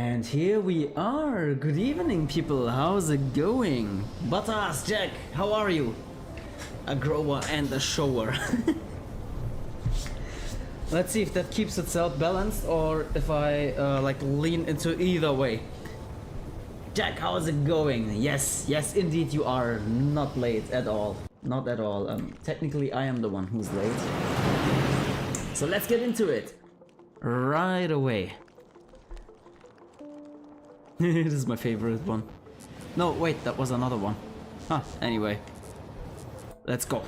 And here we are. Good evening, people. How's it going? Buttas, Jack, how are you? A grower and a shower. Let's see if that keeps itself balanced or if I like lean into either way. Jack, how's it going? Yes, yes, indeed you are not late at all. Not at all. Technically, I am the one who's late. So let's get into it right away. This is my favorite one. No, wait, that was another one. Huh, anyway. Let's go.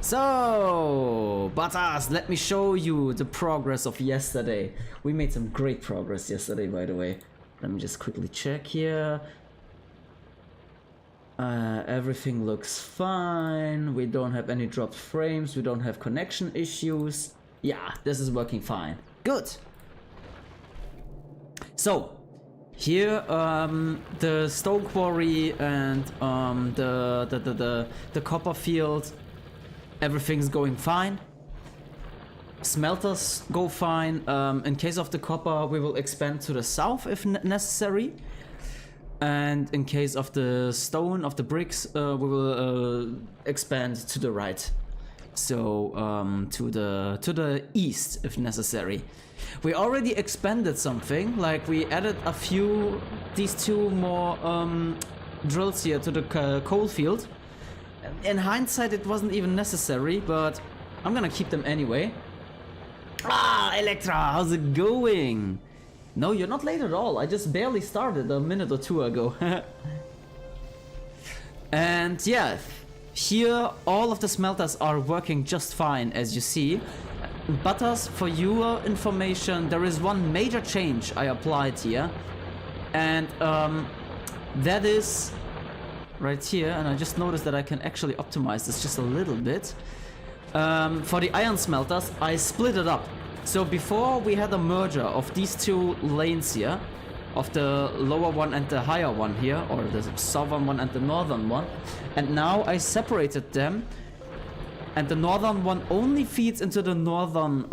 So, Buttas, let me show you the progress of yesterday. We made some great progress yesterday, by the way. Let me just quickly check here. Everything looks fine. We don't have any dropped frames. We don't have connection issues. Yeah, this is working fine. Good. So, here, the stone quarry and the copper field, everything's going fine. Smelters go fine. In case of the copper, we will expand to the south if necessary. And in case of the stone, of the bricks, we will expand to the right. So to the east if necessary. We already expanded something, like we added these two more drills here to the coal field. In hindsight it wasn't even necessary, but I'm gonna keep them anyway. Ah, Electra, how's it going? No, you're not late at all. I just barely started a minute or two ago. And yeah, here all of the smelters are working just fine, as you see. Buttas, for your information, there is one major change I applied here. And that is right here, and I just noticed that I can actually optimize this just a little bit. For the iron smelters, I split it up. So before we had a merger of these two lanes here, of the lower one and the higher one here, or the southern one and the northern one, and now I separated them, and the northern one only feeds into the northern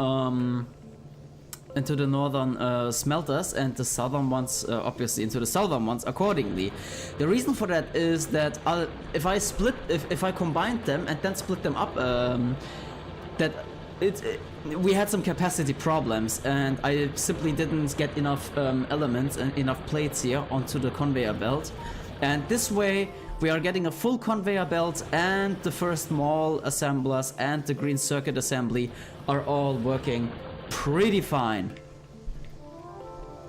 smelters, and the southern ones obviously into the southern ones accordingly. The reason for that is that if I combined them and then split them up, we had some capacity problems, and I simply didn't get enough elements and enough plates here onto the conveyor belt. And this way we are getting a full conveyor belt, and the first mall assemblers and the green circuit assembly are all working pretty fine.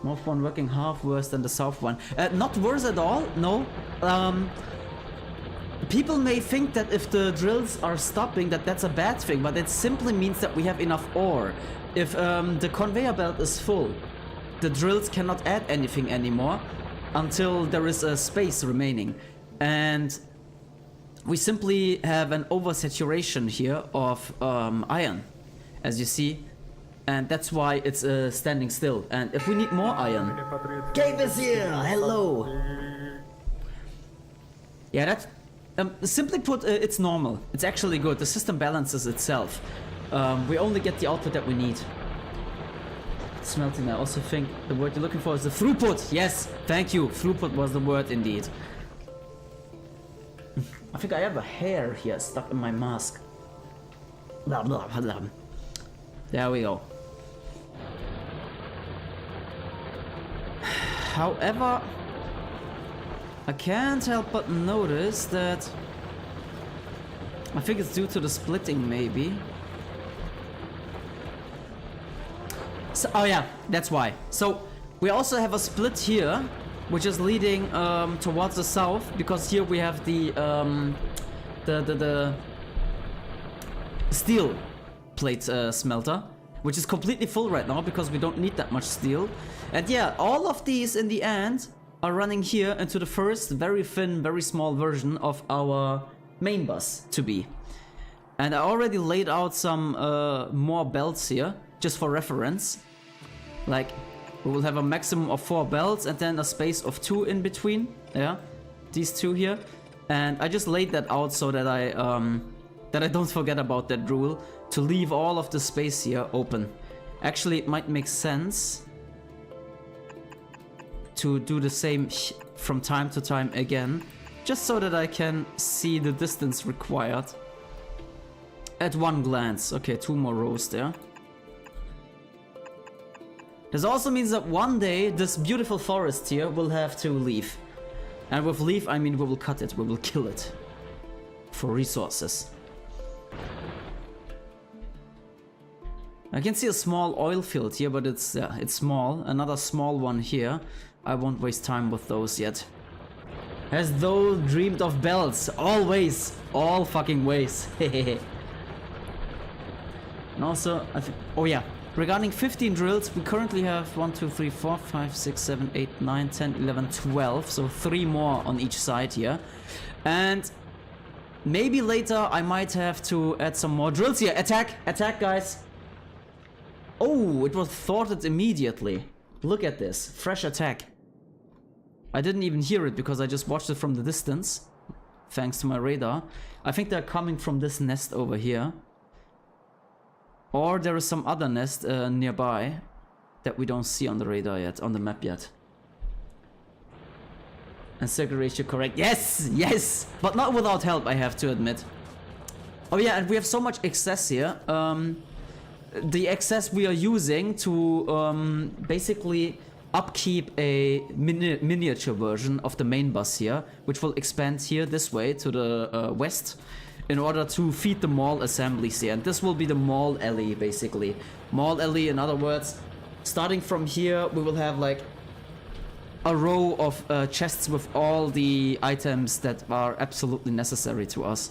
North one working half worse than the south one. Not worse at all, no. People may think that if the drills are stopping, that's a bad thing, but it simply means that we have enough ore. If the conveyor belt is full, the drills cannot add anything anymore until there is a space remaining. And we simply have an oversaturation here of iron, as you see. And that's why it's standing still. And if we need more iron... Gabe is here! Hello! Yeah, that's... simply put, it's normal. It's actually good. The system balances itself. We only get the output that we need. Smelting, I also think the word you're looking for is the throughput. Yes, thank you. Throughput was the word indeed. I think I have a hair here stuck in my mask. Blah, blah, blah. There we go. However, I can't help but notice that I think it's due to the splitting, maybe. So, oh yeah, that's why. So we also have a split here, which is leading towards the south, because here we have the steel plate smelter, which is completely full right now because we don't need that much steel. And yeah, all of these in the end are running here into the first very thin, very small version of our main bus to be. And I already laid out some more belts here, just for reference. Like, we will have a maximum of 4 belts and then a space of 2 in between. Yeah, these two here. And I just laid that out so that I don't forget about that rule, to leave all of the space here open. Actually, it might make sense to do the same from time to time again, just so that I can see the distance required at one glance. Okay, 2 more rows there. This also means that one day this beautiful forest here will have to leave. And with leave, I mean we will cut it, we will kill it. For resources. I can see a small oil field here, but it's small. Another small one here. I won't waste time with those yet. As though dreamed of bells. Always. All fucking ways. And also, I think... Oh yeah. Regarding 15 drills, we currently have 1, 2, 3, 4, 5, 6, 7, 8, 9, 10, 11, 12. So 3 more on each side here. And maybe later I might have to add some more drills here. Attack! Attack, guys! Oh, it was thwarted immediately. Look at this. Fresh attack. I didn't even hear it because I just watched it from the distance. Thanks to my radar. I think they're coming from this nest over here. Or there is some other nest nearby that we don't see on the radar yet, on the map yet. And circle ratio correct. Yes! Yes! But not without help, I have to admit. Oh yeah, and we have so much excess here. The excess we are using to basically upkeep a miniature version of the main bus here, which will expand here this way to the west, in order to feed the mall assemblies here. And this will be the mall alley, basically. Mall alley, in other words, starting from here, we will have like a row of chests with all the items that are absolutely necessary to us.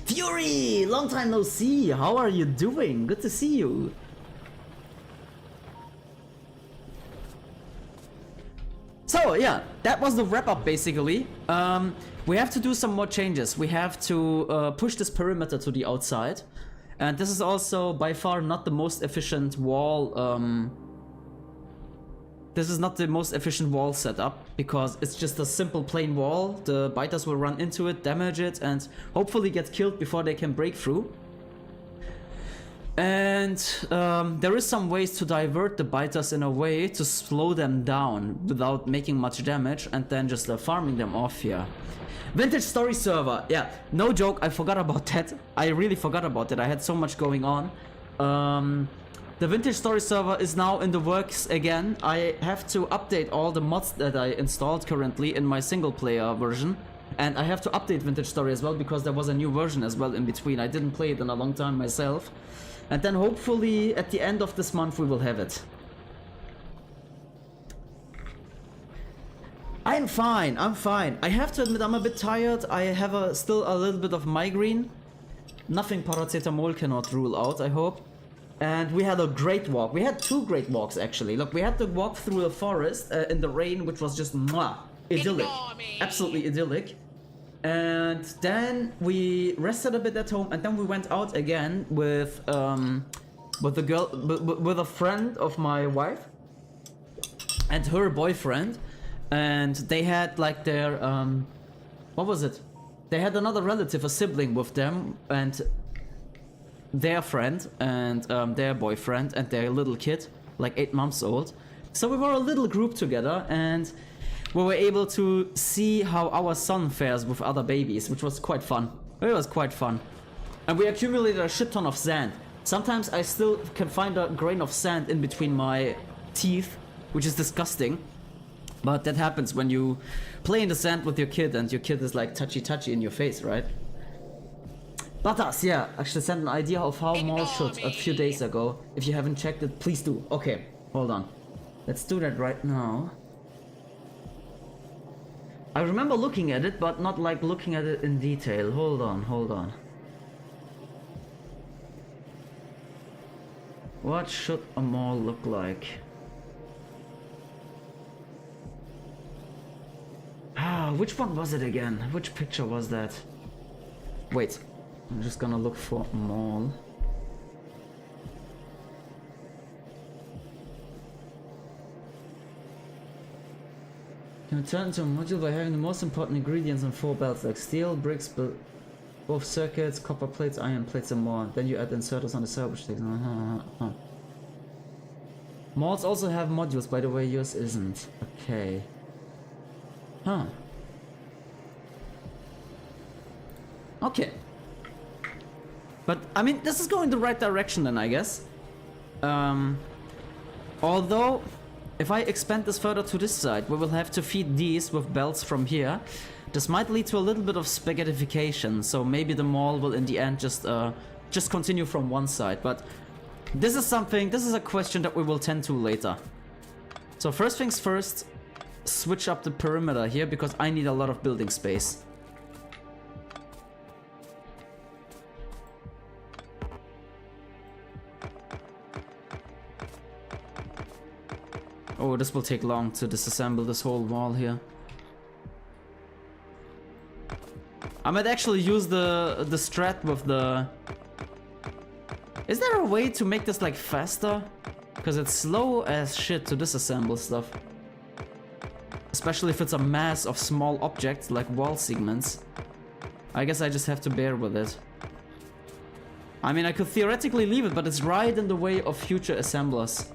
Fury! Long time no see! How are you doing? Good to see you! So yeah, that was the wrap up basically. We have to do some more changes. We have to push this perimeter to the outside. And this is also by far not the most efficient wall. This is not the most efficient wall setup because it's just a simple plain wall. The biters will run into it, damage it, and hopefully get killed before they can break through. And there is some ways to divert the biters in a way to slow them down without making much damage and then just farming them off here. Vintage story server, yeah, no joke, I forgot about that. I really forgot about it, I had so much going on. The vintage story server is now in the works again. I have to update all the mods that I installed currently in my single player version. And I have to update vintage story as well because there was a new version as well in between. I didn't play it in a long time myself. And then hopefully at the end of this month we will have it. I'm fine, I'm fine. I have to admit I'm a bit tired. I have still a little bit of migraine. Nothing paracetamol cannot rule out, I hope. And we had a great walk. We had 2 great walks actually. Look, we had to walk through the forest in the rain, which was just mwah, idyllic. Absolutely idyllic. And then we rested a bit at home, and then we went out again with a friend of my wife and her boyfriend, and they had like their what was it? They had another relative, a sibling with them, and their friend and their boyfriend and their little kid, like 8 months old. So we were a little group together, and we were able to see how our son fares with other babies, which was quite fun. It was quite fun. And we accumulated a shit ton of sand. Sometimes I still can find a grain of sand in between my teeth, which is disgusting. But that happens when you play in the sand with your kid and your kid is like touchy in your face, right? Butters, yeah, actually sent an idea of how mall should a few days ago. If you haven't checked it, please do. Okay, hold on. Let's do that right now. I remember looking at it, but not like looking at it in detail. Hold on, hold on. What should a mall look like? Ah, which one was it again? Which picture was that? Wait, I'm just gonna look for a mall. Can turn into a module by having the most important ingredients on 4 belts like steel, bricks, both circuits, copper plates, iron plates and more. Then you add inserters on the cell which takes... Malls also have modules, by the way, yours isn't. Okay. Huh. Okay. But, I mean, this is going the right direction then, I guess. Although, if I expand this further to this side, we will have to feed these with belts from here. This might lead to a little bit of spaghettification, so maybe the mall will in the end just continue from one side. But this is a question that we will tend to later. So first things first, switch up the perimeter here, because I need a lot of building space. Oh, this will take long to disassemble this whole wall here. I might actually use the strat with the... Is there a way to make this like faster? Because it's slow as shit to disassemble stuff. Especially if it's a mass of small objects like wall segments. I guess I just have to bear with it. I mean, I could theoretically leave it, but it's right in the way of future assemblers.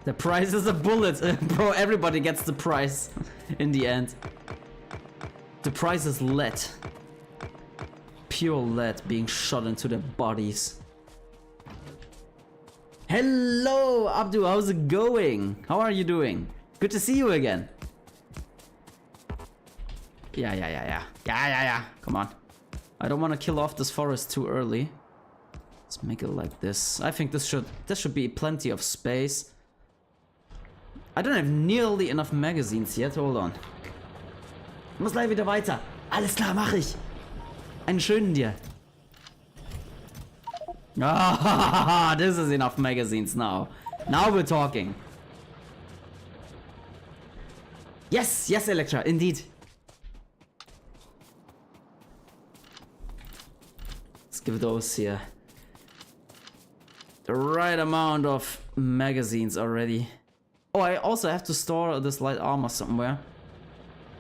The price is a bullet. Bro, everybody gets the price in the end. The price is lead. Pure lead being shot into their bodies. Hello, Abdu, how's it going? How are you doing? Good to see you again. Yeah. Come on. I don't want to kill off this forest too early. Let's make it like this. I think this should be plenty of space. I don't have nearly enough magazines yet. Hold on. Ich muss gleich wieder weiter. Alles klar, mach ich. Einen schönen dir. Ah, this is enough magazines now. Now we're talking. Yes, Electra, indeed. Let's give those here the right amount of magazines already. Oh, I also have to store this light armor somewhere.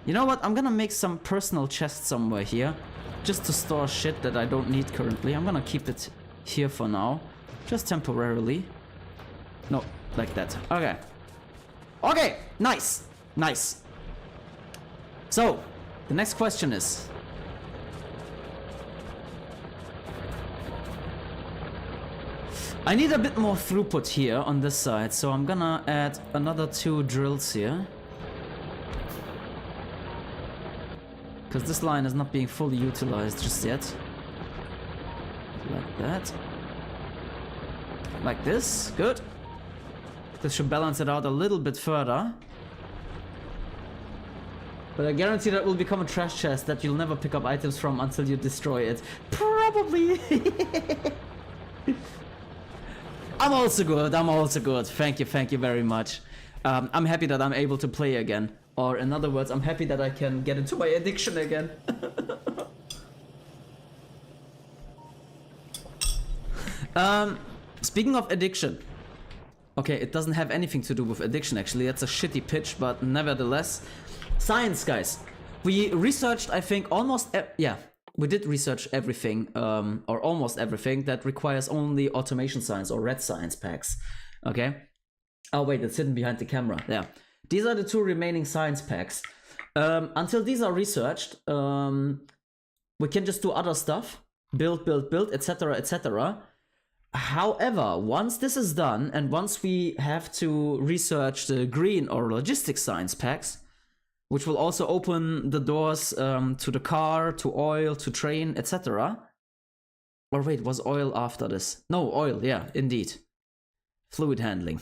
You know what? I'm gonna make some personal chest somewhere here. Just to store shit that I don't need currently. I'm gonna keep it here for now. Just temporarily. No, like that. Okay. Okay, nice. Nice. So, the next question is... I need a bit more throughput here on this side, so I'm gonna add another 2 drills here. Because this line is not being fully utilized just yet. Like that. Like this, good. This should balance it out a little bit further. But I guarantee that will become a trash chest that you'll never pick up items from until you destroy it. Probably! I'm also good. Thank you very much. I'm happy that I'm able to play again. Or in other words, I'm happy that I can get into my addiction again. Speaking of addiction. Okay, it doesn't have anything to do with addiction actually. That's a shitty pitch, but nevertheless. Science, guys. We researched, I think, we did research everything, or almost everything, that requires only automation science or red science packs. Okay? Oh wait, it's hidden behind the camera. Yeah. These are the 2 remaining science packs. Until these are researched, we can just do other stuff. Build, etc, etc. However, once this is done, and once we have to research the green or logistics science packs, which will also open the doors to the car, to oil, to train, etc. Or wait, was oil after this? No, oil, yeah, indeed. Fluid handling.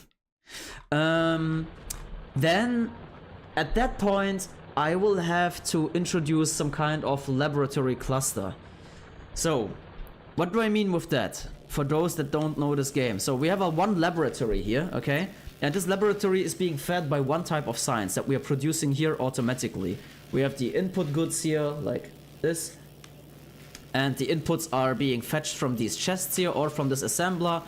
Then, at that point, I will have to introduce some kind of laboratory cluster. So, what do I mean with that? For those that don't know this game. So we have one laboratory here, okay? And this laboratory is being fed by one type of science that we are producing here automatically. We have the input goods here, like this. And the inputs are being fetched from these chests here or from this assembler.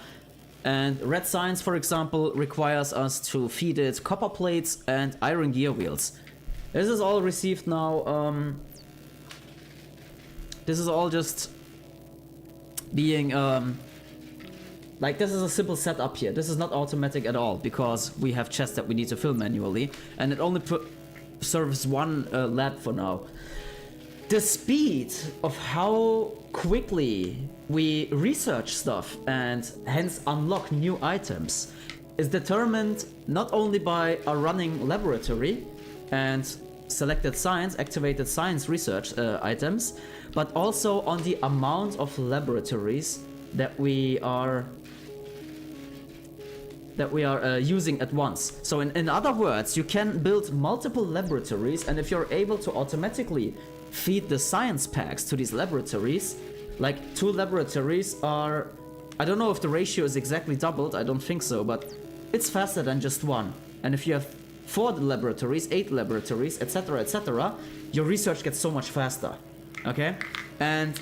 And red science, for example, requires us to feed it copper plates and iron gear wheels. This is all received now. This is all just being like this is a simple setup here. This is not automatic at all because we have chests that we need to fill manually, and it only serves one lab for now. The speed of how quickly we research stuff and hence unlock new items is determined not only by a running laboratory and selected science, activated science research items, but also on the amount of laboratories that we are using at once. So in other words, you can build multiple laboratories, and if you're able to automatically feed the science packs to these laboratories, like 2 laboratories are, I don't know if the ratio is exactly doubled, I don't think so, but it's faster than just 1. And if you have 4 laboratories, 8 laboratories, etc, etc, your research gets so much faster. Okay? And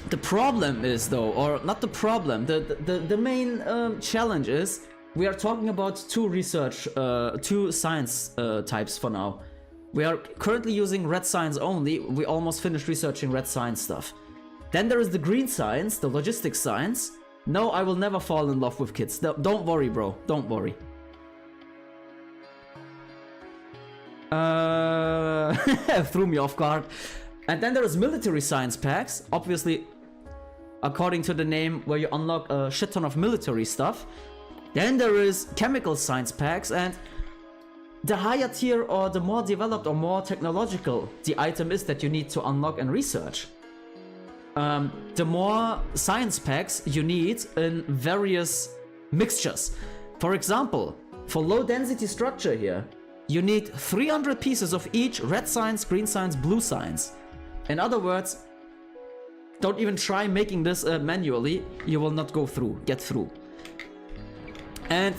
the problem is though, or not the problem, the main challenge is we are talking about 2 science types for now. We are currently using red science only. We almost finished researching red science stuff. Then there is the green science, the logistics science. No, I will never fall in love with kids. Don't worry, bro. Don't worry. Threw me off guard. And then there is military science packs, obviously according to the name, where you unlock a shit ton of military stuff. Then there is chemical science packs, and the higher tier or the more developed or more technological the item is that you need to unlock and research, the more science packs you need in various mixtures. For example, for low density structure here, you need 300 pieces of each red science, green science, blue science. In other words, don't even try making this manually, you will not get through. And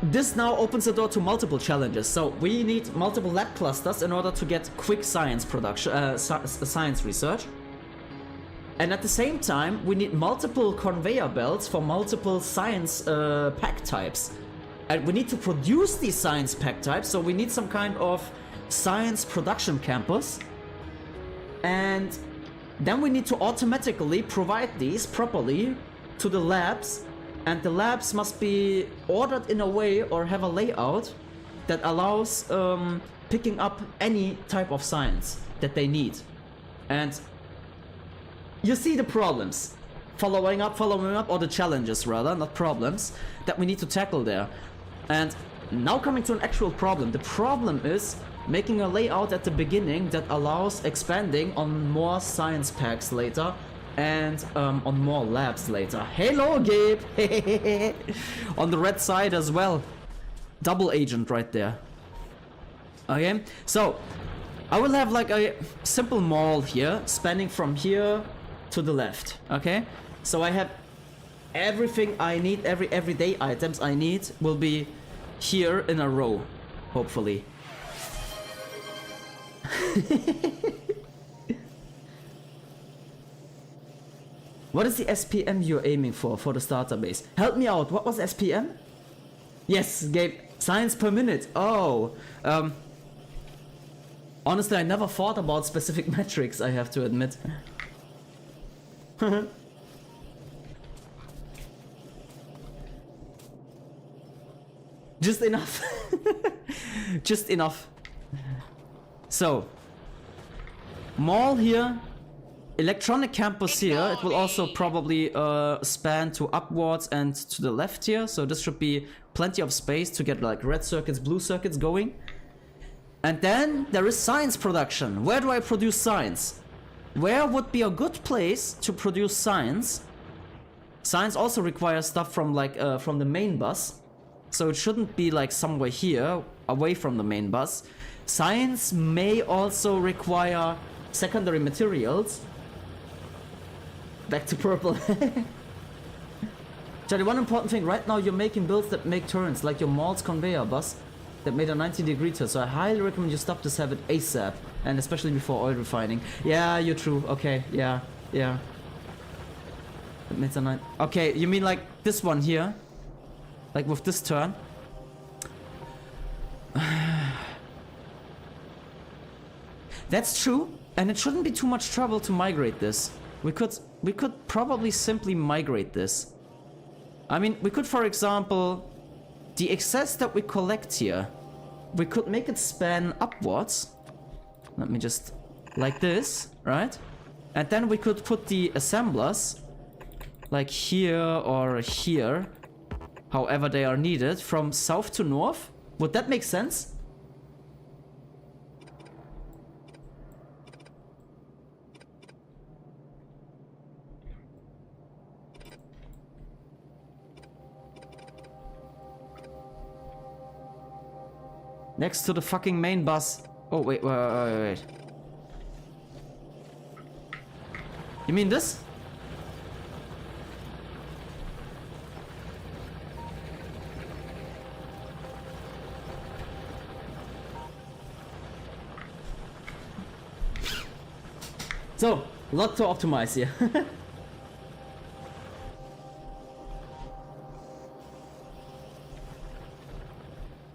this now opens the door to multiple challenges. So we need multiple lab clusters in order to get quick science production, science research. And at the same time, we need multiple conveyor belts for multiple science pack types. And we need to produce these science pack types, so we need some kind of science production campus. And then we need to automatically provide these properly to the labs, and the labs must be ordered in a way or have a layout that allows picking up any type of science that they need. And you see the problems, following up, or the challenges rather, not problems, that we need to tackle there. And now coming to an actual problem. The problem is making a layout at the beginning that allows expanding on more science packs later and on more labs later. Hello, Gabe! On the red side as well. Double agent right there. Okay, so I will have like a simple mall here, spanning from here to the left. Okay, so I have everything I need, everyday items I need will be here in a row, hopefully. What is the SPM you're aiming for the starter base? Help me out, what was SPM? Yes, Gabe, science per minute. Oh, honestly, I never thought about specific metrics, I have to admit. Just enough. Just enough. So, mall here, electronic campus here. It will also probably span to upwards and to the left here. So this should be plenty of space to get like red circuits, blue circuits going. And then there is science production. Where do I produce science? Where would be a good place to produce science? Science also requires stuff from like from the main bus. So it shouldn't be like somewhere here, away from the main bus. Science may also require secondary materials. Back to purple. Charlie, one important thing, right now you're making builds that make turns, like your mall's conveyor bus that made a 90-degree turn. So I highly recommend you stop this habit ASAP, and especially before oil refining. Yeah, you're true. Okay, yeah. That made a 9. Okay, you mean like this one here? Like with this turn? That's true, and it shouldn't be too much trouble to migrate this. We could probably simply migrate this. I mean, we could, for example, the excess that we collect here, we could make it span upwards. Let me just, like this, right? And then we could put the assemblers, like here or here, however they are needed, from south to north. Would that make sense? Next to the fucking main bus. Oh, wait. You mean this? So, a lot to optimize here.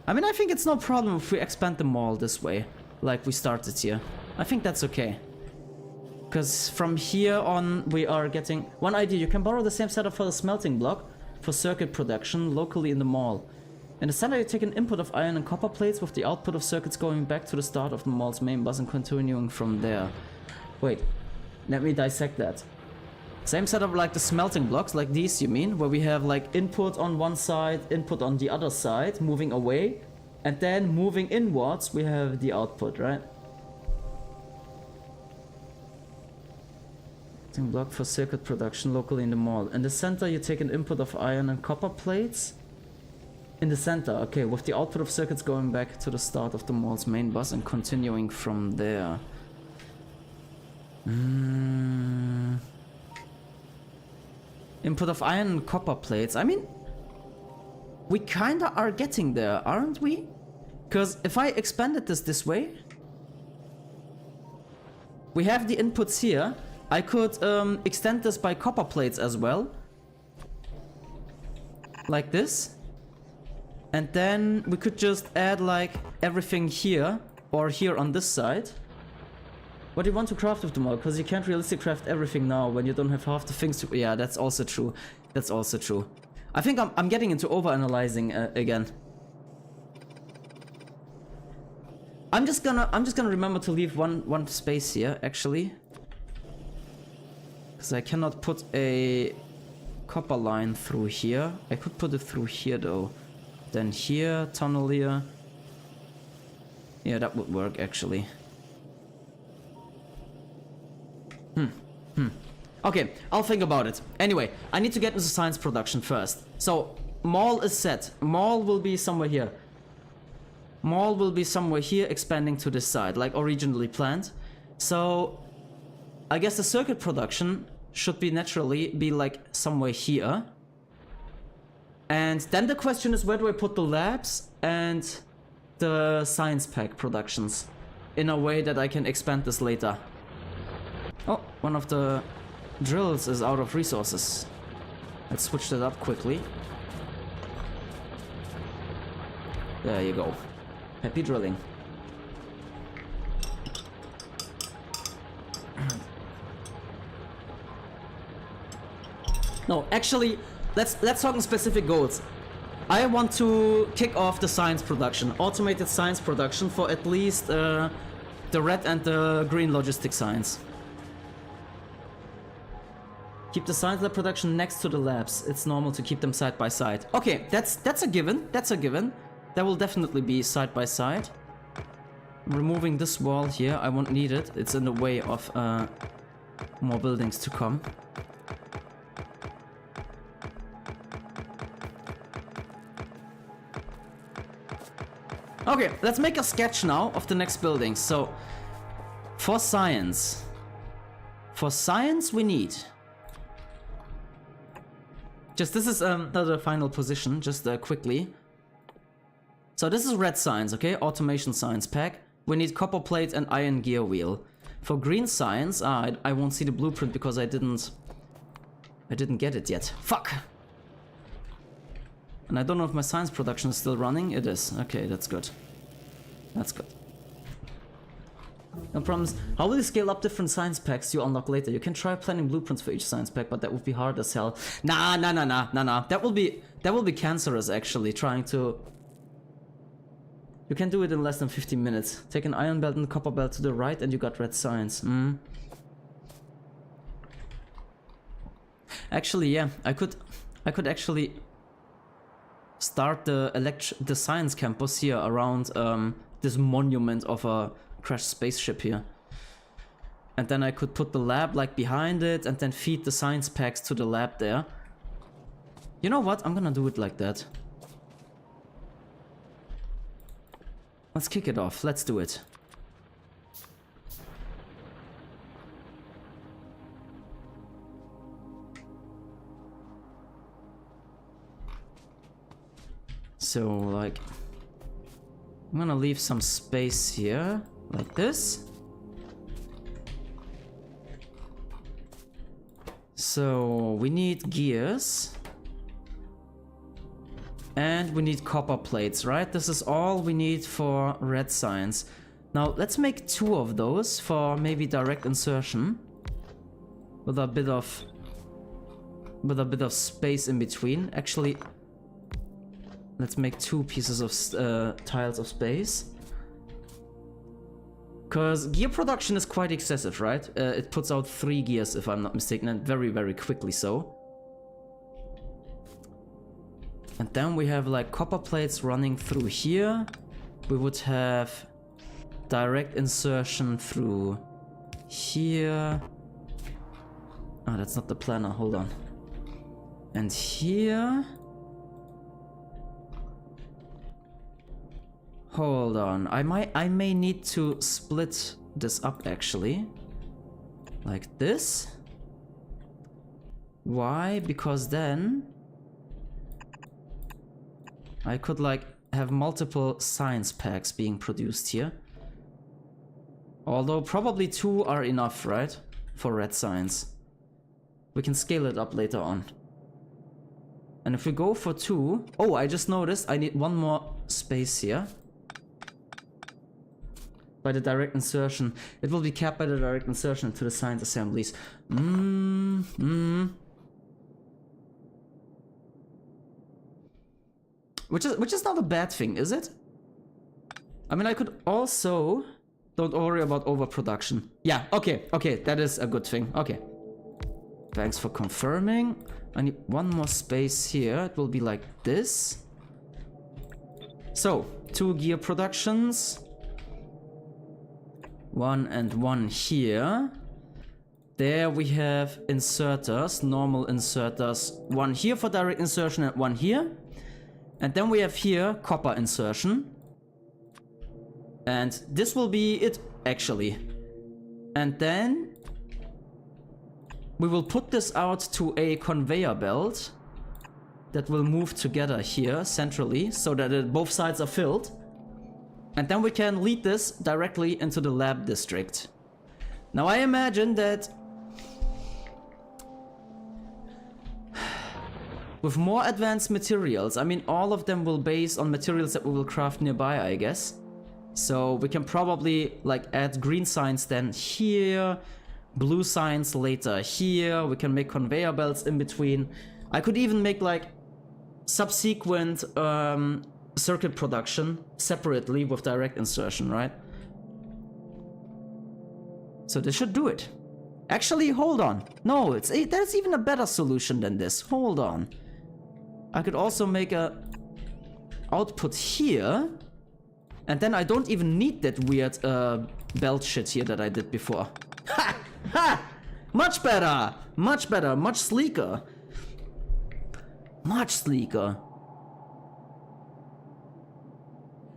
I mean, I think it's no problem if we expand the mall this way, like we started here. I think that's okay. Because from here on, we are getting... One idea, you can borrow the same setup for the smelting block for circuit production locally in the mall. In the center, you take an input of iron and copper plates with the output of circuits going back to the start of the mall's main bus and continuing from there. Wait, let me dissect that. Same setup like the smelting blocks, like these you mean, where we have like input on one side, input on the other side, moving away, and then moving inwards we have the output, right? Smelting block for circuit production locally in the mall. In the center you take an input of iron and copper plates. In the center, okay, with the output of circuits going back to the start of the mall's main bus and continuing from there. Input of iron and copper plates. I mean, we kinda are getting there, aren't we? Because if I expanded this way, we have the inputs here. I could extend this by copper plates as well. Like this. And then we could just add like everything here or here on this side. What do you want to craft with the mall? Because you can't realistically craft everything now when you don't have half the things to... Yeah, that's also true. That's also true. I think I'm getting into over-analyzing again. I'm just gonna remember to leave one space here, actually. Because I cannot put a copper line through here. I could put it through here though. Then here, tunnel here. Yeah, that would work actually. Okay, I'll think about it. Anyway, I need to get into science production first. So, mall is set. Mall will be somewhere here. Mall will be somewhere here, expanding to this side, like originally planned. So, I guess the circuit production should be naturally be like somewhere here. And then the question is, where do I put the labs and the science pack productions in a way that I can expand this later? Oh, one of the drills is out of resources. Let's switch that up quickly. There you go. Happy drilling. No, actually, let's talk on specific goals. I want to kick off the science production, automated science production for at least the red and the green logistic science. Keep the science lab production next to the labs. It's normal to keep them side by side. Okay, that's a given. That's a given. That will definitely be side by side. Removing this wall here, I won't need it. It's in the way of more buildings to come. Okay, let's make a sketch now of the next building. So, for science we need... Just, this is the final position, just quickly. So this is red science, okay? Automation science pack. We need copper plate and iron gear wheel. For green science, I won't see the blueprint because I didn't get it yet. Fuck! And I don't know if my science production is still running. It is. Okay, that's good. That's good. No problems. How will you scale up different science packs you unlock later? You can try planning blueprints for each science pack, but that would be hard as hell. Nah. That will be cancerous actually, trying to... You can do it in less than 15 minutes. Take an iron belt and a copper belt to the right and you got red science. Actually, yeah, I could actually start the science campus here around this monument of a crashed spaceship here. And then I could put the lab like behind it and then feed the science packs to the lab there. You know what? I'm gonna do it like that. Let's kick it off. Let's do it. So, like, I'm gonna leave some space here, like this. So, we need gears. And we need copper plates, right? This is all we need for red science. Now, let's make 2 of those for maybe direct insertion. With a bit of space in between. Actually, let's make 2 pieces of tiles of space. Because gear production is quite excessive, right? It puts out 3 gears if I'm not mistaken, and very, very quickly so. And then we have like copper plates running through here. We would have direct insertion through here. Ah, that's not the planner, hold on. And here. Hold on, I may need to split this up actually. Like this. Why? Because then I could like have multiple science packs being produced here. Although probably 2 are enough, right? For red science. We can scale it up later on. And if we go for 2... Oh, I just noticed I need 1 more space here. By the direct insertion. It will be capped by the direct insertion to the science assemblies. Which is not a bad thing, is it? I mean, I could also... Don't worry about overproduction. Yeah, okay, that is a good thing. Okay. Thanks for confirming. I need 1 more space here. It will be like this. So, 2 gear productions. 1 and 1 here. There we have inserters, normal inserters. 1 here for direct insertion and 1 here. And then we have here copper insertion. And this will be it, actually. And then we will put this out to a conveyor belt that will move together here centrally so that both sides are filled. And then we can lead this directly into the lab district. Now I imagine that with more advanced materials, I mean all of them will base on materials that we will craft nearby, I guess. So we can probably like add green science then here, blue science later here. We can make conveyor belts in between. I could even make like subsequent circuit production separately with direct insertion, right? So this should do it. Actually, hold on. No, there's even a better solution than this. Hold on. I could also make a output here. And then I don't even need that weird belt shit here that I did before. Ha! Ha! Much better! Much better, much sleeker. Much sleeker.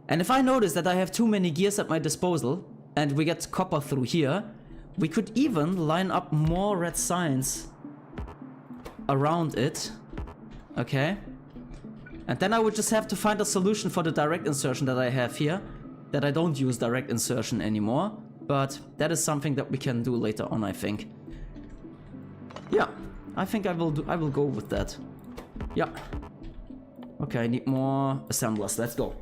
And if I notice that I have too many gears at my disposal, and we get copper through here, we could even line up more red science around it. Okay? And then I would just have to find a solution for the direct insertion that I have here, that I don't use direct insertion anymore, but that is something that we can do later on, I think. Yeah, I think I will go with that. Yeah. Okay, I need more assemblers. Let's go.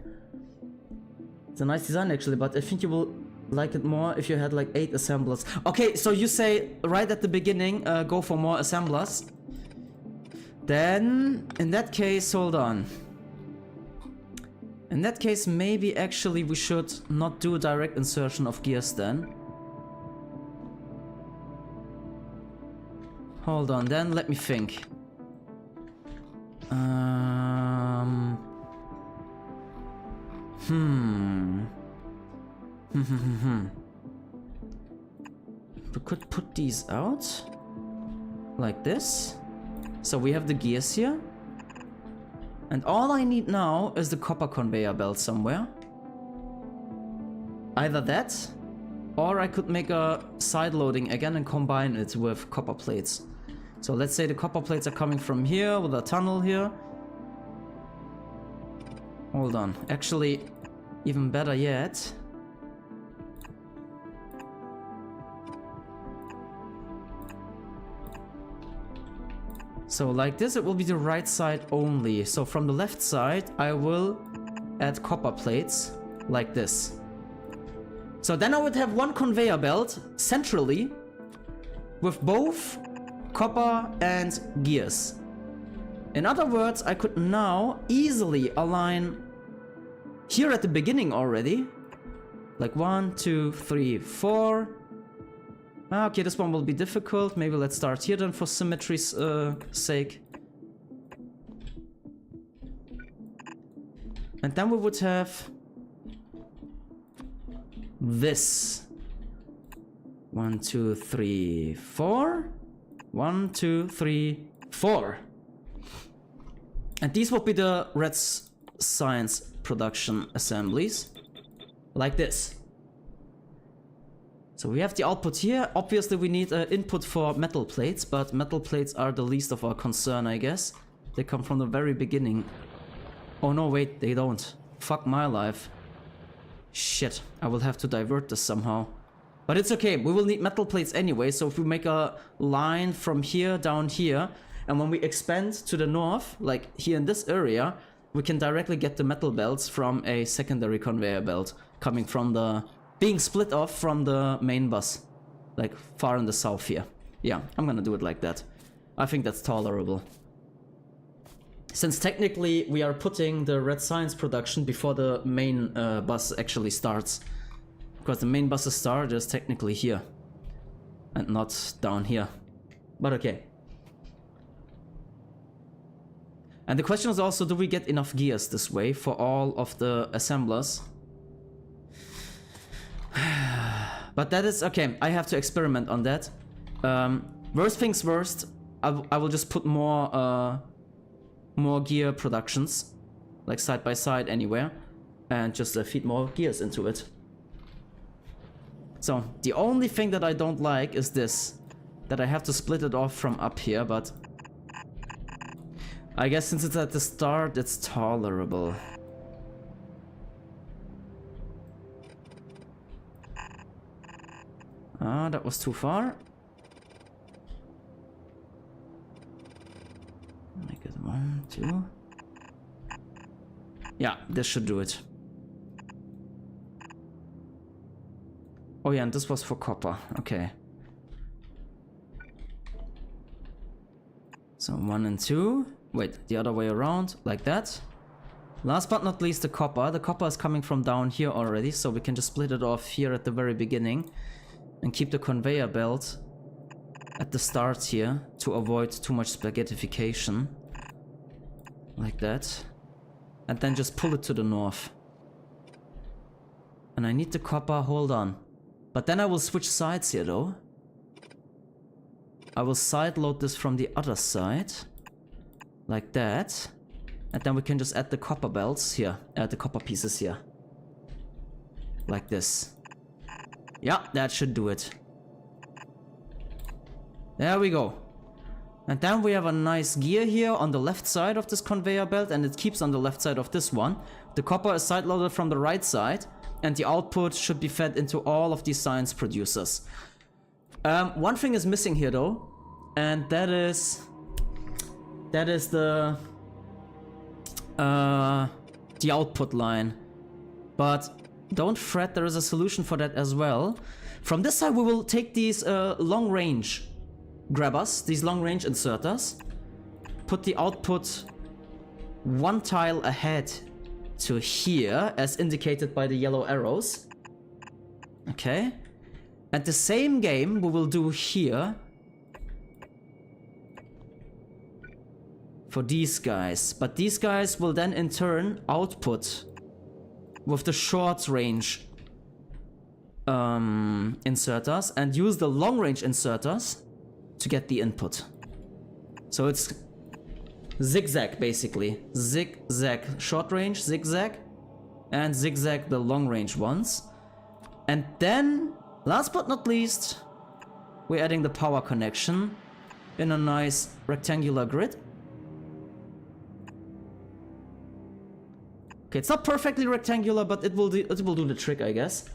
It's a nice design actually, but I think you will like it more if you had like 8 assemblers. Okay, so you say right at the beginning, go for more assemblers. Then, in that case, hold on. In that case, maybe actually we should not do a direct insertion of gears then. Hold on, then let me think. We could put these out like this. So we have the gears here. And all I need now is the copper conveyor belt somewhere. Either that, or I could make a side loading again and combine it with copper plates. So let's say the copper plates are coming from here with a tunnel here. Hold on, actually, even better yet. So like this, it will be the right side only. So from the left side, I will add copper plates like this. So then I would have one conveyor belt centrally with both copper and gears. In other words, I could now easily align here at the beginning already. Like 1, 2, 3, 4. Okay, this one will be difficult. Maybe let's start here then for symmetry's sake. And then we would have this. 1, 2, 3, 4. 1, 2, 3, 4. And these will be the red science production assemblies. Like this. So we have the output here. Obviously we need input for metal plates, but metal plates are the least of our concern, I guess. They come from the very beginning. Oh no, wait, they don't. Fuck my life. Shit, I will have to divert this somehow. But it's okay, we will need metal plates anyway, so if we make a line from here down here, and when we expand to the north, like here in this area, we can directly get the metal belts from a secondary conveyor belt coming from the... being split off from the main bus, like far in the south here. Yeah, I'm gonna do it like that. I think that's tolerable. Since technically we are putting the red science production before the main bus actually starts. Because the main bus's start is technically here. And not down here. But okay. And the question is also, do we get enough gears this way for all of the assemblers? But that is okay. I have to experiment on that. Worst things worst, I will just put more gear productions, like side by side anywhere, and just feed more gears into it. So the only thing that I don't like is this, that I have to split it off from up here. But I guess since it's at the start, it's tolerable. Ah, that was too far. Make it 1, 2. Yeah, this should do it. Oh yeah, and this was for copper. Okay. So 1 and 2. Wait, the other way around, like that. Last but not least, the copper. The copper is coming from down here already, so we can just split it off here at the very beginning. And keep the conveyor belt at the start here to avoid too much spaghettification. Like that. And then just pull it to the north. And I need the copper, hold on. But then I will switch sides here though. I will side load this from the other side. Like that. And then we can just add the copper belts here. Add the copper pieces here. Like this. Yeah, that should do it. There we go. And then we have a nice gear here on the left side of this conveyor belt, and it keeps on the left side of this one. The copper is side loaded from the right side, and the output should be fed into all of these science producers. One thing is missing here though, and that is the output line. But Don't fret, there is a solution for that as well. From this side we will take these long range grabbers, these long range inserters. Put the output one tile ahead to here, as indicated by the yellow arrows. Okay. And the same game we will do here for these guys. But these guys will then in turn output with the short range inserters and use the long range inserters to get the input. So it's zigzag basically. Zigzag short range, zigzag, and zigzag the long range ones. And then, last but not least, we're adding the power connection in a nice rectangular grid. Okay, it's not perfectly rectangular, but it will do the trick, I guess.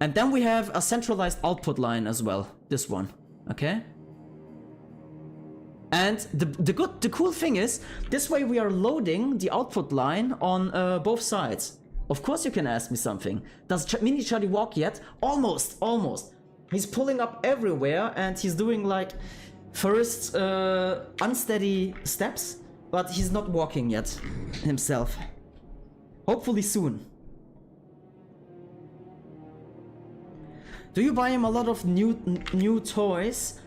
And then we have a centralized output line as well, this one, okay? And the cool thing is, this way we are loading the output line on both sides. Of course you can ask me something. Does Mini Charlie walk yet? Almost, almost. He's pulling up everywhere and he's doing like first unsteady steps, but he's not walking yet himself. Hopefully soon. Do you buy him a lot of new toys?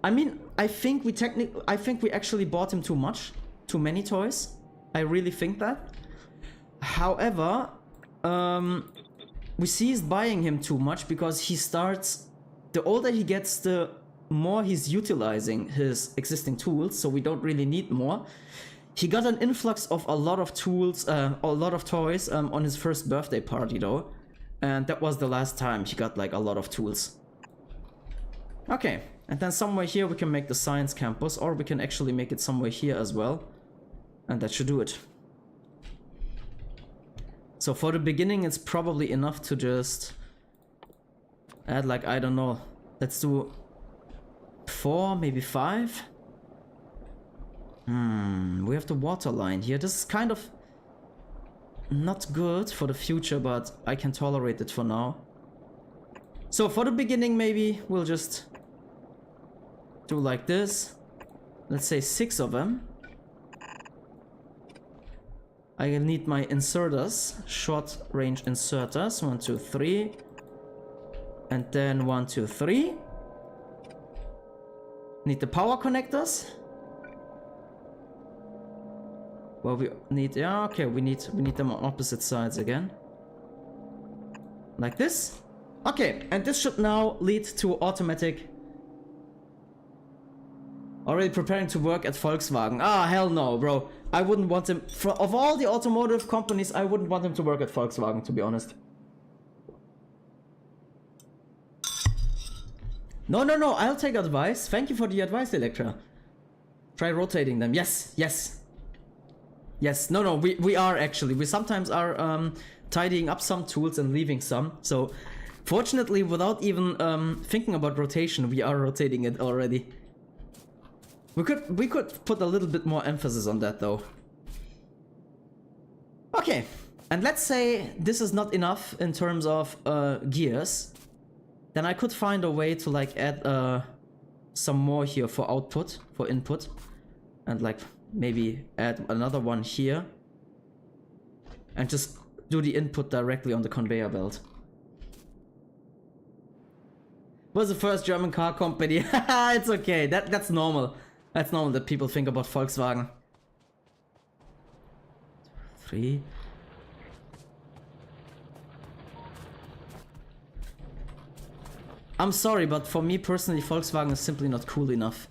I mean, I think we actually bought him too many toys. I really think that. However, we see he's buying him too much because he starts, the older he gets, the more he's utilizing his existing tools, so we don't really need more. He got an influx of a lot of tools, a lot of toys on his first birthday party though. And that was the last time he got like a lot of tools. Okay, and then somewhere here we can make the science campus, or we can actually make it somewhere here as well. And that should do it. So for the beginning it's probably enough to just add like, I don't know, let's do 4, maybe 5. We have the water line here. This is kind of not good for the future, but I can tolerate it for now. So for the beginning maybe we'll just do like this. Let's say 6 of them. I need my inserters, short range inserters, 1, 2, 3. And then 1, 2, 3. Need the power connectors. Well, we need, yeah, okay, we need them on opposite sides again. Like this. Okay, and this should now lead to automatic. Already preparing to work at Volkswagen. Ah, hell no, bro. I wouldn't want him, of all the automotive companies, I wouldn't want him to work at Volkswagen, to be honest. No, no, no, I'll take advice. Thank you for the advice, Electra. Try rotating them. Yes, yes. Yes, no, no, we are actually. We sometimes are tidying up some tools and leaving some. So, fortunately, without even thinking about rotation, we are rotating it already. We could put a little bit more emphasis on that, though. Okay, and let's say this is not enough in terms of gears. Then I could find a way to like add some more here for output, for input, and like maybe add another one here and just do the input directly on the conveyor belt. Was the first German car company. It's okay, that's normal. That's normal that people think about Volkswagen. 3. I'm sorry, but for me personally, Volkswagen is simply not cool enough.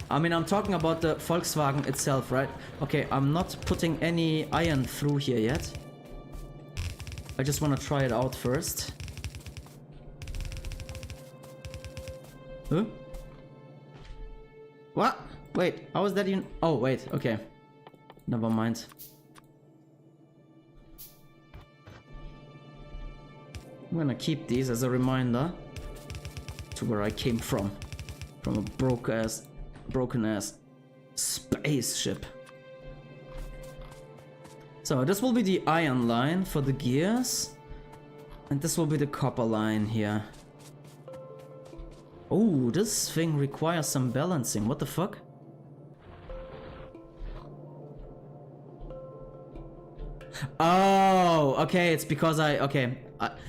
I mean, I'm talking about the Volkswagen itself, right? Okay, I'm not putting any iron through here yet. I just want to try it out first. Huh? What? Wait, how is that even? Oh, wait, okay. Never mind. I'm gonna keep these as a reminder to where I came from a broken ass spaceship. So this will be the iron line for the gears. And this will be the copper line here. Oh, this thing requires some balancing. What the fuck? Oh, okay, it's because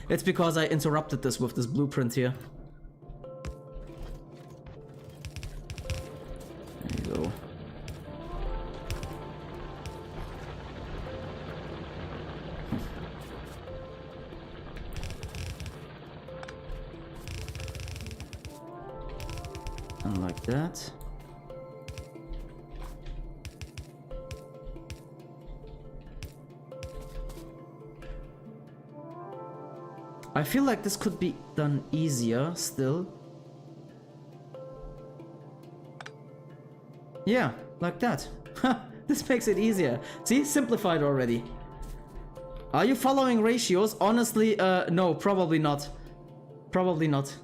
it's because I interrupted this with this blueprint here. There you go. And like that. I feel like this could be done easier still. Yeah, like that. This makes it easier. See, simplified already. Are you following ratios? Honestly, no, probably not. Probably not.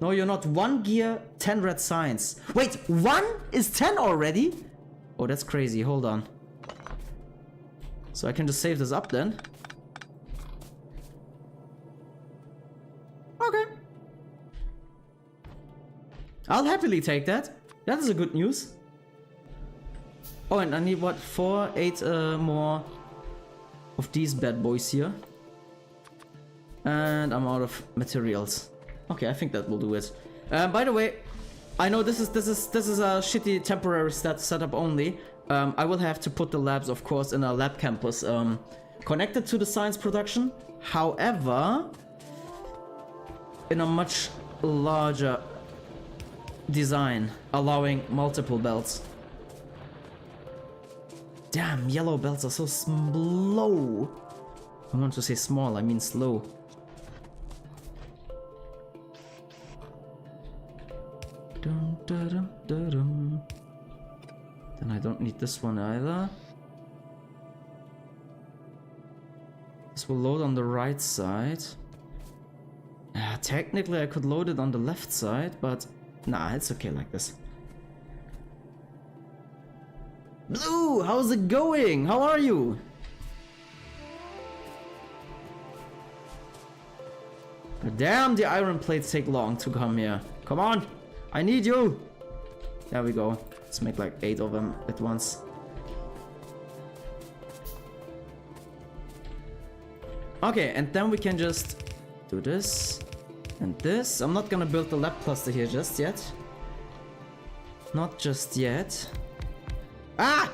No, you're not. 1 gear, 10 red signs. Wait, 1 is 10 already? Oh, that's crazy. Hold on. So I can just save this up then. Okay. I'll happily take that. That is a good news. Oh, and I need what? 8 more of these bad boys here. And I'm out of materials. Okay, I think that will do it. By the way, I know this is a shitty temporary setup only. I will have to put the labs, of course, in a lab campus connected to the science production. However, in a much larger design, allowing multiple belts. Damn, yellow belts are so slow. I want to say small, I mean slow. Dun, dun, dun, dun, dun. Then I don't need this one either. This will load on the right side. Technically I could load it on the left side, but nah, it's okay like this. Blue, how's it going? How are you? Damn, the iron plates take long to come here. Come on, I need you. There we go. Let's make like 8 of them at once. Okay, and then we can just do this and this. I'm not gonna build the lab cluster here just yet. Not just yet. Ah!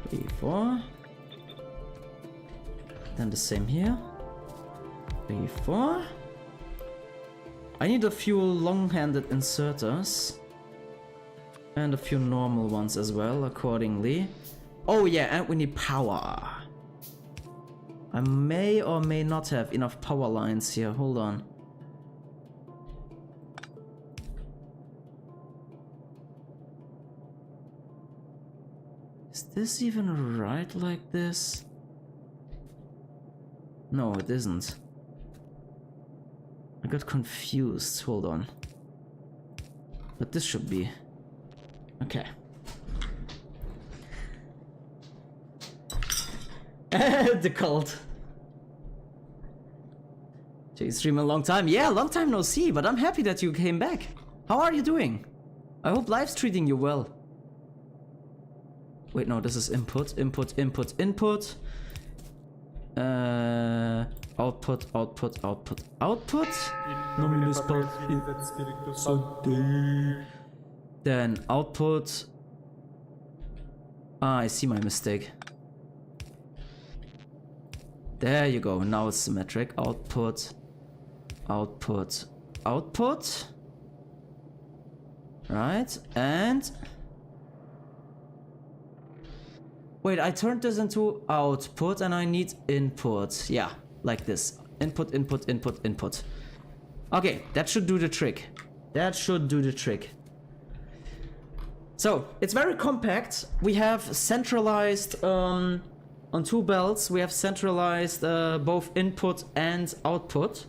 3, 4. Then the same here. 3, 4. I need a few long-handed inserters. And a few normal ones as well, accordingly. Oh yeah, and we need power. I may or may not have enough power lines here. Hold on. Is this even right like this? No, it isn't. I got confused. Hold on. But this should be. Okay. The cult. Jay, stream a long time. Yeah, long time no see, but I'm happy that you came back. How are you doing? I hope life's treating you well. Wait, no, this is input, input, input, input. Output, output, output, output. Then output. Ah, I see my mistake. There you go. Now it's symmetric. Output, output, output. Right, and wait, I turned this into output and I need input. Yeah, like this. Input, input, input, input. Okay, that should do the trick. That should do the trick. So, it's very compact. We have centralized, on 2 belts, we have centralized both input and output.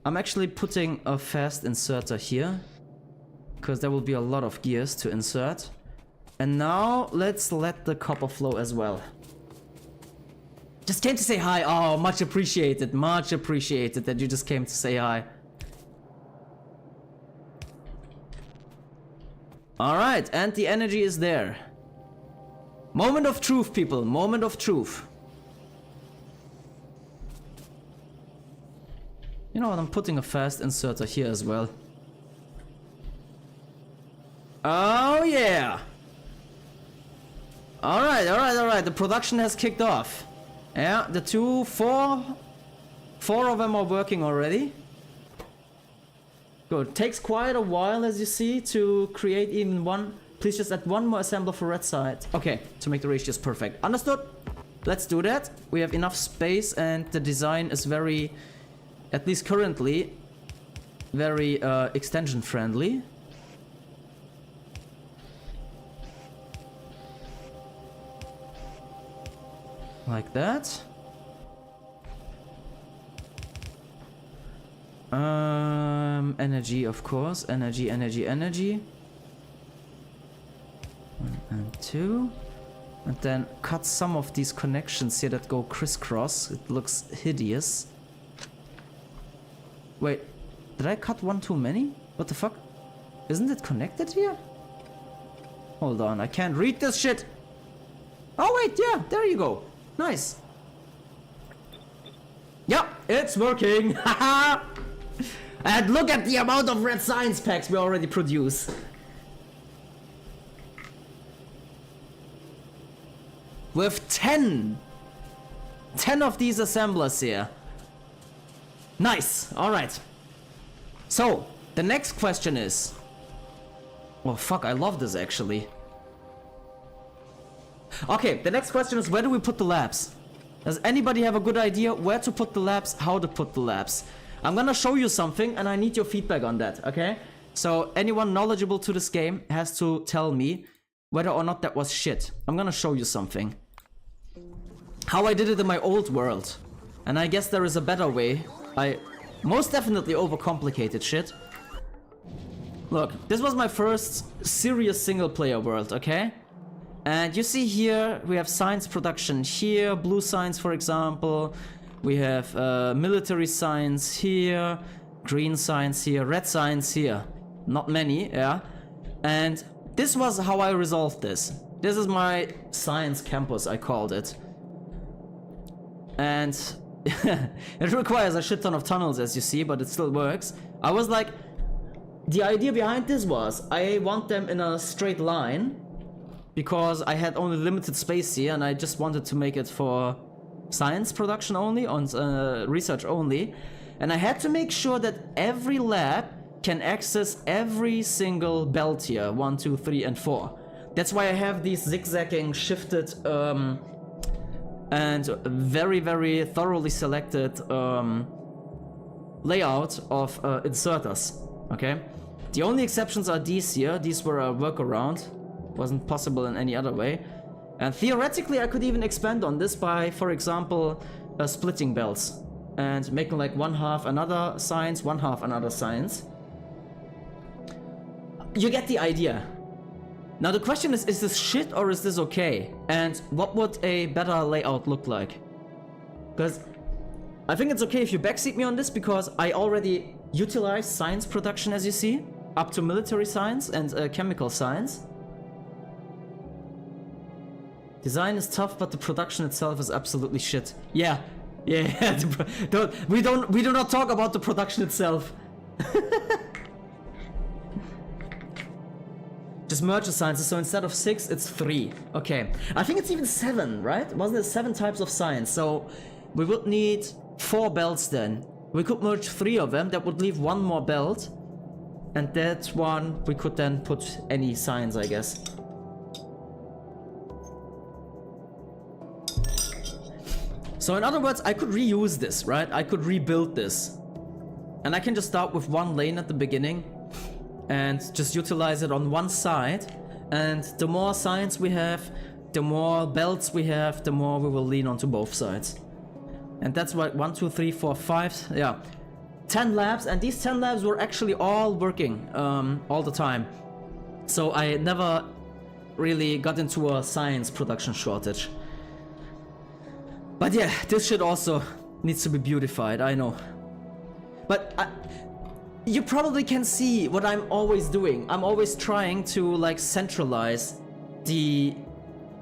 I'm actually putting a fast inserter here, because there will be a lot of gears to insert. And now let's let the copper flow as well. Just came to say hi. Oh, much appreciated. Much appreciated that you just came to say hi. Alright, and the energy is there. Moment of truth, people. Moment of truth. You know what? I'm putting a fast inserter here as well. Oh, yeah. Alright, alright, alright. The production has kicked off. Yeah, four of them are working already. Good. Takes quite a while, as you see, to create even one. Please just add one more assembler for red side. Okay, to make the ratios perfect. Understood? Let's do that. We have enough space and the design is very, at least currently, very extension friendly. Like that. Energy, of course. Energy. 1 and 2. And then cut some of these connections here that go crisscross. It looks hideous. Wait, did I cut one too many? What the fuck? Isn't it connected here? Hold on, I can't read this shit. Oh wait, yeah, there you go. Nice. Yeah, it's working. Haha. And look at the amount of red science packs we already produce. With 10 of these assemblers here. Nice. All right. So the next question is, oh fuck, I love this actually. Okay, the next question is, where do we put the labs? Does anybody have a good idea where to put the labs, how to put the labs? I'm gonna show you something and I need your feedback on that, okay? So anyone knowledgeable to this game has to tell me whether or not that was shit. I'm gonna show you something. How I did it in my old world. And I guess there is a better way. I most definitely overcomplicated shit. Look, this was my first serious single player world, okay? And you see here, we have science production here, blue science for example. We have military science here, green science here, red science here. Not many, yeah. And this was how I resolved this. This is my science campus, I called it. And it requires a shit ton of tunnels, as you see, but it still works. I was like, the idea behind this was, I want them in a straight line, because I had only limited space here, and I just wanted to make it for science production only, on research only. And I had to make sure that every lab can access every single belt here, 1, 2, 3, and 4. That's why I have these zigzagging, shifted, and very, very thoroughly selected layout of inserters, okay? The only exceptions are these here. These were a workaround. Wasn't possible in any other way. And theoretically, I could even expand on this by, for example, splitting belts and making like one half another science, one half another science. You get the idea. Now the question is this shit or is this okay? And what would a better layout look like? Because I think it's okay if you backseat me on this, because I already utilize science production, as you see, up to military science and chemical science. Design is tough, but the production itself is absolutely shit. Yeah, yeah. We do not talk about the production itself. Just merge the sciences, so instead of 6, it's 3. Okay, I think it's even 7, right? Wasn't it 7 types of science? So we would need 4 belts then. We could merge 3 of them. That would leave 1 more belt, and that one we could then put any science, I guess. So in other words, I could reuse this, right? I could rebuild this. And I can just start with 1 lane at the beginning and just utilize it on one side. And the more science we have, the more belts we have, the more we will lean onto both sides. And that's why 1, 2, 3, 4, 5, yeah. 10 labs, and these 10 labs were actually all working all the time. So I never really got into a science production shortage. But yeah, this shit also needs to be beautified, I know. But you probably can see what I'm always doing. I'm always trying to like centralize the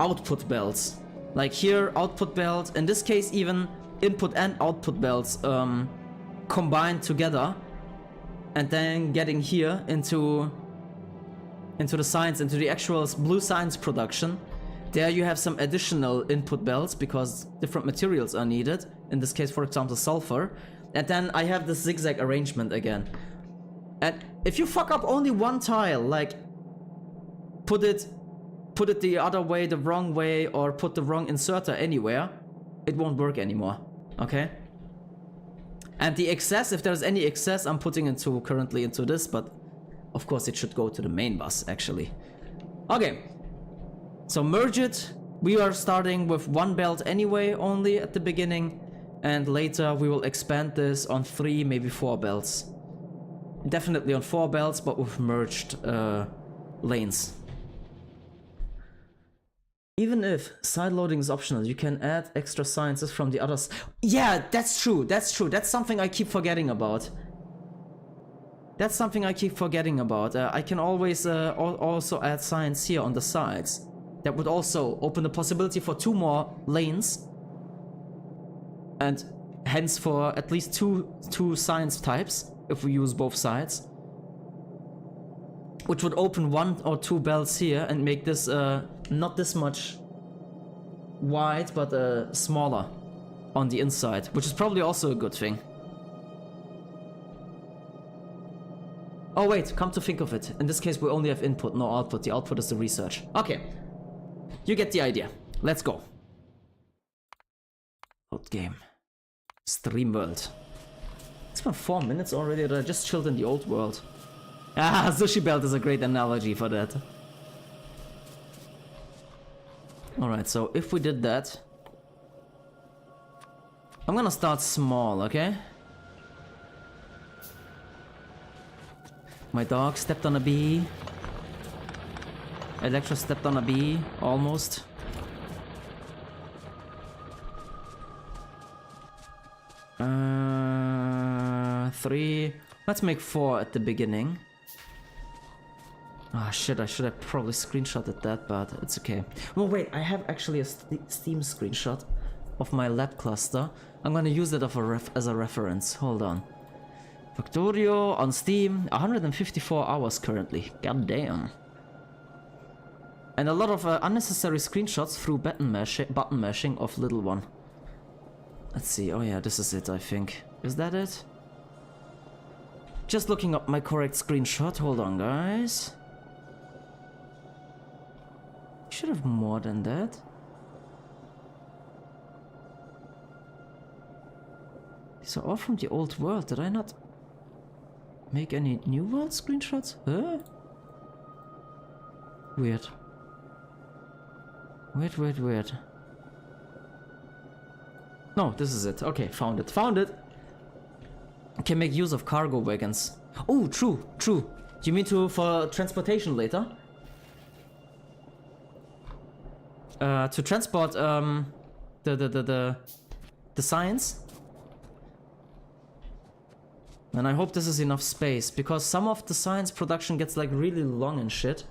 output belts. Like here, output belt, in this case even input and output belts combined together. And then getting here into the science, into the actual blue science production. There you have some additional input belts because different materials are needed. In this case, for example, sulfur. And then I have this zigzag arrangement again. And if you fuck up only one tile, like put it the other way, the wrong way, or put the wrong inserter anywhere, it won't work anymore. Okay? And the excess, if there's any excess, I'm putting currently into this, but of course it should go to the main bus actually. Okay. So merge it. We are starting with one belt anyway, only at the beginning. And later we will expand this on 3, maybe 4 belts. Definitely on 4 belts, but with merged lanes. Even if side loading is optional, you can add extra sciences from the others. Yeah, that's true, that's true. That's something I keep forgetting about. That's something I keep forgetting about. I can always also add science here on the sides. That would also open the possibility for 2 more lanes. And hence for at least two science types, if we use both sides. Which would open 1 or 2 belts here and make this not this much wide, but smaller on the inside, which is probably also a good thing. Oh wait, come to think of it, in this case we only have input, no output. The output is the research. Okay, you get the idea. Let's go. Load game. Stream world. It's been 4 minutes already that I just chilled in the old world. Ah, sushi belt is a great analogy for that. Alright, so if we did that, I'm gonna start small, okay? My dog stepped on a bee. Electra stepped on a bee, almost. Three. Let's make 4 at the beginning. Ah, shit, I should have probably screenshotted that, but it's okay. Well, wait, I have actually a Steam screenshot of my lab cluster. I'm gonna use that as a reference. Hold on. Factorio on Steam, 154 hours currently. God damn. And a lot of unnecessary screenshots through button mashing of little one. Let's see. Oh yeah, this is it, I think. Is that it? Just looking up my correct screenshot. Hold on, guys. Should have more than that. These are all from the old world. Did I not make any new world screenshots? Huh? Weird. Weird. No, this is it. Okay, found it. Found it! Can make use of cargo wagons. Oh, true. You mean for transportation later? To transport the science. And I hope this is enough space, because some of the science production gets like really long and shit.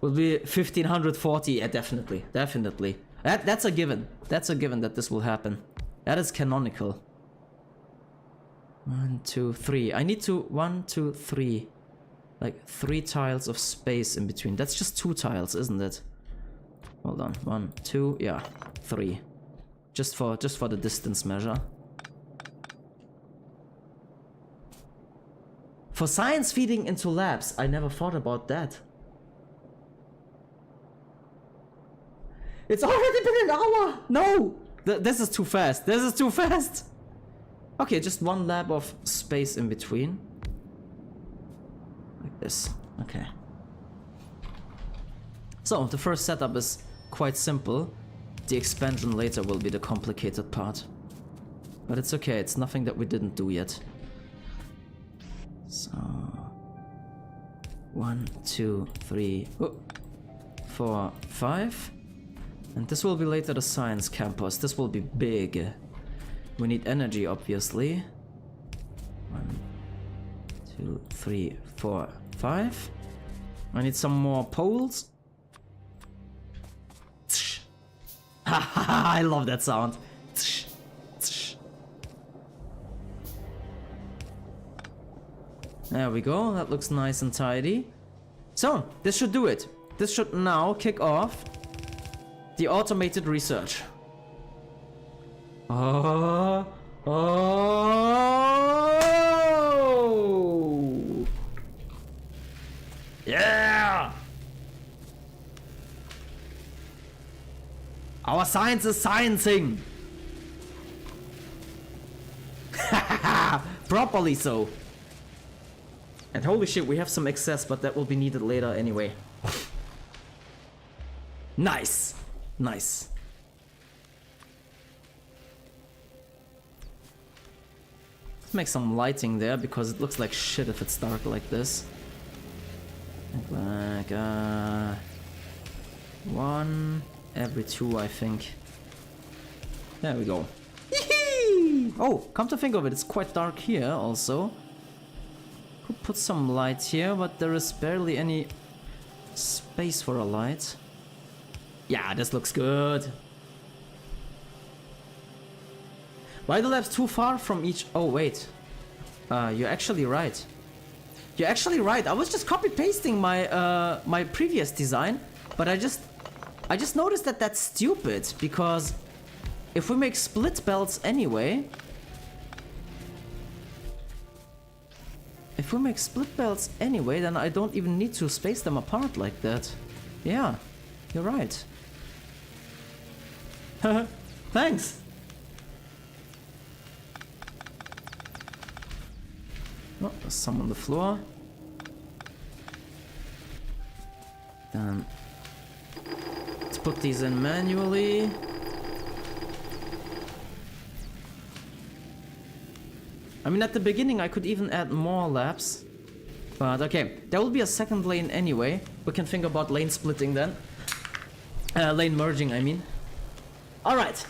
Will be 1540, yeah, definitely. That's a given. That's a given that this will happen. That is canonical. 1, 2, 3. I need to 1, 2, 3. Like 3 tiles of space in between. That's just 2 tiles, isn't it? Hold on. 1, 2, yeah, 3. Just for the distance measure. For science feeding into labs, I never thought about that. It's already been an hour! No! This is too fast. This is too fast! Okay, just 1 lab of space in between. Like this. Okay. So, the first setup is quite simple. The expansion later will be the complicated part. But it's okay, it's nothing that we didn't do yet. So... 1, 2, 3... Oh. 4, 5. And this will be later the science campus. This will be big. We need energy, obviously. 1, 2, 3, 4, 5. I need some more poles. I love that sound. There we go. That looks nice and tidy. So, this should do it. This should now kick off the automated research. Oh! Yeah! Our science is sciencing! Properly so. And holy shit, we have some excess, but that will be needed later anyway. Nice! Nice. Let's make some lighting there, because it looks like shit if it's dark like this. Like, 1 every 2, I think. There we go. Oh, come to think of it, it's quite dark here also. Could put some light here, but there is barely any space for a light. Yeah, this looks good. Why the labs too far from each? Oh wait, you're actually right. You're actually right. I was just copy pasting my my previous design, but I just noticed that that's stupid, because if we make split belts anyway, then I don't even need to space them apart like that. Yeah, you're right. Thanks. Oh, there's some on the floor. Then let's put these in manually. I mean, at the beginning I could even add more labs, but okay, there will be a second lane anyway. We can think about lane splitting then. Lane merging, I mean. Alright.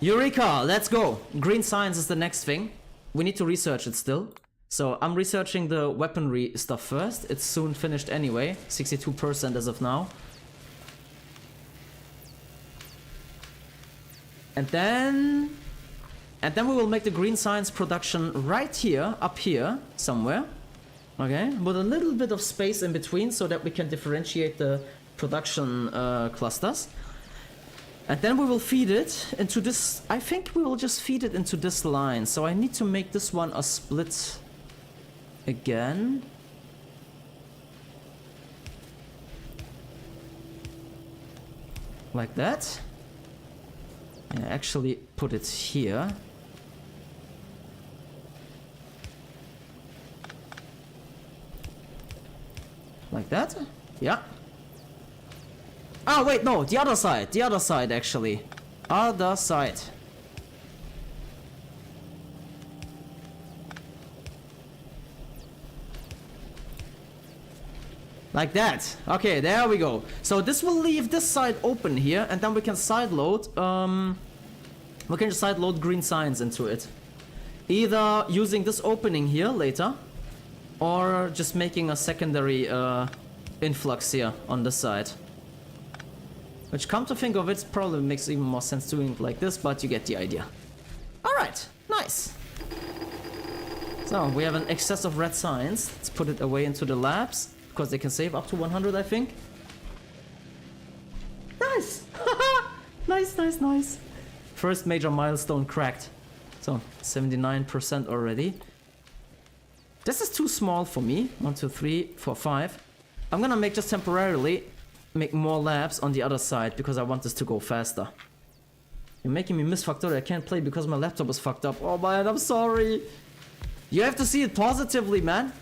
Eureka, let's go. Green science is the next thing. We need to research it still. So I'm researching the weaponry stuff first. It's soon finished anyway. 62% as of now. And then we will make the green science production right here, up here, somewhere. Okay, with a little bit of space in between so that we can differentiate the production clusters. And then we will feed it into this, I think we will just feed it into this line. So I need to make this one a split again. Like that. And actually put it here. Like that? Yeah. Oh wait, no, the other side actually. Other side. Like that. Okay, there we go. So this will leave this side open here, and then we can side load green science into it. Either using this opening here later, or just making a secondary influx here on this side. Which, come to think of it, probably makes even more sense doing it like this, but you get the idea. Alright, nice. So, we have an excess of red science. Let's put it away into the labs, because they can save up to 100, I think. Nice! Nice, nice, nice. First major milestone cracked. So, 79% already. This is too small for me. 1, 2, 3, 4, 5. I'm gonna make just temporarily make more labs on the other side, because I want this to go faster. You're making me miss Factorio. I can't play because my laptop is fucked up. Oh man, I'm sorry. You have to see it positively, man.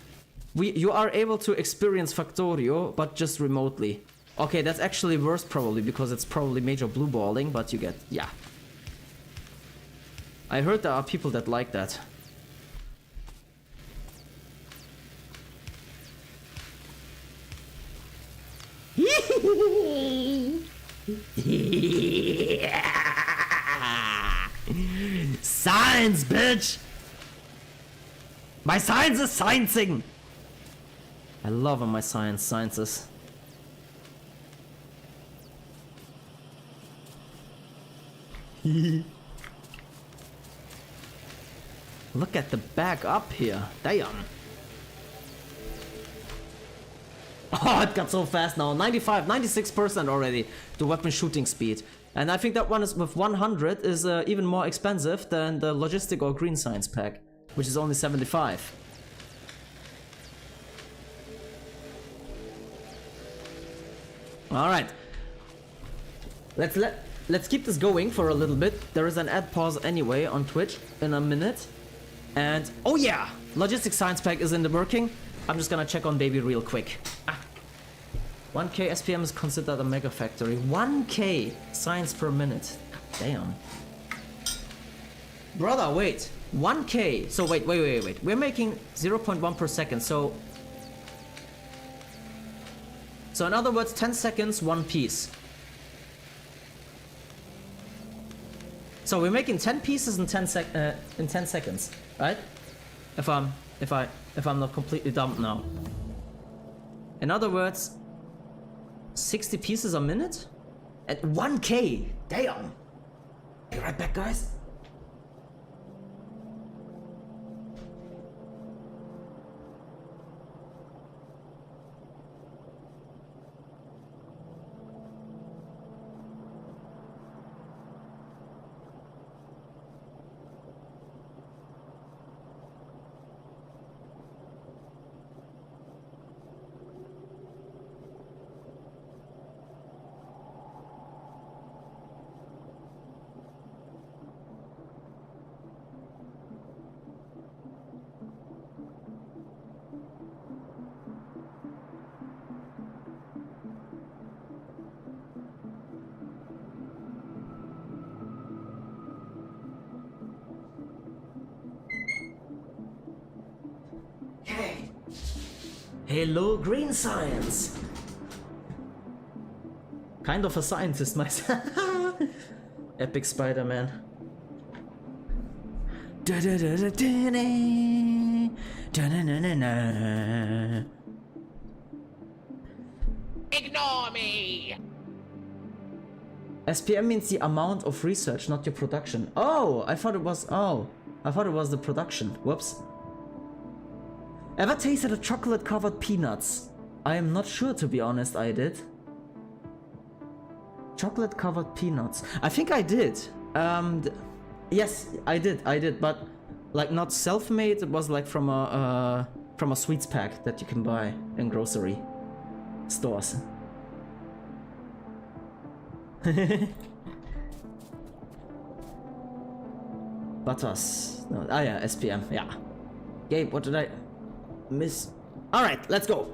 You are able to experience Factorio, but just remotely. Okay, that's actually worse probably, because it's probably major blue balling, but you get, yeah. I heard there are people that like that. science, bitch! My science is sciencing! I love my sciences. Look at the back up here. Damn. Oh, it got so fast now. 95, 96% already. The weapon shooting speed. And I think that one is with 100 is even more expensive than the logistic or green science pack, which is only 75. All right. Let's keep this going for a little bit. There is an ad pause anyway on Twitch in a minute. And oh yeah, logistic science pack is in the working. I'm just gonna check on baby real quick. 1k SPM is considered a mega factory. 1k science per minute. Damn. Brother, wait. 1k. So wait. We're making 0.1 per second. So in other words, 10 seconds, one piece. So we're making 10 pieces in 10 seconds, right? If I'm not completely dumb now. In other words, 60 pieces a minute at 1k. Damn. Be right back, guys. Hello, green science. Kind of a scientist myself. Epic Spider-Man. Ignore me! SPM means the amount of research, not your production. Oh, I thought it was the production. Whoops. Ever tasted a chocolate-covered peanuts? I am not sure, to be honest. I did. Chocolate-covered peanuts. I think I did. Yes, I did, but like not self-made. It was like from a sweets pack that you can buy in grocery stores. Butters. No, yeah, SPM. Yeah. Gabe, what did I miss? All right, let's go.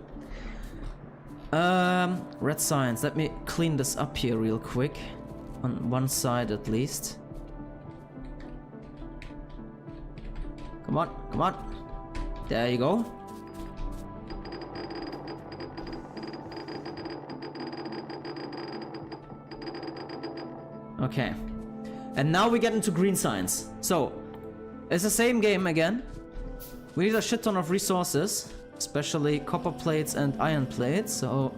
Red science. Let me clean this up here real quick, on one side at least. Come on, come on. There you go. Okay. And now we get into green science. So, it's the same game again. We need a shit ton of resources, especially copper plates and iron plates, so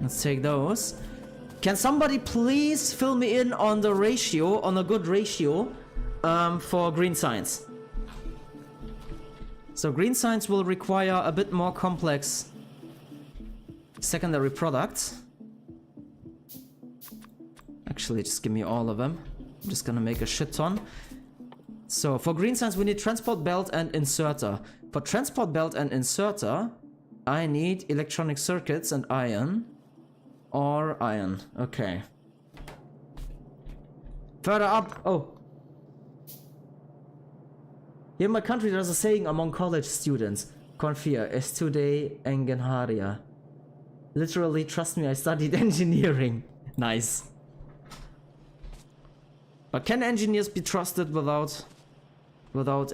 let's take those. Can somebody please fill me in on the ratio, on a good ratio, for green science? So green science will require a bit more complex secondary products. Actually, just give me all of them. I'm just gonna make a shit ton. So for green science we need transport belt and inserter. For transport belt and inserter, I need electronic circuits and iron. Or iron. Okay. Further up. Oh. Here in my country there's a saying among college students. Confia, estude engenharia. Literally, trust me, I studied engineering. Nice. But can engineers be trusted without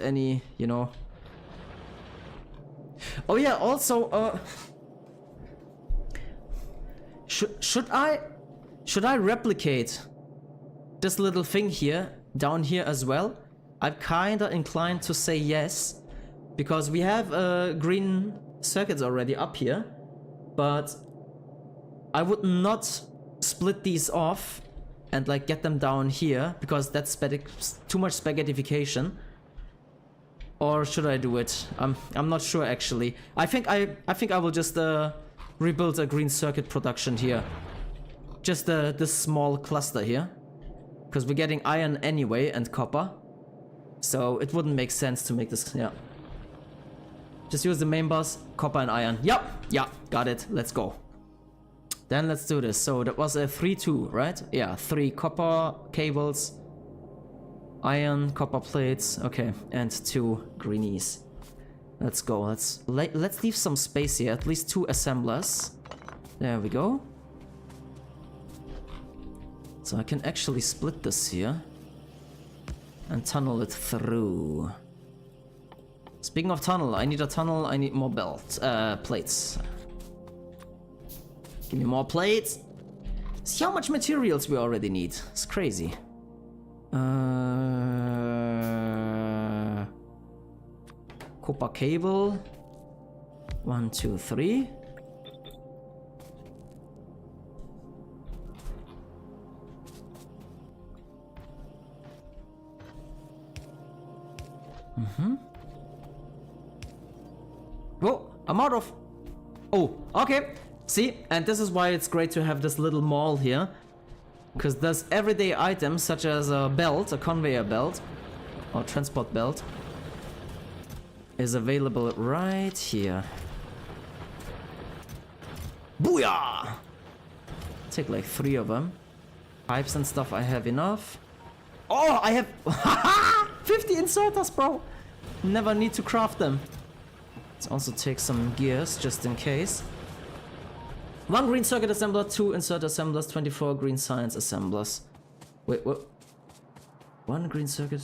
any, you know? Oh yeah, also, should I replicate this little thing here, down here as well? I'm kinda inclined to say yes, because we have green circuits already up here, but I would not split these off and like get them down here, because that's too much spaghettification. Or should I do it? I'm not sure actually. I think I will just rebuild a green circuit production here. Just this small cluster here, because we're getting iron anyway and copper, so it wouldn't make sense to make this. Yeah. Just use the main bus, copper and iron. Yep, yeah, got it. Let's go. Then let's do this. So that was a 3-2, right? Yeah, 3 copper cables, iron, copper plates, okay, and 2 greenies. Let's go. Let's leave some space here. At least 2 assemblers. There we go. So I can actually split this here and tunnel it through. Speaking of tunnel, I need a tunnel. I need more plates. Give me more plates. See how much materials we already need. It's crazy. Copper cable. 1, 2, 3. Oh, I'm out of... Oh, okay. See, and this is why it's great to have this little mall here. Because there's everyday items such as a belt, a conveyor belt, or transport belt, is available right here. Booyah! Take like 3 of them. Pipes and stuff I have enough. Oh, I have 50 inserters, bro! Never need to craft them. Let's also take some gears just in case. 1 green circuit assembler, 2 insert assemblers, 24 green science assemblers. Wait, what? 1 green circuit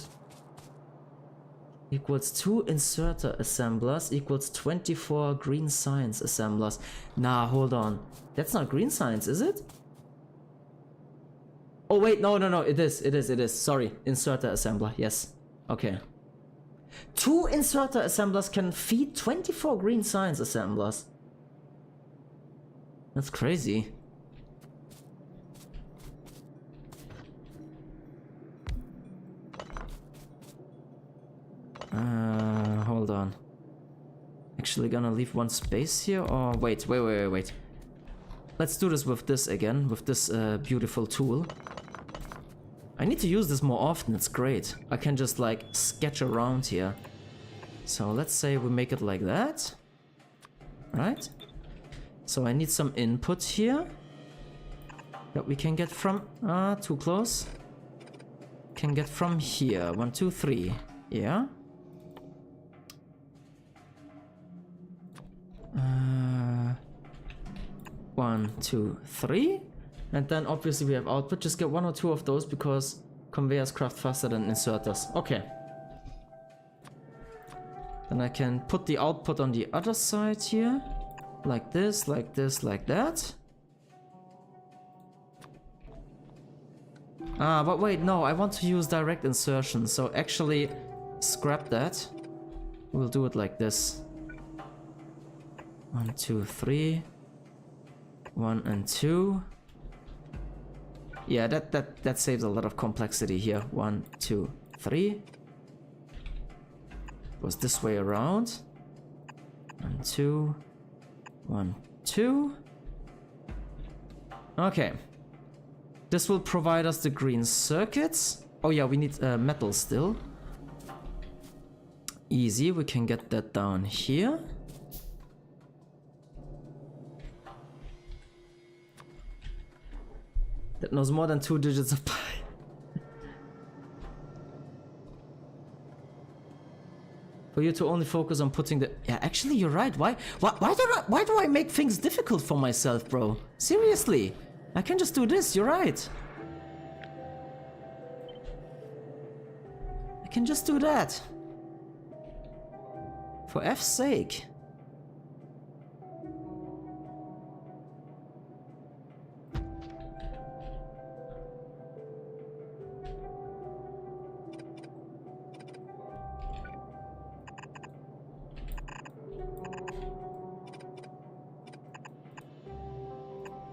equals 2 inserter assemblers equals 24 green science assemblers. Nah, hold on. That's not green science, is it? Oh wait, no, it is. Sorry, inserter assembler, yes. Okay. 2 inserter assemblers can feed 24 green science assemblers. That's crazy. Hold on. Actually gonna leave 1 space here, or wait. Let's do this with this again, with this beautiful tool. I need to use this more often, it's great. I can just like sketch around here. So let's say we make it like that. Right? So I need some input here that we can get from... too close. Can get from here. 1, 2, 3. Yeah. 1, 2, 3. And then obviously we have output. Just get 1 or 2 of those because conveyors craft faster than inserters. Okay. Then I can put the output on the other side here. Like this, like this, like that. But wait, no, I want to use direct insertion. So actually, scrap that. We'll do it like this. 1, 2, 3. 1 and 2. Yeah, that saves a lot of complexity here. 1, 2, 3. Goes this way around. 1, 2. 1, 2. Okay. This will provide us the green circuits. Oh yeah, we need metal still. Easy, we can get that down here. That knows more than 2 digits of pi. For you to only focus on putting the... Yeah, actually you're right. Why do I make things difficult for myself, bro? Seriously. I can just do this, you're right. I can just do that. For F's sake.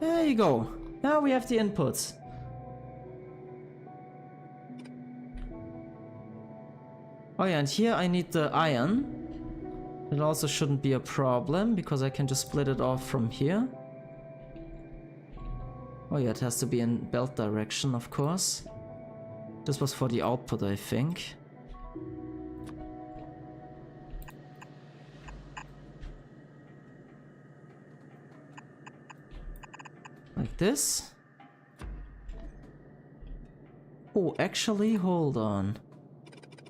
There you go. Now we have the inputs. Oh yeah, and here I need the iron. It also shouldn't be a problem, because I can just split it off from here. Oh yeah, it has to be in belt direction, of course. This was for the output, I think. Like this. Oh, actually, hold on.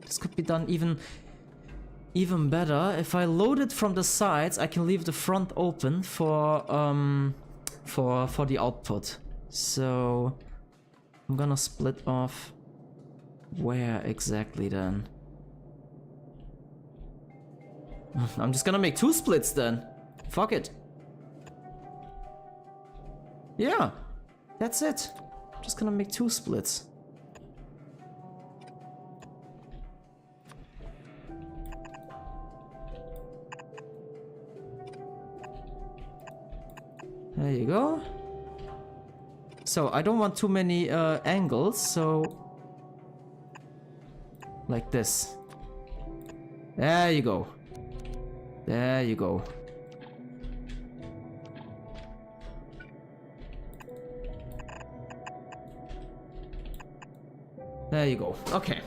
This could be done even better. If I load it from the sides, I can leave the front open for the output. So I'm gonna split off where exactly then? I'm just gonna make 2 splits then. Fuck it. Yeah, that's it. I'm just gonna make 2 splits. There you go. So I don't want too many angles, so like this. There you go. There you go. There you go. Okay.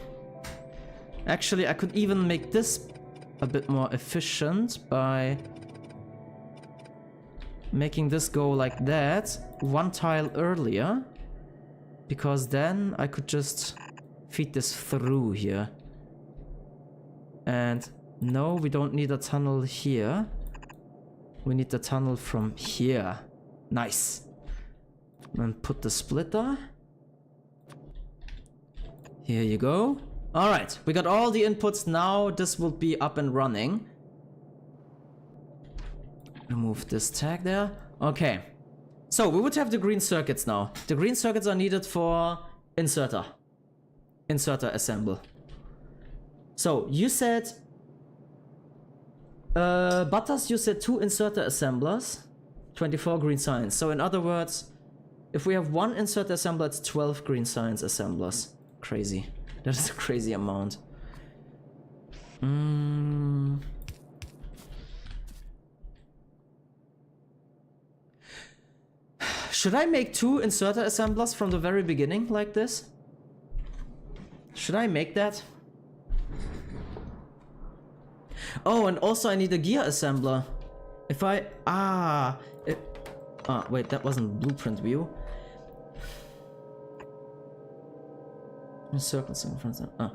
Actually, I could even make this a bit more efficient by making this go like that 1 tile earlier, because then I could just feed this through here. And no, we don't need a tunnel here. We need the tunnel from here. Nice. And put the splitter. Here you go. Alright, we got all the inputs now. This will be up and running. Remove this tag there. Okay. So we would have the green circuits now. The green circuits are needed for inserter. Inserter assemble. So you said Butters, you said 2 inserter assemblers, 24 green signs. So in other words, if we have 1 inserter assembler, it's 12 green signs assemblers. Crazy. That is a crazy amount. Should I make 2 inserter assemblers from the very beginning like this? Should I make that? Oh, and also I need a gear assembler. If I... wait, that wasn't blueprint view. Circles in front of...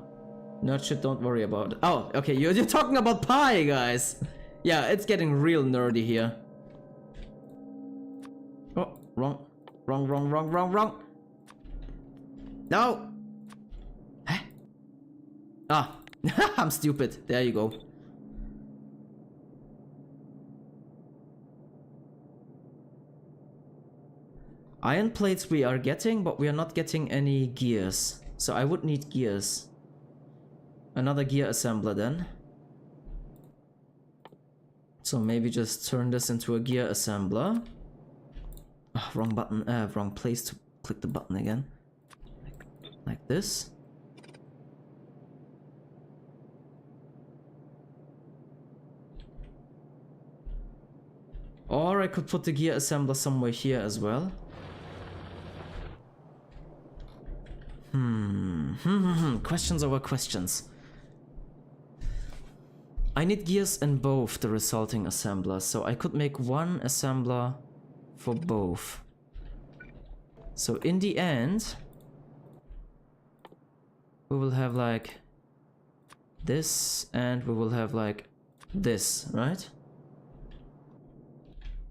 Nerd shit, don't worry about it. Oh, okay, you're talking about pi, guys. Yeah, it's getting real nerdy here. Oh, wrong. Wrong. No! Huh? Ah, I'm stupid. There you go. Iron plates we are getting, but we are not getting any gears. So I would need gears. Another gear assembler then. So maybe just turn this into a gear assembler. Oh, wrong button, wrong place to click the button again. Like this. Or I could put the gear assembler somewhere here as well. Questions over questions. I need gears in both the resulting assemblers, so I could make 1 assembler for both. So in the end, we will have like this, and we will have like this, right?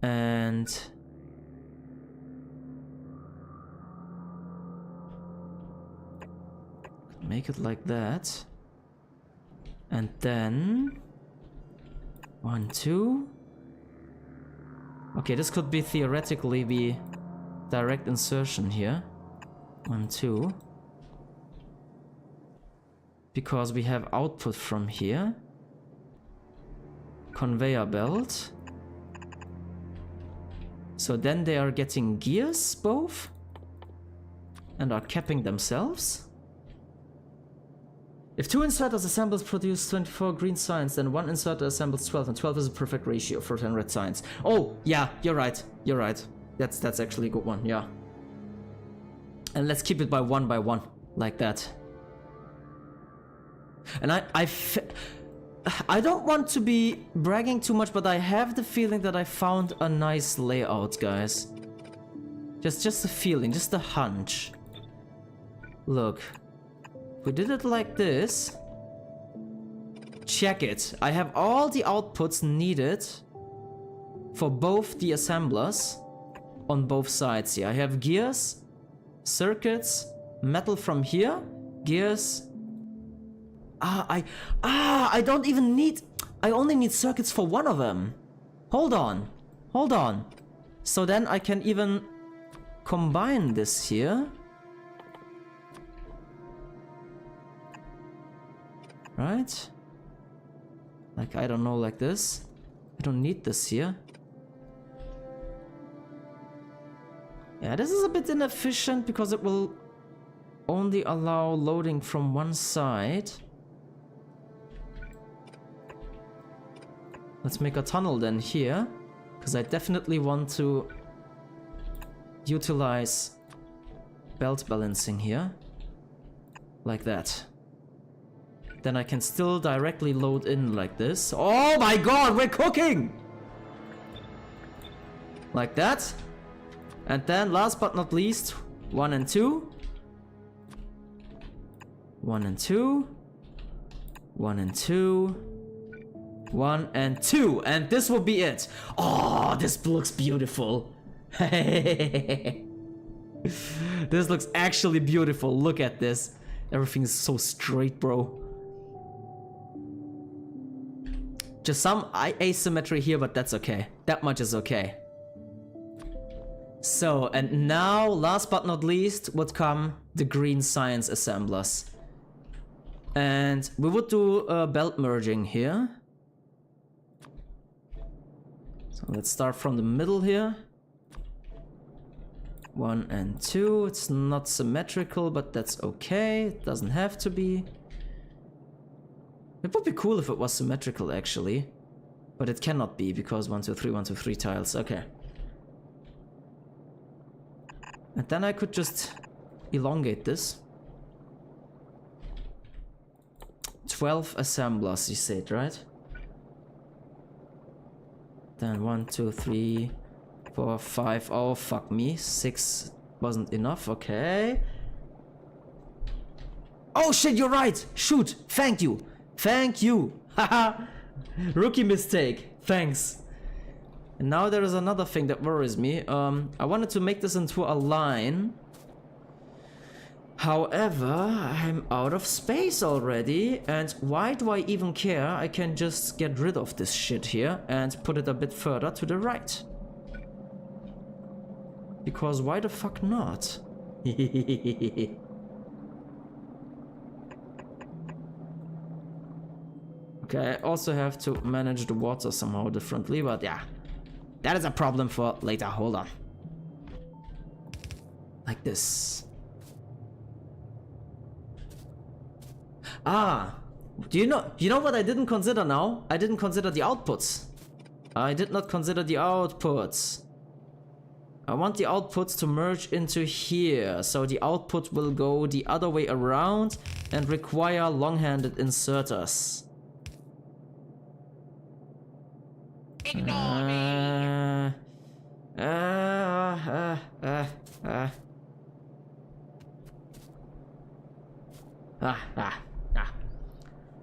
And make it like that. And then 1, 2. Okay, this could be theoretically be direct insertion here. 1, 2. Because we have output from here. Conveyor belt. So then they are getting gears, both. And are capping themselves. If 2 inserters assembles produce 24 green signs, then 1 inserter assembles 12, and 12 is a perfect ratio for 10 red signs. Oh, yeah, you're right. You're right. That's actually a good one, yeah. And let's keep it by 1, like that. And I don't want to be bragging too much, but I have the feeling that I found a nice layout, guys. Just a feeling, just a hunch. Look. We did it like this. Check it. I have all the outputs needed for both the assemblers on both sides here. I have gears, circuits, metal from here, gears. I don't even need... I only need circuits for one of them. Hold on. Hold on. So then I can even combine this here. Right? Like, I don't know, like this. I don't need this here. Yeah, this is a bit inefficient because it will only allow loading from one side. Let's make a tunnel then here, because I definitely want to utilize belt balancing here. Like that. Then I can still directly load in like this. Oh my god, we're cooking! Like that. And then last but not least, 1 and 2. 1 and 2. 1 and 2. 1 and 2. And this will be it. Oh, this looks beautiful. This looks actually beautiful. Look at this. Everything is so straight, bro. Just some asymmetry here, but that's okay. That much is okay. So, and now, last but not least, would come the green science assemblers. And we would do belt merging here. So let's start from the middle here. 1 and 2. It's not symmetrical, but that's okay. It doesn't have to be. It would be cool if it was symmetrical, actually. But it cannot be, because 1, 2, 3, 1, 2, 3 tiles. Okay. And then I could just elongate this. 12 assemblers, you said, right? Then 1, 2, 3, 4, 5. Oh, fuck me. 6 wasn't enough. Okay. Oh, shit, you're right. Shoot. Thank you. Thank you! Haha! Rookie mistake. Thanks. And now there is another thing that worries me. I wanted to make this into a line. However, I'm out of space already. And why do I even care? I can just get rid of this shit here and put it a bit further to the right. Because why the fuck not? Okay, I also have to manage the water somehow differently, but yeah. That is a problem for later, hold on. Like this. Ah! Do you know what I didn't consider now? I didn't consider the outputs. I did not consider the outputs. I want the outputs to merge into here, so the output will go the other way around and require long-handed inserters.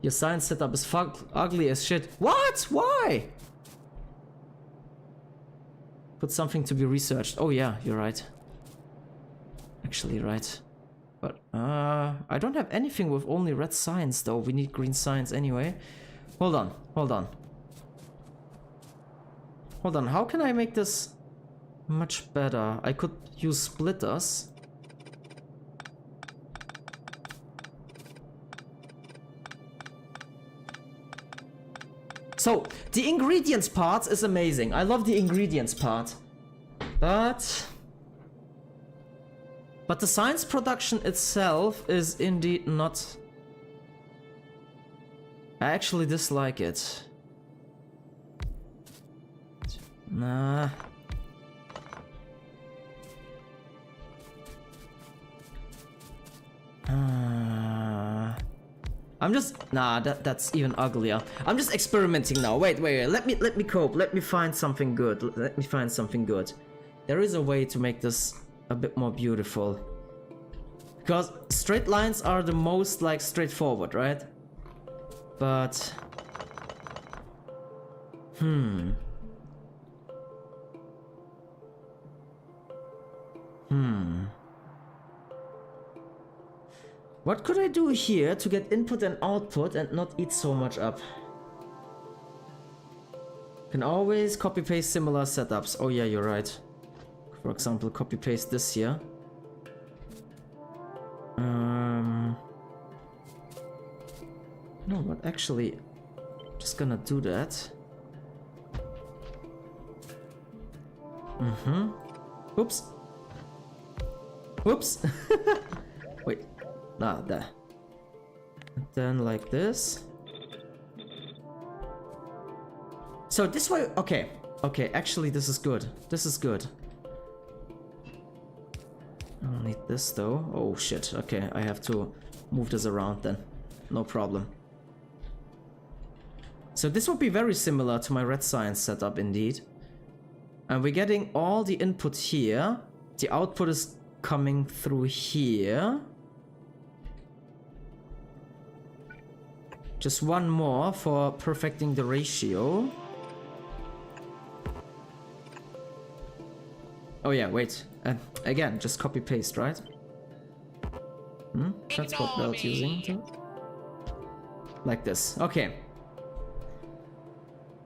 Your science setup is ugly as shit. What? Why? Put something to be researched. Oh yeah, you're right. Actually right. But I don't have anything with only red signs though. We need green signs anyway. Hold on, hold on. Hold on, how can I make this much better? I could use splitters. So, the ingredients part is amazing. I love the ingredients part. But the science production itself is indeed not... I actually dislike it. Nah. I'm just... Nah, that's even uglier. I'm just experimenting now. Wait. Let me cope. Let me find something good. Let me find something good. There is a way to make this a bit more beautiful. Because straight lines are the most, like, straightforward, right? But... What could I do here to get input and output and not eat so much up? Can always copy-paste similar setups. Oh yeah, you're right. For example, copy-paste this here. No, but actually, just gonna do that. Oops. Oops. Wait. Nah, there. And then like this. So this way, okay. Okay, actually this is good. This is good. I don't need this though. Oh shit, okay, I have to move this around then. No problem. So this would be very similar to my red science setup indeed. And we're getting all the input here. The output is coming through here. Just one more for perfecting the ratio. Oh yeah, wait. Again, just copy paste, right? That's what we're using too. Like this. Okay.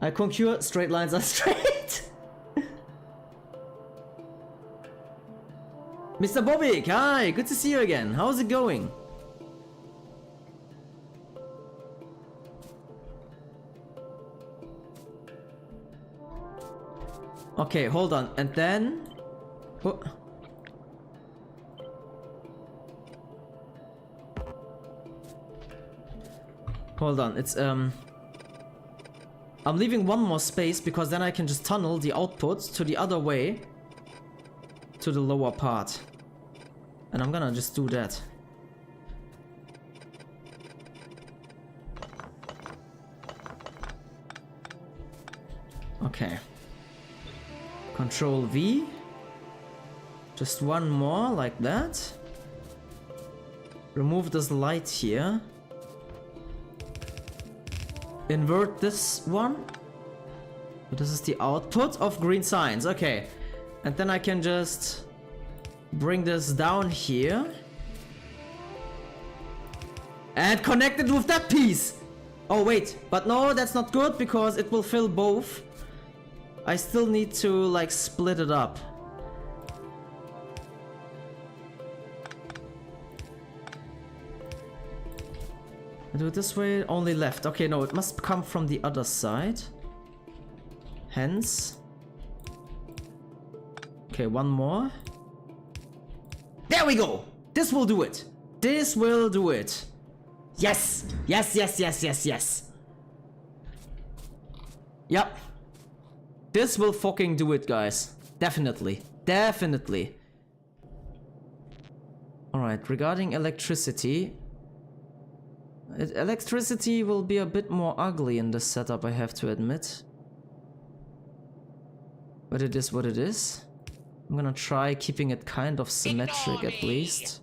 I concur, straight lines are straight. Mr. Bobik, hi, good to see you again. How's it going? Okay, hold on, and then... Oh. Hold on, it's I'm leaving one more space because then I can just tunnel the output to the other way, to the lower part. And I'm gonna just do that. Okay. Control V. Just one more like that. Remove this light here. Invert this one. This is the output of green science. Okay. And then I can just bring this down here. And connect it with that piece. Oh wait, but no, that's not good because it will fill both. I still need to like split it up. I do it this way, only left. Okay, no, it must come from the other side. Hence. Okay, one more. There we go! This will do it. This will do it. Yes! Yes, yes, yes, yes, yes. Yep. This will fucking do it, guys. Definitely. Definitely. Alright, regarding electricity. Electricity will be a bit more ugly in this setup, I have to admit. But it is what it is. I'm gonna try keeping it kind of symmetric at least.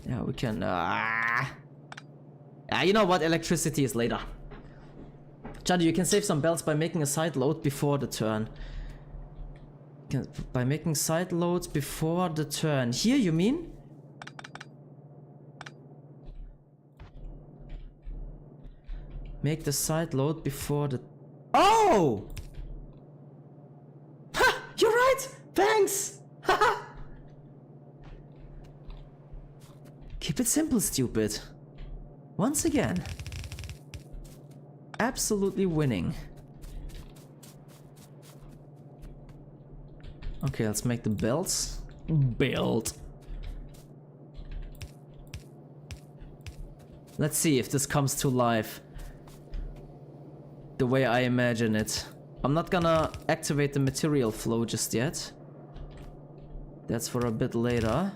Yeah, we can... you know what? Electricity is later. Jadi, you can save some belts by making a side load before the turn. By making side loads before the turn. Here, you mean? Make the side load before the... Oh! Ha! You're right! Thanks! Haha! Keep it simple, stupid. Once again. Absolutely winning. Okay, let's make the belts. Belt. Let's see if this comes to life the way I imagine it. I'm not gonna activate the material flow just yet. That's for a bit later.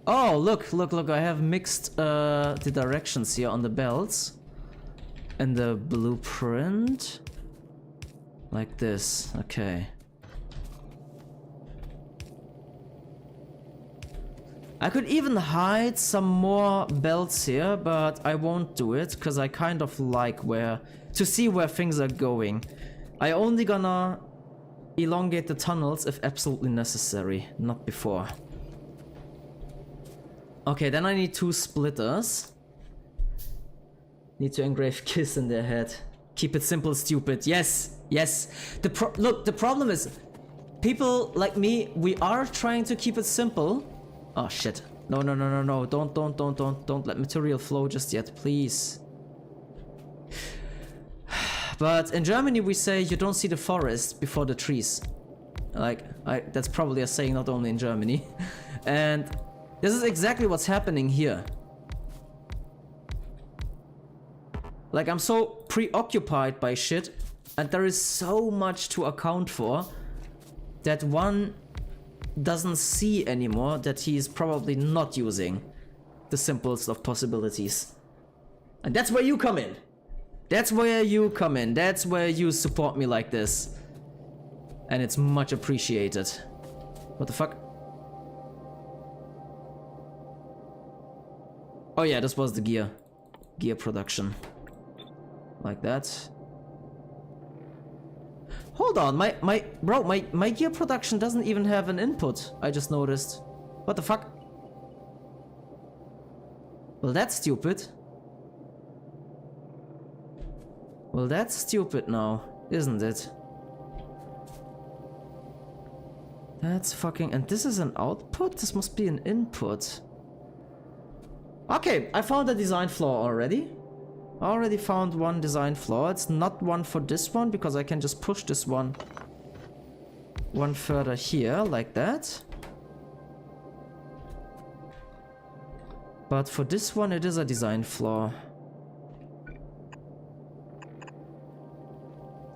Oh, look, look, look, I have mixed the directions here on the belts. And the blueprint. Like this, okay. I could even hide some more belts here, but I won't do it, because I kind of like to see where things are going. I only gonna elongate the tunnels if absolutely necessary, not before. Okay, then I need 2 splitters. Need to engrave kiss in their head. Keep it simple, stupid. Yes, yes. Look, the problem is, people like me, we are trying to keep it simple. Oh shit. No, no, no, no, no. Don't let material flow just yet, please. But in Germany we say you don't see the forest before the trees. Like, that's probably a saying not only in Germany. And this is exactly what's happening here. Like, I'm so preoccupied by shit, and there is so much to account for that one doesn't see anymore that he is probably not using the simplest of possibilities. And that's where you come in. That's where you come in. That's where you support me like this. And it's much appreciated. What the fuck? Oh yeah, this was the gear production. Like that. Hold on, my gear production doesn't even have an input, I just noticed. What the fuck? Well, that's stupid. Well, that's stupid now, isn't it? That's fucking... And this is an output? This must be an input. Okay, I found a design flaw already. I already found one design flaw. It's not one for this one, because I can just push this one further here, like that. But for this one, it is a design flaw.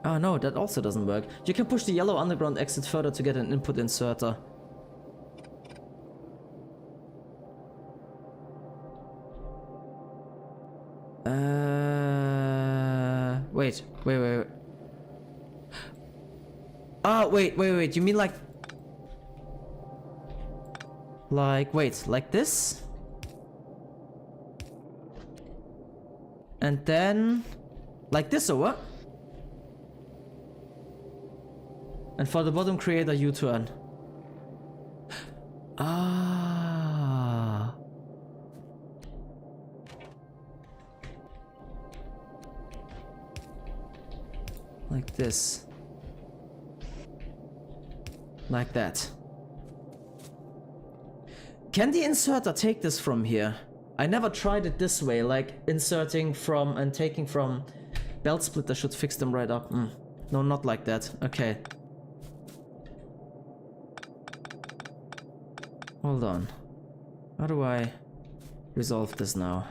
Oh no, that also doesn't work. You can push the yellow underground exit further to get an input inserter. Wait. Ah, wait. You mean like... wait, like this? And then... like this or what? And for the bottom, create a U-turn. Ah. Like this. Like that. Can the inserter take this from here? I never tried it this way, like inserting from and taking from. Belt splitter should fix them right up. No, not like that. Okay. Hold on. How do I resolve this now?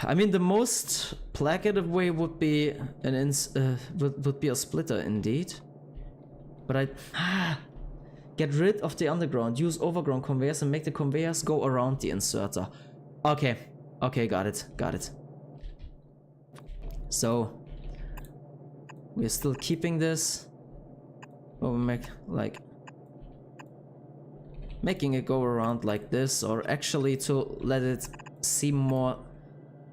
I mean, the most placative way would be would be a splitter, indeed. But get rid of the underground. Use overground conveyors and make the conveyors go around the inserter. Okay, got it. So we're still keeping this. Or we making it go around like this, or actually to let it seem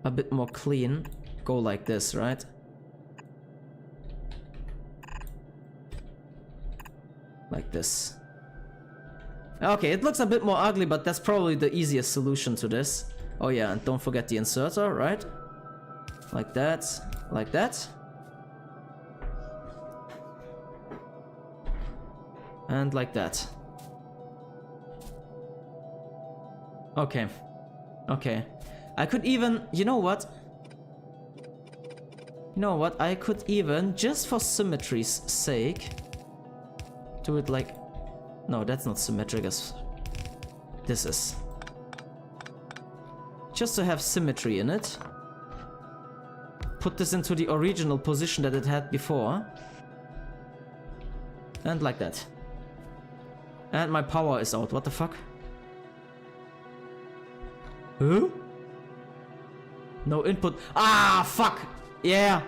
a bit more clean, go like this, right? Like this. Okay, it looks a bit more ugly, but that's probably the easiest solution to this. Oh yeah, and don't forget the inserter, right? Like that, like that. And like that. Okay. Okay. I could even... You know what? You know what? I could even, just for symmetry's sake, do it like... No, that's not symmetric as this is. Just to have symmetry in it. Put this into the original position that it had before. And like that. And my power is out. What the fuck? Huh? No input. Ah, fuck! Yeah.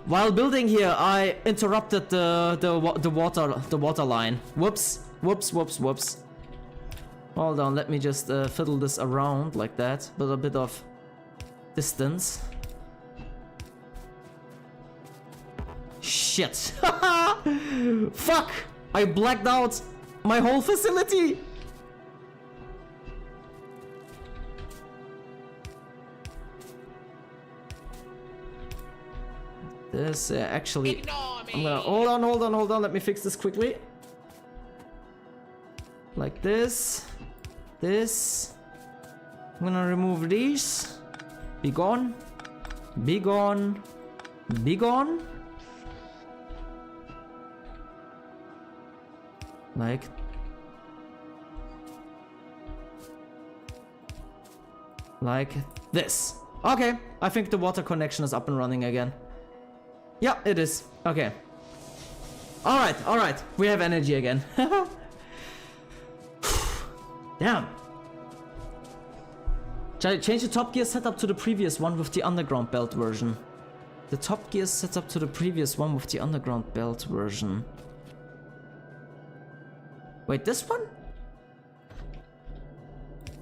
While building here, I interrupted the water line. Whoops. Whoops, whoops, whoops. Hold on, let me just fiddle this around like that, with a bit of distance. Shit. Fuck! I blacked out my whole facility! This actually... I'm gonna... Hold on, let me fix this quickly. Like this. This. I'm gonna remove these. Be gone. Be gone. Be gone. Like this. Okay, I think the water connection is up and running again. Yeah, it is. Okay. Alright. We have energy again. Damn. Change the Top Gear setup to the previous one with the underground belt version. The Top Gear setup to the previous one with the underground belt version. Wait, this one?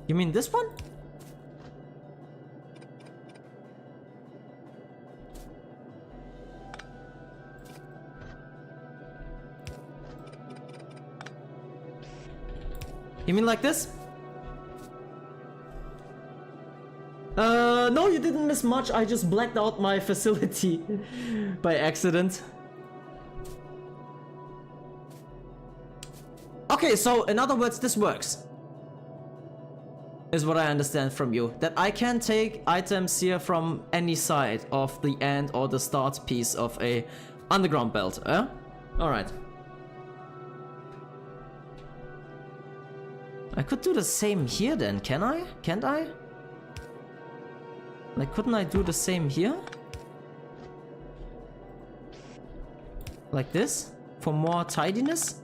You mean this one? You mean like this? No, you didn't miss much. I just blacked out my facility by accident. Okay, so in other words, this works. Is what I understand from you. That I can take items here from any side of the end or the start piece of a underground belt, eh? Alright. I could do the same here then, can I? Can't I? Like, couldn't I do the same here? Like this? For more tidiness?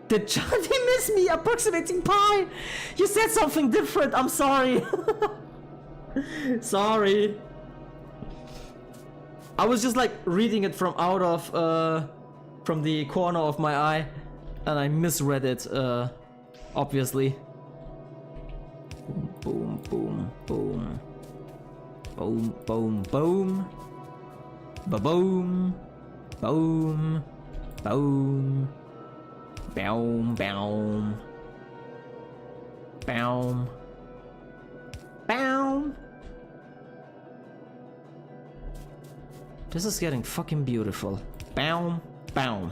Did Johnny miss me approximating pi? You said something different, I'm sorry. Sorry. I was just like reading it from out of, from the corner of my eye. And I misread it, obviously. Boom, boom, boom. Boom, boom, boom. Ba-boom. Boom. Boom. Boom, boom. Boom. Boom. This is getting fucking beautiful. Boom, boom.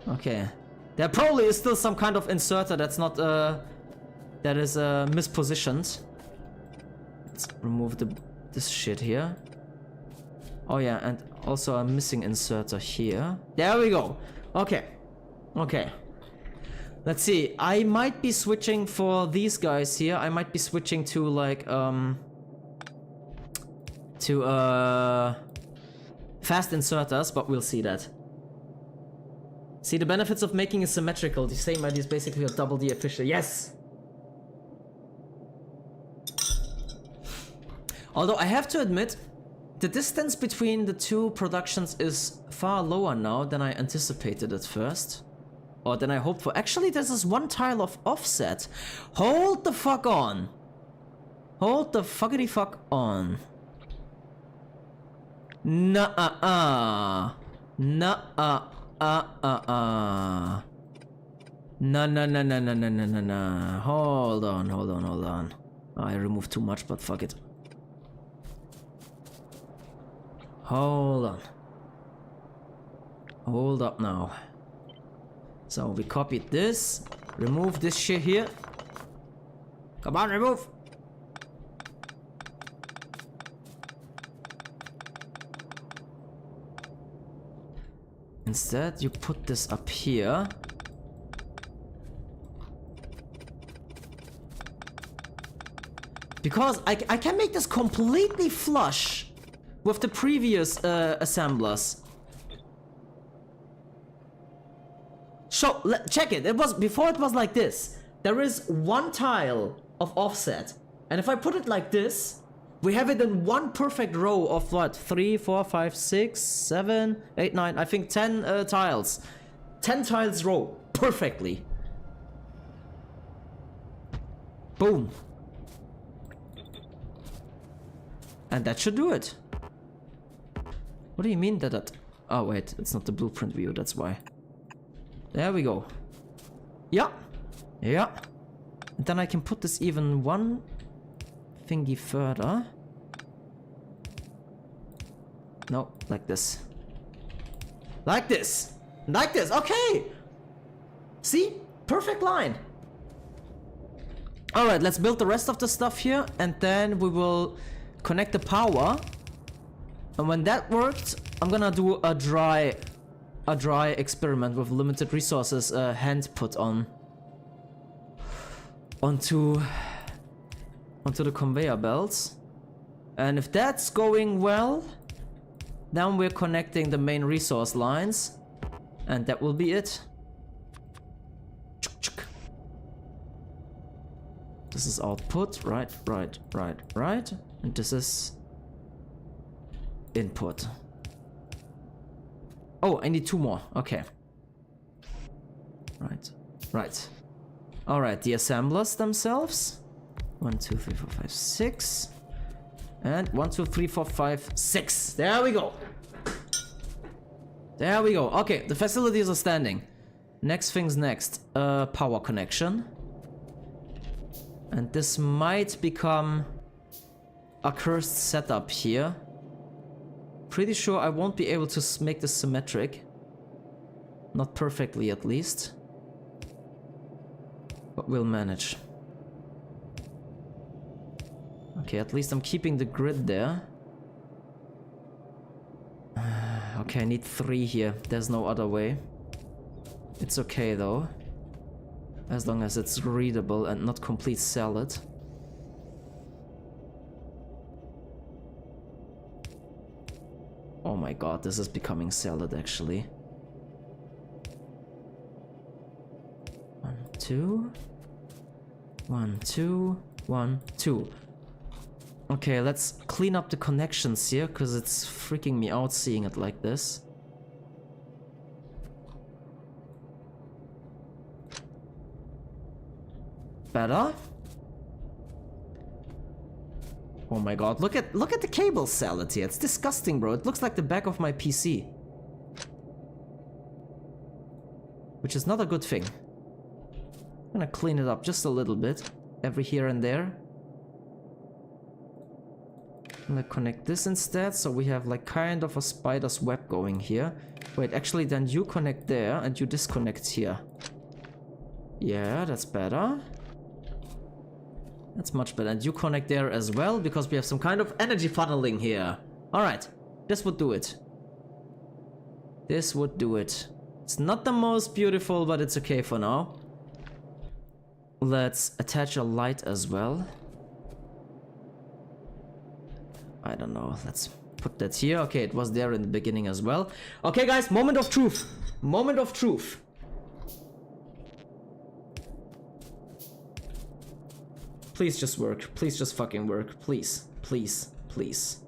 Okay. There probably is still some kind of inserter that's not, that is, mispositioned. Let's remove this shit here. Oh yeah, and also a missing inserter here. There we go. Okay. Okay. Let's see. I might be switching for these guys here. I might be switching to like, fast inserters, but we'll see that. See, the benefits of making it symmetrical. The same idea is basically a double the efficiency. Yes! Although I have to admit, the distance between the two productions is far lower now than I anticipated at first. Or than I hoped for. Actually, there's this one tile of offset. Hold the fuck on. Hold the fuckity fuck on. Nuh-uh-uh. Nuh-uh. No. Hold on. Oh, I removed too much, but fuck it. Hold on. Hold up now. So we copied this. Remove this shit here. Come on, remove. Instead, you put this up here. Because I can make this completely flush with the previous assemblers. Check it. Before it was like this. There is one tile of offset, and if I put it like this, we have it in one perfect row of what? 3, 4, 5, 6, 7, 8, 9. I think 10 tiles. 10 tiles row perfectly. Boom. And that should do it. What do you mean that? Oh wait, it's not the blueprint view. That's why. There we go. Yeah. Yeah. And then I can put this even one thingy further. No, like this. Like this. Like this. Okay. See? Perfect line. Alright, let's build the rest of the stuff here. And then we will connect the power. And when that worked, I'm gonna do a dry experiment with limited resources hand put on onto the conveyor belts. And if that's going well, then we're connecting the main resource lines, and that will be it. This is output, right, and this is input. Oh, I need 2 more. Okay. Right. Alright, the assemblers themselves. 1, 2, 3, 4, 5, 6. And 1, 2, 3, 4, 5, 6. There we go. There we go. Okay, the facilities are standing. Next thing's next. Power connection. And this might become a cursed setup here. Pretty sure I won't be able to make this symmetric. Not perfectly, at least. But we'll manage. Okay, at least I'm keeping the grid there. Okay, I need 3 here. There's no other way. It's okay though. As long as it's readable and not complete salad. Oh my god, this is becoming salad actually. 1, 2. 1, 2. 1, 2. Okay, let's clean up the connections here, because it's freaking me out seeing it like this. Better? Oh my god, look at the cable salad here. It's disgusting, bro. It looks like the back of my PC. Which is not a good thing. I'm gonna clean it up just a little bit. Every here and there. I'm gonna connect this instead, so we have like kind of a spider's web going here. Wait, actually then you connect there and you disconnect here. Yeah, that's better. That's much better. And you connect there as well, because we have some kind of energy funneling here. Alright, this would do it. This would do it. It's not the most beautiful, but it's okay for now. Let's attach a light as well. I don't know, let's put that here. Okay, it was there in the beginning as well. Okay guys, moment of truth. Moment of truth. Please just work. Please just fucking work. Please. Please. Please.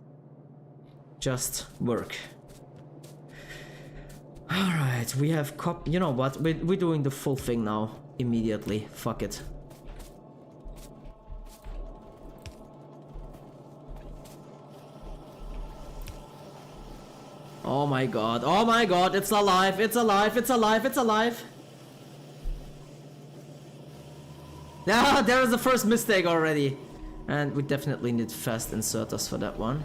Just work. Alright, we have you know what? We're doing the full thing now. Immediately. Fuck it. Oh my god. Oh my god. It's alive. It's alive. It's alive. It's alive. Ah, there is the first mistake already. And we definitely need fast inserters for that one.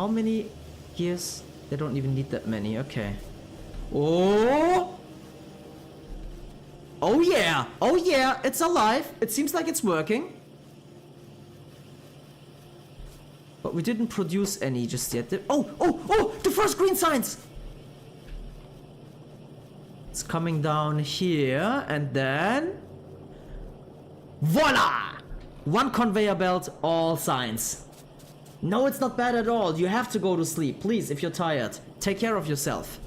How many gears? They don't even need that many. Okay. Oh! Oh yeah! Oh yeah! It's alive! It seems like it's working. But we didn't produce any just yet. Oh! Oh! Oh! The first green signs! It's coming down here and then... Voila! One conveyor belt, all signs. No, it's not bad at all. You have to go to sleep. Please, if you're tired, take care of yourself.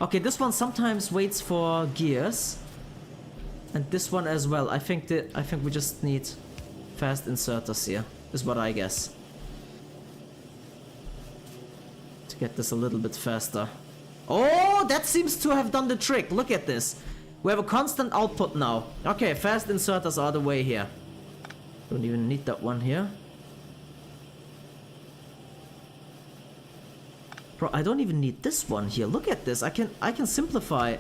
Okay, this one sometimes waits for gears. And this one as well. I think we just need fast inserters here, is what I guess. To get this a little bit faster. Oh, that seems to have done the trick. Look at this. We have a constant output now. Okay, fast inserters are the way here. Don't even need that one here. Bro, I don't even need this one here. Look at this. I can simplify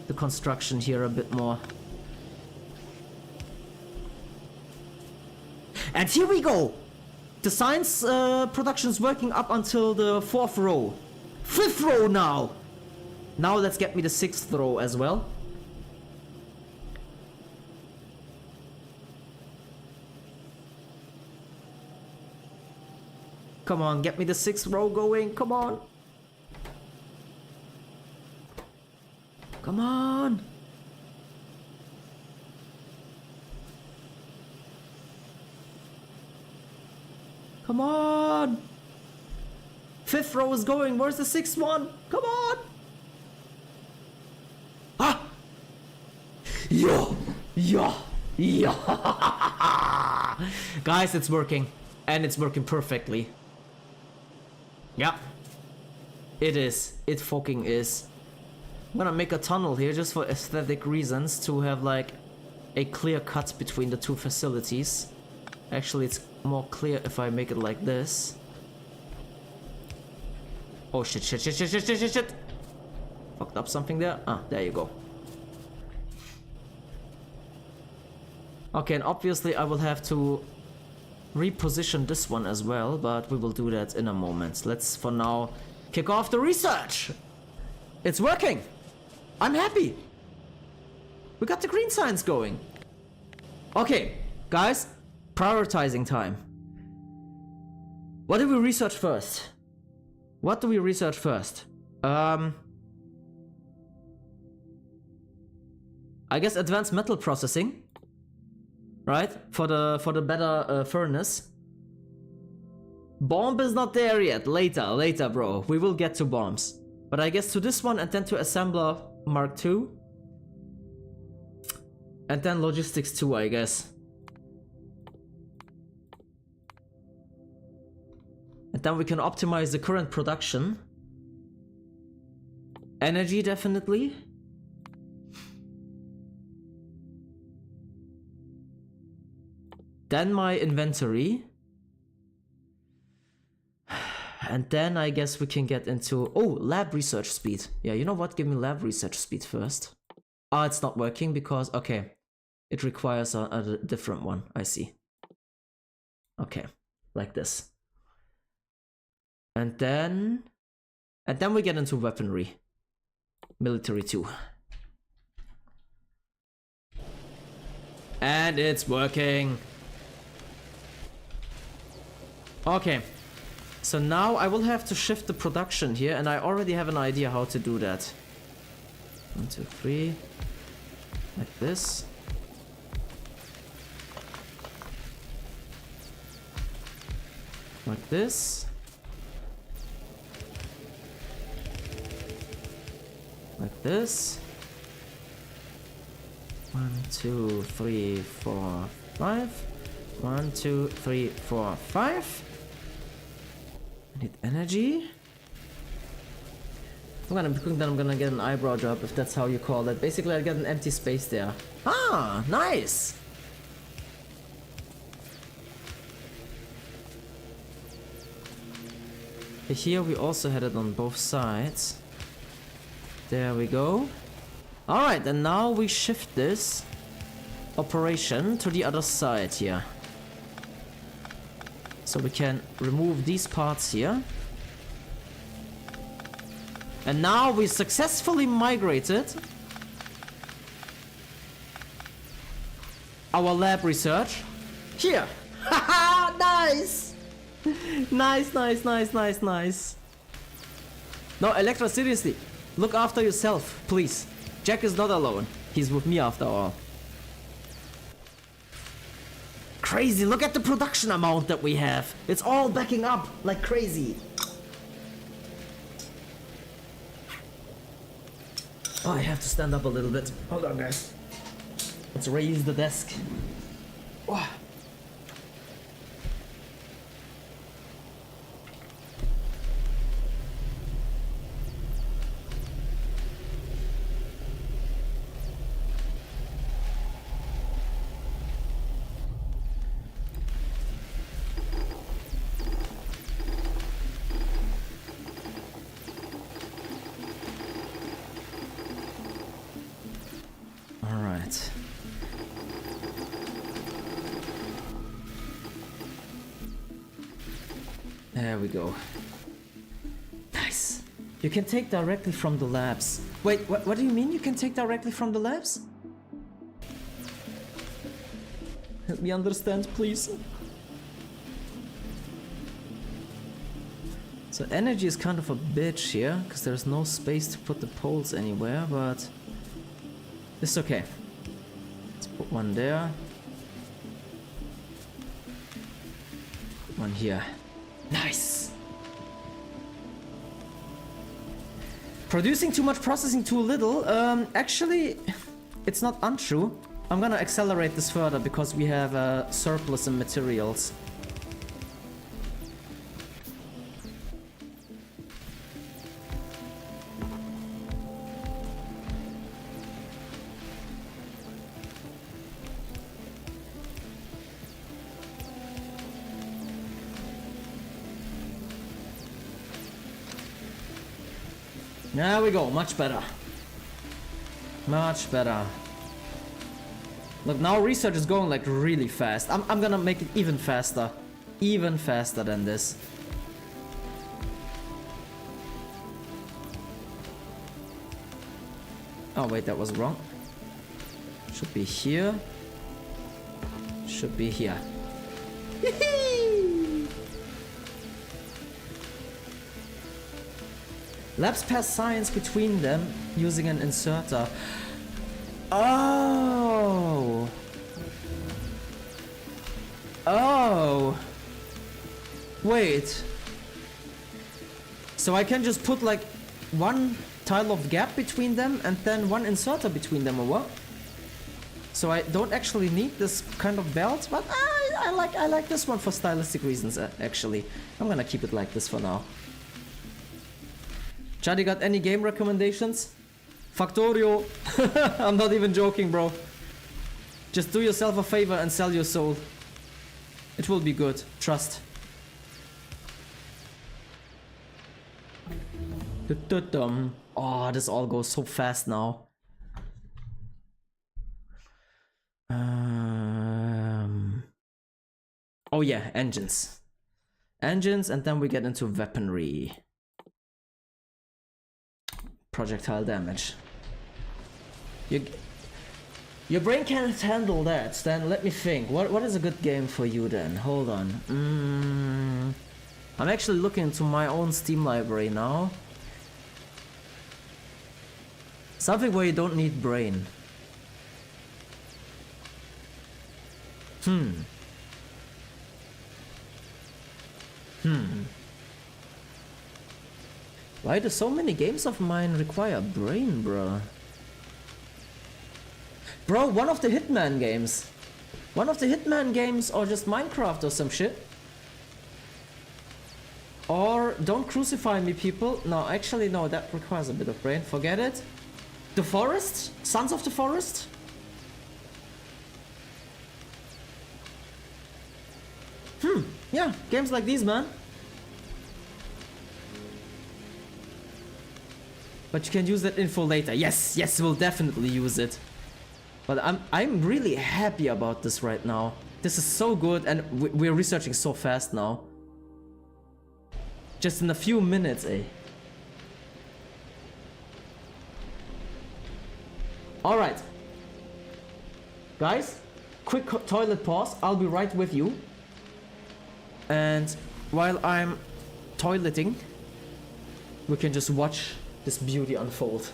the construction here a bit more. And here we go. The science production is working up until the 4th row. 5th row now. Now let's get me the 6th row as well. Come on, get me the 6th row going. Come on. Come on. Come on. 5th row is going. Where's the 6th one? Come on. Ah. Yo. Yo. Yo. Guys, it's working. And it's working perfectly. Yeah. It is. It fucking is. I'm gonna make a tunnel here just for aesthetic reasons to have like a clear cut between the two facilities. Actually, it's more clear if I make it like this. Oh shit, shit, shit, shit, shit, shit, shit, shit. Fucked up something there. Ah, there you go. Okay, and obviously I will have to reposition this one as well, but we will do that in a moment. Let's for now kick off the research. It's working. I'm happy. We got the green signs going. Okay, guys, prioritizing time. What do we research first? What do we research first? I guess advanced metal processing. Right? For the better furnace. Bomb is not there yet. Later, bro. We will get to bombs. But I guess to this one and then to assembler Mark II. And then logistics 2, I guess. And then we can optimize the current production. Energy, definitely. Then my inventory. And then I guess we can get into... Oh, lab research speed. Yeah, you know what? Give me lab research speed first. Ah, it's not working because... Okay. It requires a different one. I see. Okay. Like this. And then we get into weaponry. Military 2. And it's working. Okay. So now I will have to shift the production here, and I already have an idea how to do that. 1, 2, 3. Like this. Like this. Like this. 1, 2, 3, 4, 5. 1, 2, 3, 4, 5. I need energy. I'm gonna get an eyebrow job, if that's how you call it. Basically, I get an empty space there. Ah, nice! Here we also had it on both sides. There we go. Alright, and now we shift this operation to the other side here. So we can remove these parts here. And now we successfully migrated our lab research here. Haha, nice! Nice, nice, nice, nice, nice. No, Electra, seriously, look after yourself, please. Jack is not alone. He's with me after all. Crazy, look at the production amount that we have. It's all backing up like crazy. Oh, I have to stand up a little bit. Hold on, guys. Let's raise the desk. Oh. Alright. There we go. Nice. You can take directly from the labs. Wait, what do you mean you can take directly from the labs? Help me understand, please. So energy is kind of a bitch here, because there's no space to put the poles anywhere, but it's okay. Let's put one there. Put one here. Nice! Producing too much, processing too little. Actually, it's not untrue. I'm gonna accelerate this further because we have a surplus in materials. There we go, much better. Much better. Look, now research is going like really fast. I'm gonna make it even faster. Even faster than this. Oh wait, that was wrong. Should be here. Should be here. Labs pass science between them using an inserter. Oh! Oh! Wait. So I can just put like one tile of gap between them and then one inserter between them, or what? So I don't actually need this kind of belt, but I like this one for stylistic reasons, actually. I'm gonna keep it like this for now. Chadi, got any game recommendations? Factorio. I'm not even joking, bro. Just do yourself a favor and sell your soul. It will be good. Trust. Oh, this all goes so fast now. Oh yeah, engines. Engines, and then we get into weaponry. Projectile damage. Your brain can't handle that. Then let me think. What is a good game for you then? Hold on. I'm actually looking into my own Steam library now. Something where you don't need brain. Why do so many games of mine require brain, bro? Bro, one of the Hitman games. One of the Hitman games, or just Minecraft or some shit. Or, don't crucify me, people. No, actually, no, that requires a bit of brain. Forget it. The Forest? Sons of the Forest? Yeah, games like these, man. But you can use that info later. Yes, yes, we'll definitely use it. But I'm really happy about this right now. This is so good, and we're researching so fast now. Just in a few minutes, eh? Alright. Guys, quick toilet pause. I'll be right with you. And while I'm toileting, we can just watch this beauty unfold.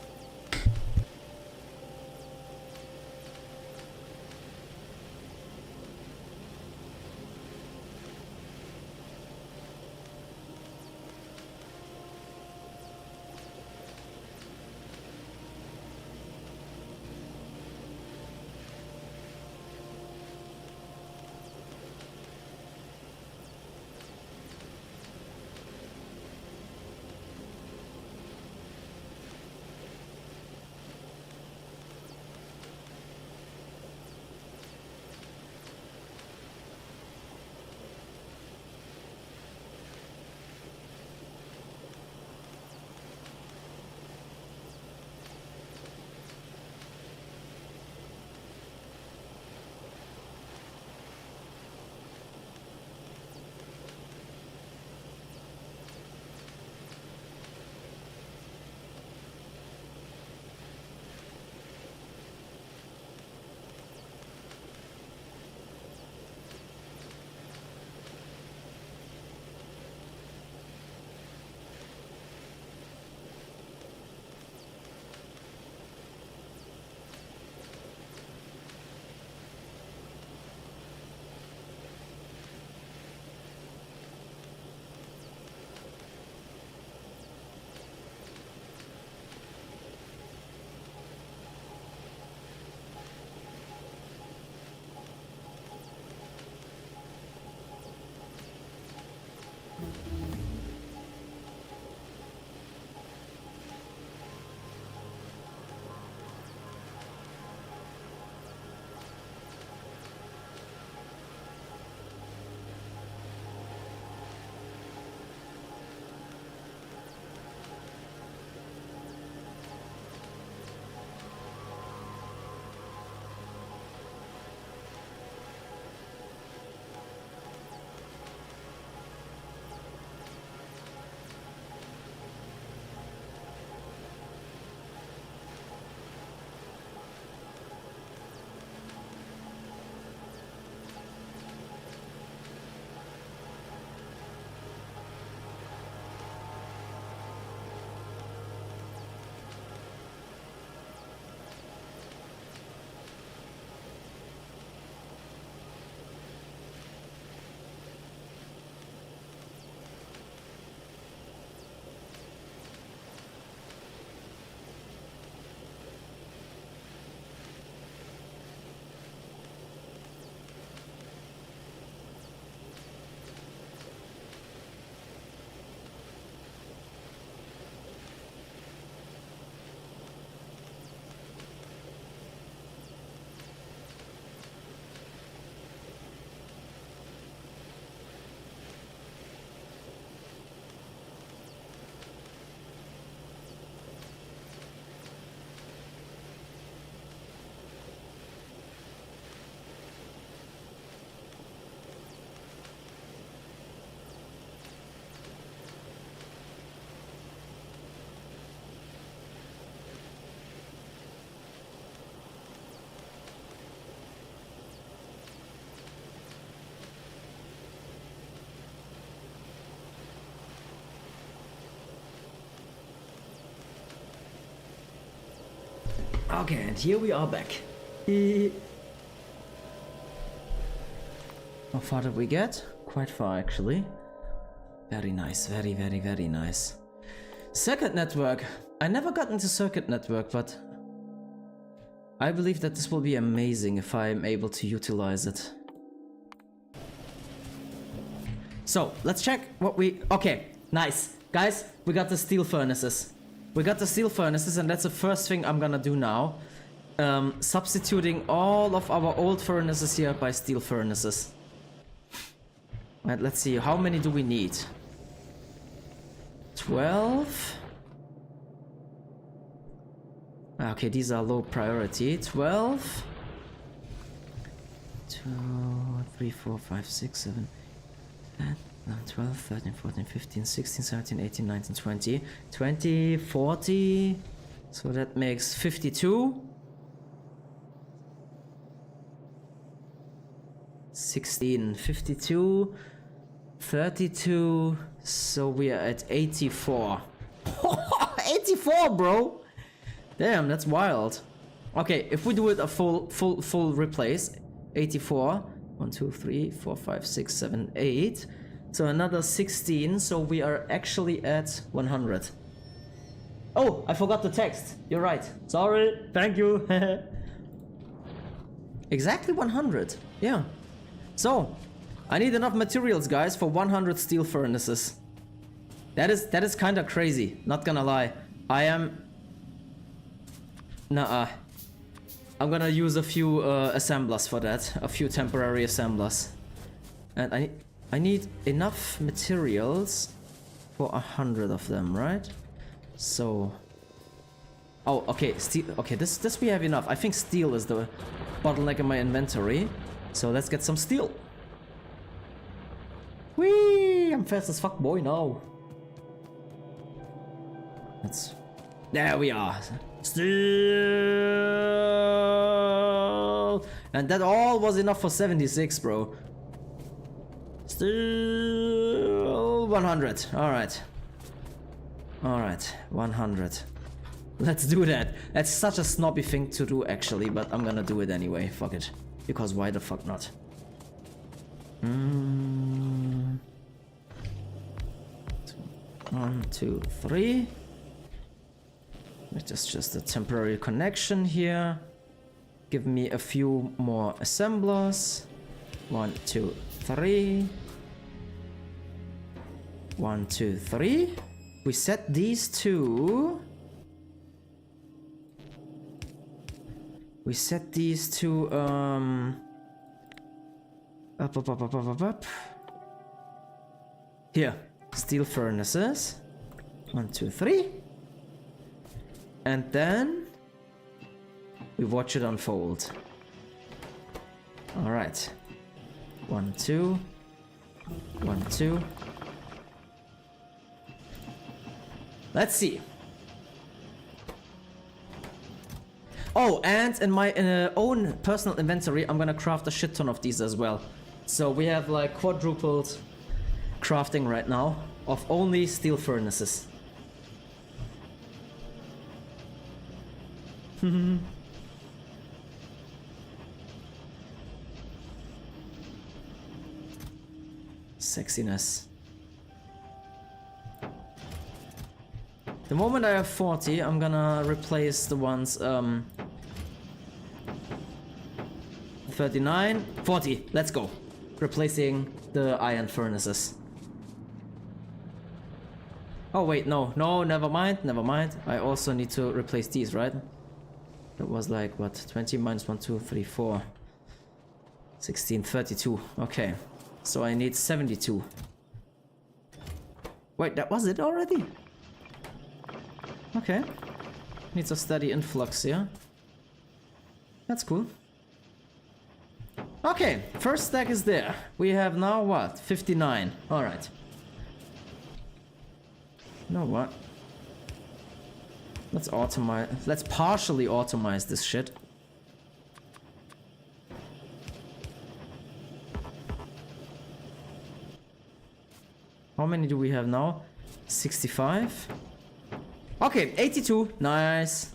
Okay, and here we are back. How far did we get? Quite far, actually. Very nice, very, very, very nice. Circuit network. I never got into circuit network, but I believe that this will be amazing if I'm able to utilize it. So, let's check what we... Okay, nice. Guys, we got the steel furnaces. We got the steel furnaces, and that's the first thing I'm gonna do now. Substituting all of our old furnaces here by steel furnaces. Right, let's see, how many do we need? 12? Okay, these are low priority. 12. 2, 3, 4, 5, 6, 7, 10, 11, 12, 13, 14, 15, 16, 17, 18, 19, 20. 20, 40. So that makes 52. 16, 52. 32. So we are at 84. 84, bro! Damn, that's wild. Okay, if we do it a full replace, 84. 1, 2, 3, 4, 5, 6, 7, 8. So another 16. So we are actually at 100. Oh, I forgot the text. You're right. Sorry. Thank you. Exactly 100. Yeah. So I need enough materials, guys, for 100 steel furnaces. That is kind of crazy. Not gonna lie. I am. Nuh-uh. I'm gonna use a few assemblers for that. A few temporary assemblers. And I need enough materials for 100 of them, right? So. Oh, okay. Steel. Okay, this we have enough. I think steel is the bottleneck in my inventory. So let's get some steel. Whee! I'm fast as fuck, boy. Now. There we are. Steel. And that all was enough for 76, bro. Still 100. Alright. Alright, 100. Let's do that. That's such a snobby thing to do, actually, but I'm gonna do it anyway. Fuck it. Because why the fuck not? 1, 2, 3. It's just a temporary connection here. Give me a few more assemblers. 1, 2, 3. 1, 2, 3. We set these two. We set these two up. Here, steel furnaces. 1, 2, 3. And then we watch it unfold. All right. 1, 2. 1, 2. Let's see. Oh, and in my own personal inventory, I'm gonna craft a shit ton of these as well. So we have like quadrupled crafting right now of only steel furnaces. Sexiness. The moment I have 40, I'm gonna replace the ones 39, 40, let's go. Replacing the iron furnaces. Oh wait, no, never mind. I also need to replace these, right? That was like, what, 20 minus 1, 2, 3, 4. 16, 32, okay. So I need 72. Wait, that was it already? Okay. Needs a steady influx here. That's cool. Okay, first stack is there. We have now what? 59. Alright. You know what? Let's automize. Let's partially automize this shit. How many do we have now? 65. Okay, 82. Nice.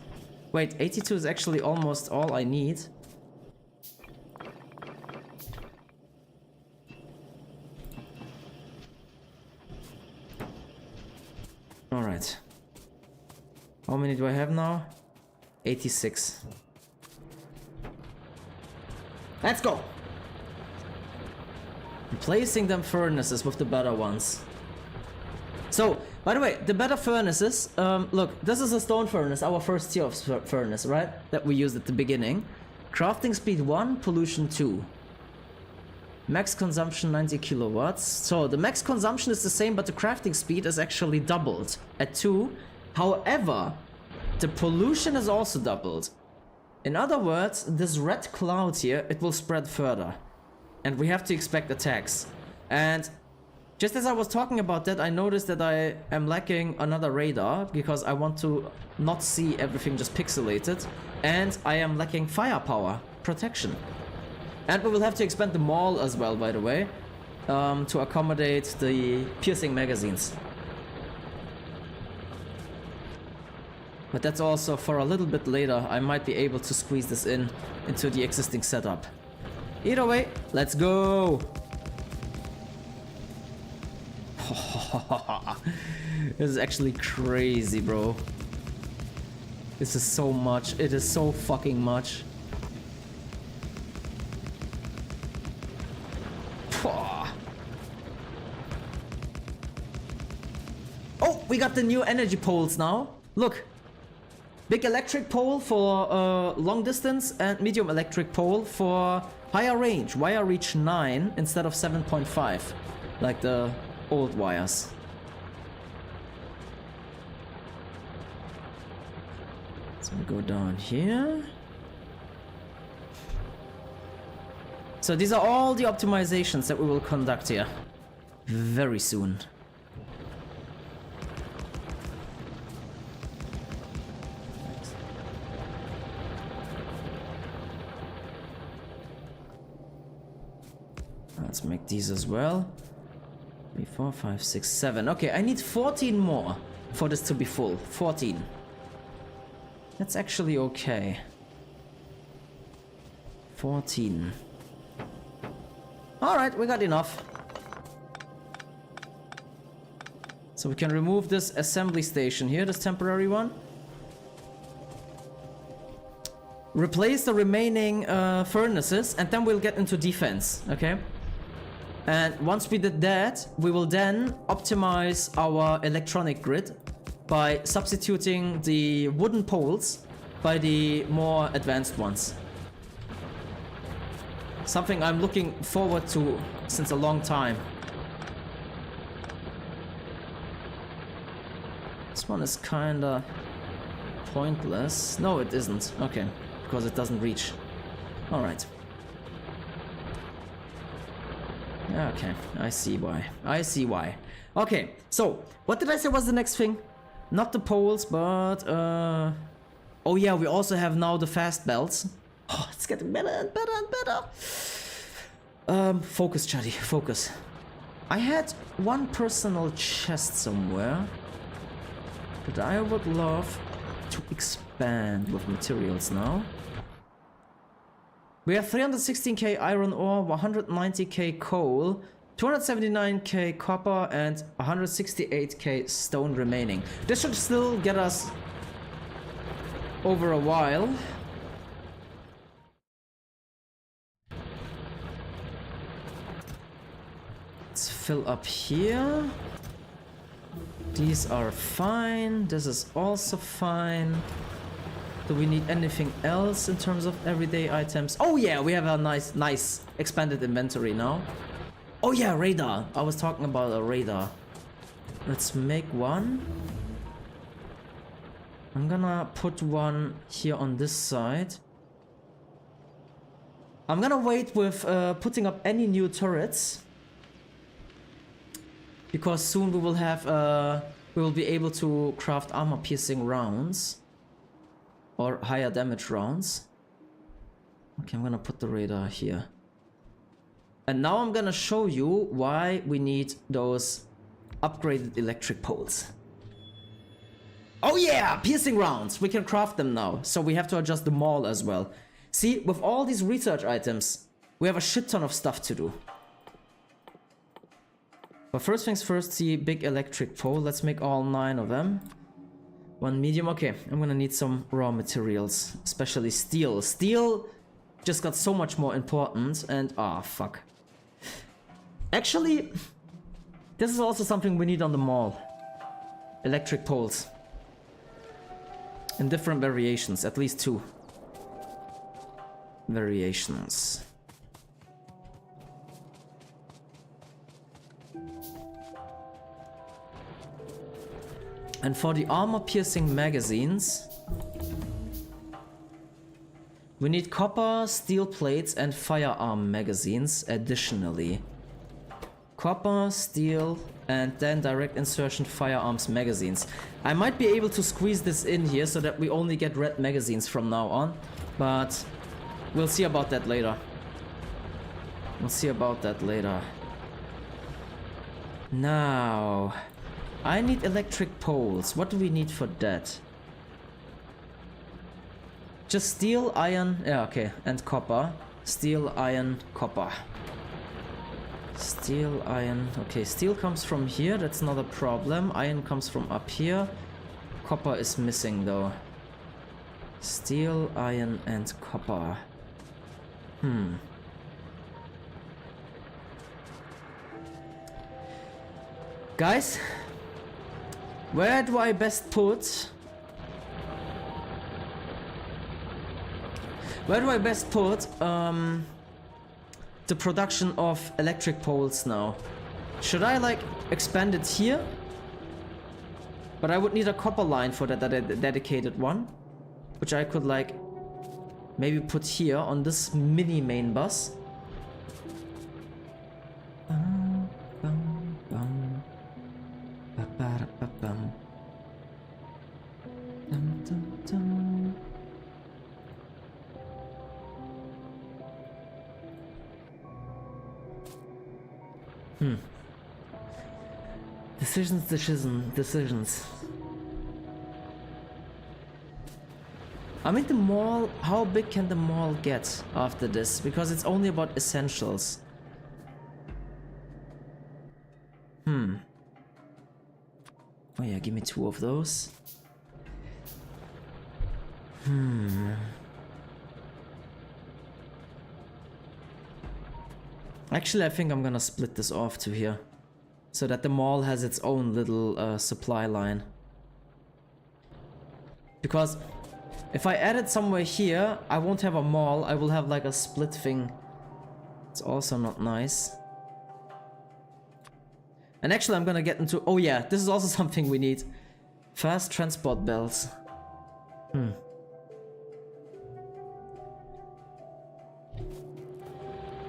Wait, 82 is actually almost all I need. Alright. How many do I have now? 86. Let's go! Replacing them furnaces with the better ones. So, by the way, the better furnaces, look, this is a stone furnace, our first tier of furnace, right? That we used at the beginning. Crafting speed 1, pollution 2. Max consumption 90 kilowatts. So the max consumption is the same, but the crafting speed is actually doubled at 2. However, the pollution is also doubled. In other words, this red cloud here, it will spread further. And we have to expect attacks. And just as I was talking about that, I noticed that I am lacking another radar because I want to not see everything just pixelated. And I am lacking firepower protection. And we will have to expand the mall as well, by the way, to accommodate the piercing magazines. But that's also for a little bit later. I might be able to squeeze this into the existing setup. Either way, let's go! This is actually crazy, bro. This is so much. It is so fucking much. Oh, we got the new energy poles now. Look. Big electric pole for long distance and medium electric pole for higher range. Wire reach 9 instead of 7.5, like the old wires. So we go down here. So these are all the optimizations that we will conduct here very soon. Let's make these as well. 3, 4, 5, 6, 7. Okay, I need 14 more for this to be full. 14. That's actually okay. 14. Alright, we got enough. So we can remove this assembly station here, this temporary one. Replace the remaining furnaces, and then we'll get into defense, okay? And once we did that, we will then optimize our electronic grid by substituting the wooden poles by the more advanced ones. Something I'm looking forward to since a long time. This one is kinda pointless. No, it isn't. Okay, because it doesn't reach. Alright. Okay, I see why. I see why. Okay, so what did I say was the next thing? Not the poles, but oh yeah, we also have now the fast belts. Oh, it's getting better and better and better. Focus, Chuddy, focus. I had one personal chest somewhere that I would love to expand with materials now. We have 316k iron ore, 190k coal, 279k copper, and 168k stone remaining. This should still get us over a while. Let's fill up here. These are fine. This is also fine. Do we need anything else in terms of everyday items? Oh yeah, we have a nice expanded inventory now. Oh yeah, radar. I was talking about a radar. Let's make one. I'm gonna put one here on this side. I'm gonna wait with putting up any new turrets, because soon we will have we will be able to craft armor piercing rounds. Or higher damage rounds. Okay, I'm gonna put the radar here. And now I'm gonna show you why we need those upgraded electric poles. Oh yeah, piercing rounds! We can craft them now. So we have to adjust the mall as well. See, with all these research items, we have a shit ton of stuff to do. But first things first, the big electric pole. Let's make all 9 of them. One medium. Okay, I'm gonna need some raw materials, especially steel. Steel just got so much more important, and fuck. Actually, this is also something we need on the mall. Electric poles. In different variations, at least 2 variations. And for the armor piercing magazines, We need copper, steel plates, and firearm magazines additionally. Copper, steel, and then direct insertion firearms magazines. I might be able to squeeze this in here so that we only get red magazines from now on, but we'll see about that later. We'll see about that later. Now, I need electric poles. What do we need for that? Just steel, iron, yeah, okay, and copper. Steel, iron, copper. Steel, iron, okay, steel comes from here, that's not a problem. Iron comes from up here. Copper is missing though. Steel, iron, and copper. Guys, where do I best put... Where do I best put, the production of electric poles now? Should I, like, expand it here? But I would need a copper line for that dedicated one. Which I could, like, maybe put here on this mini main bus. Decisions. I mean, the mall, how big can the mall get after this? Because it's only about essentials. Oh yeah, give me 2 of those. Actually, I think I'm gonna split this off to here. So that the mall has its own little supply line. Because if I add it somewhere here, I won't have a mall, I will have like a split thing. It's also not nice. And actually I'm gonna get into... Oh yeah, this is also something we need. Fast transport belts. I'm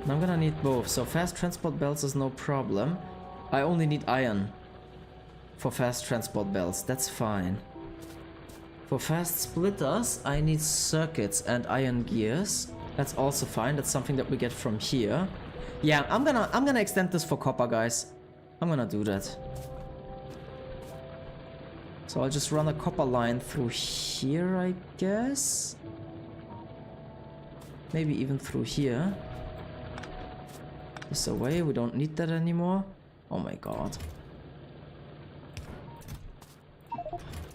gonna need both, so fast transport belts is no problem. I only need iron for fast transport belts, that's fine. For fast splitters, I need circuits and iron gears. That's also fine, that's something that we get from here. Yeah, I'm gonna extend this for copper, guys. I'm gonna do that. So I'll just run a copper line through here, I guess. Maybe even through here. This away, we don't need that anymore. Oh my god.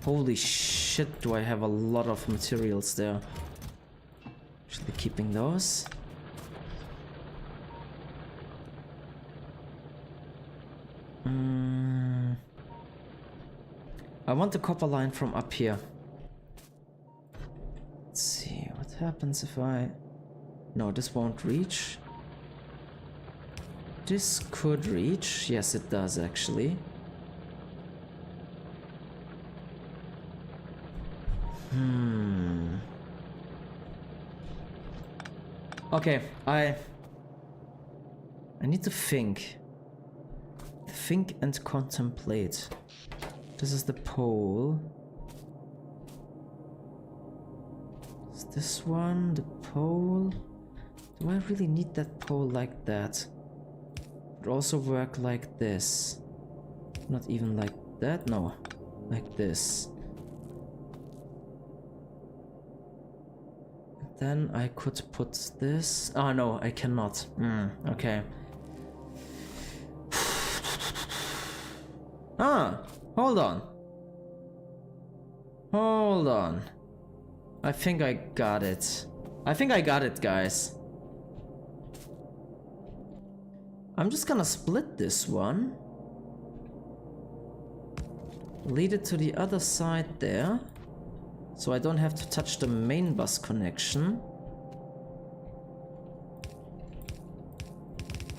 Holy shit, do I have a lot of materials there. Actually keeping those. I want the copper line from up here. Let's see, what happens if I... No, this won't reach. This could reach. Yes, it does actually. Okay, I need to think. Think and contemplate. This is the pole. Is this one the pole? Do I really need that pole like that? Would also work like this. Not even like that, no. Like this. Then I could put this. Oh no, I cannot. Okay. Hold on. Hold on. I think I got it. I think I got it, guys. I'm just gonna split this one. Lead it to the other side there. So I don't have to touch the main bus connection.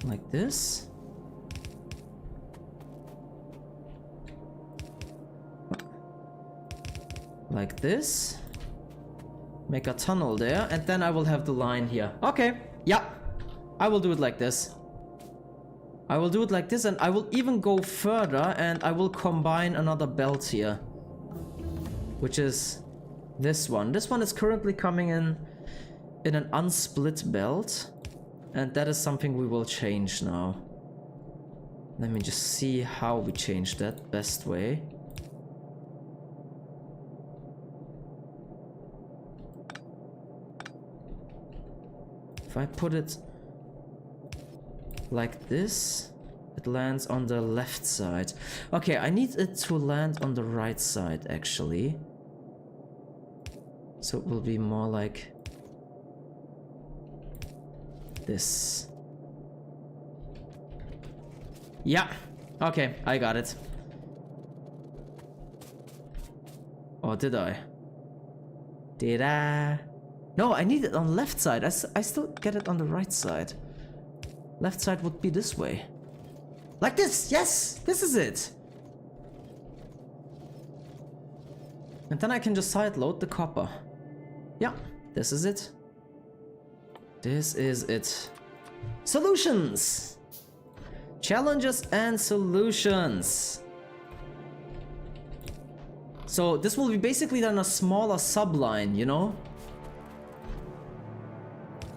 Like this. Like this. Make a tunnel there, and then I will have the line here. Okay, yeah. I will do it like this. I will do it like this, and I will even go further, and I will combine another belt here. Which is this one. This one is currently coming in an unsplit belt. And that is something we will change now. Let me just see how we change that best way. If I put it like this, it lands on the left side. Okay, I need it to land on the right side actually. So it will be more like this. Yeah, okay, I got it. Or did I? Did I? No, I need it on the left side. I still get it on the right side. Left side would be this way. Like this, yes! This is it! And then I can just side load the copper. Yeah, this is it. This is it. Solutions! Challenges and solutions. So this will be basically then a smaller subline, you know?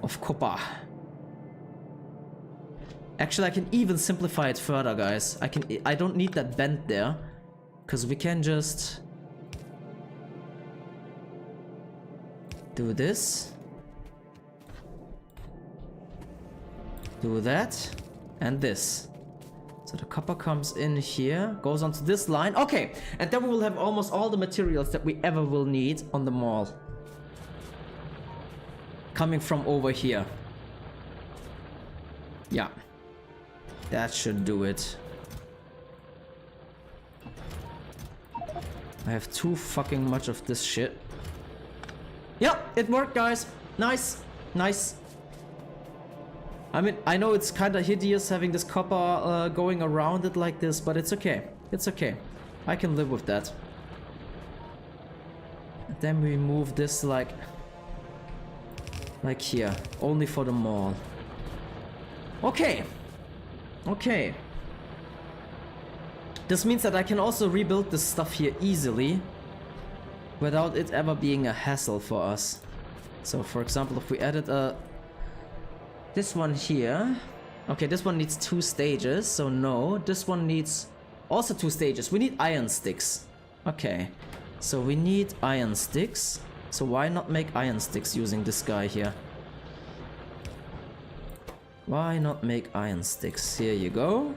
Of copper. Actually, I can even simplify it further, guys. I don't need that bend there, because we can just do this, do that, and this. So the copper comes in here, goes onto this line. Okay, and then we will have almost all the materials that we ever will need on the mall. Coming from over here. Yeah. That should do it. I have too fucking much of this shit. Yeah, it worked, guys. Nice. Nice. I mean, I know it's kind of hideous having this copper going around it like this, but it's okay. It's okay. I can live with that. And then we move this like here, only for the mall. Okay. Okay. This means that I can also rebuild this stuff here easily without it ever being a hassle for us. So for example, if we added this one here. Okay, this one needs 2 stages, so no. This one needs also 2 stages. We need iron sticks. Okay, so we need iron sticks. So why not make iron sticks using this guy here? Why not make iron sticks? Here you go.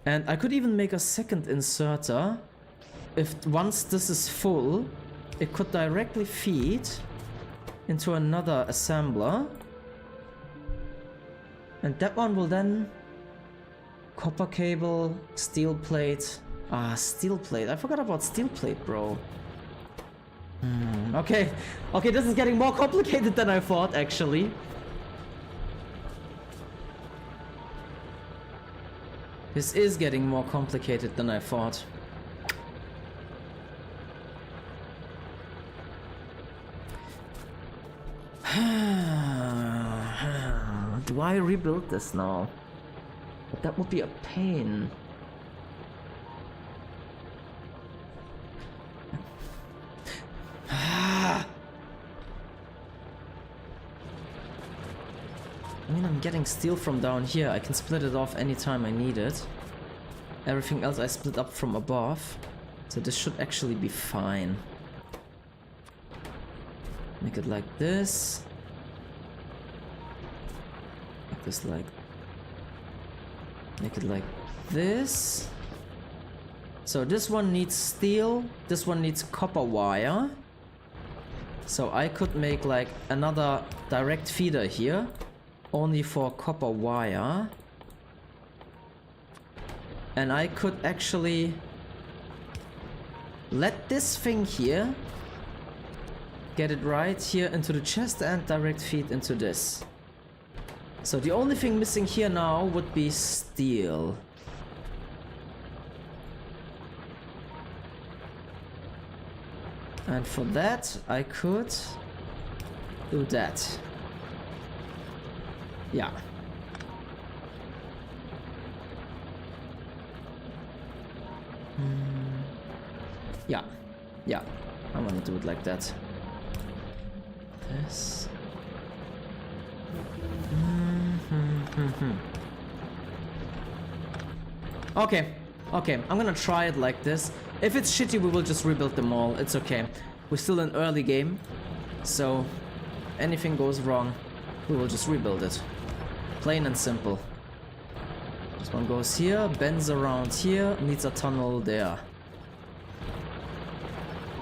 And I could even make a second inserter. If once this is full, it could directly feed into another assembler. And that one will then copper cable, steel plate. Ah, steel plate. I forgot about steel plate, bro. Okay. Okay, this is getting more complicated than I thought, actually. This is getting more complicated than I thought. Do I rebuild this now? But that would be a pain. I mean, I'm getting steel from down here. I can split it off anytime I need it. Everything else I split up from above. So this should actually be fine. Make it like this. Make this like... Make it like this. So this one needs steel. This one needs copper wire. So I could make like another direct feeder here. Only for copper wire. And I could actually let this thing here get it right here into the chest and direct feed into this. So the only thing missing here now would be steel. And for that, I could do that. Yeah. Yeah. Yeah. I want to do it like that. This. Okay. Okay. I'm gonna try it like this. If it's shitty, we will just rebuild them all. It's okay. We're still in early game. So, anything goes wrong, we will just rebuild it. Plain and simple. This one goes here, bends around here, needs a tunnel there.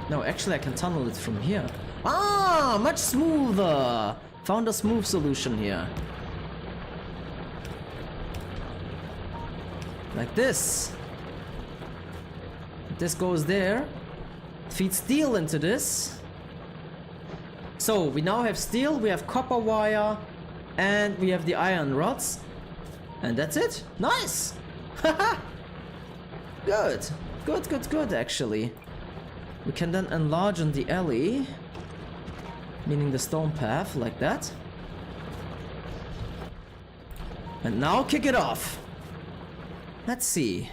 No, actually I can tunnel it from here. Ah, much smoother! Found a smooth solution here. Like this. This goes there. Feed steel into this. So we now have steel, we have copper wire, and we have the iron rods. And that's it. Nice! Haha! Good. Good, good, good, actually. We can then enlarge on the alley, meaning the stone path, like that. And now kick it off. Let's see.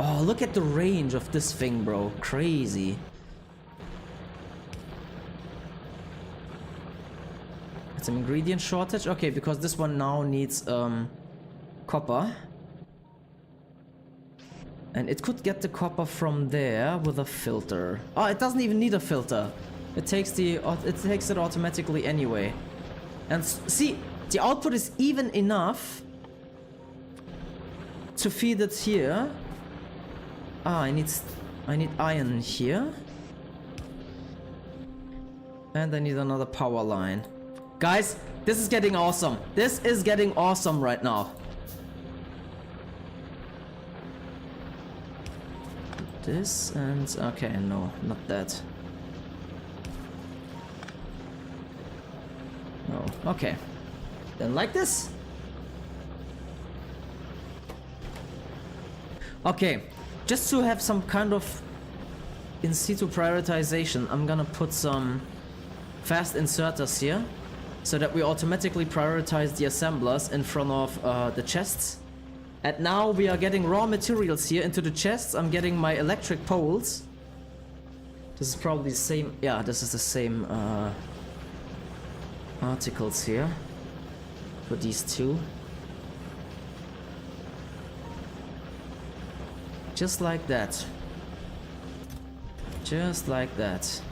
Oh, look at the range of this thing, bro. Crazy. It's an ingredient shortage. Okay, because this one now needs copper. And it could get the copper from there with a filter. Oh, it doesn't even need a filter. It takes it automatically anyway. And see, the output is even enough to feed it here. Ah, I need iron here. And I need another power line. Guys, this is getting awesome. This is getting awesome right now. This and... okay, no, not that. No, okay. Then like this. Okay, just to have some kind of in situ prioritization, I'm gonna put some fast inserters here so that we automatically prioritize the assemblers in front of the chests. And now we are getting raw materials here into the chests. I'm getting my electric poles. This is probably the same. Yeah, this is the same articles here for these two. Just like that. Just like that.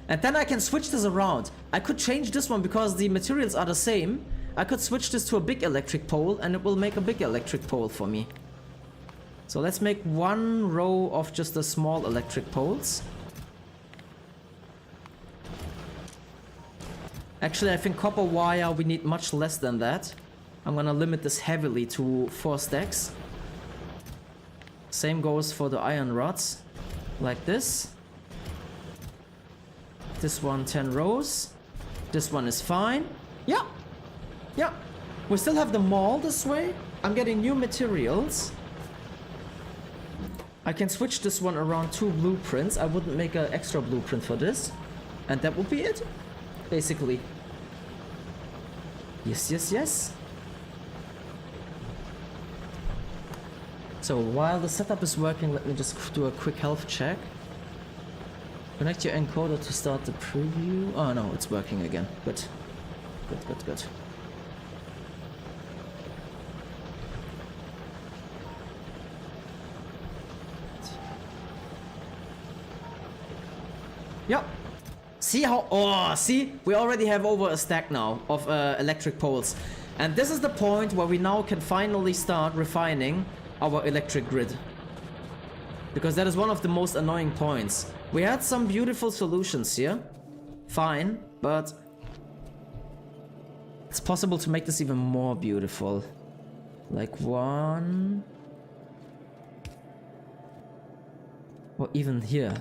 And then I can switch this around. I could change this one because the materials are the same. I could switch this to a big electric pole and it will make a big electric pole for me. So let's make one row of just the small electric poles. Actually, I think copper wire, we need much less than that. I'm gonna limit this heavily to 4 stacks. Same goes for the iron rods. Like this. This one 10 rows. This one is fine. Yeah. Yeah. We still have the mall this way. I'm getting new materials. I can switch this one around 2 blueprints. I wouldn't make an extra blueprint for this. And that would be it. Basically. Yes, yes, yes. So while the setup is working, let me just do a quick health check. Connect your encoder to start the preview. Oh no, it's working again. Good. Good, good, good. Yep. See how... oh, see? We already have over a stack now of electric poles. And this is the point where we now can finally start refining our electric grid. Because that is one of the most annoying points. We had some beautiful solutions here. Fine, but... it's possible to make this even more beautiful. Like one... or even here.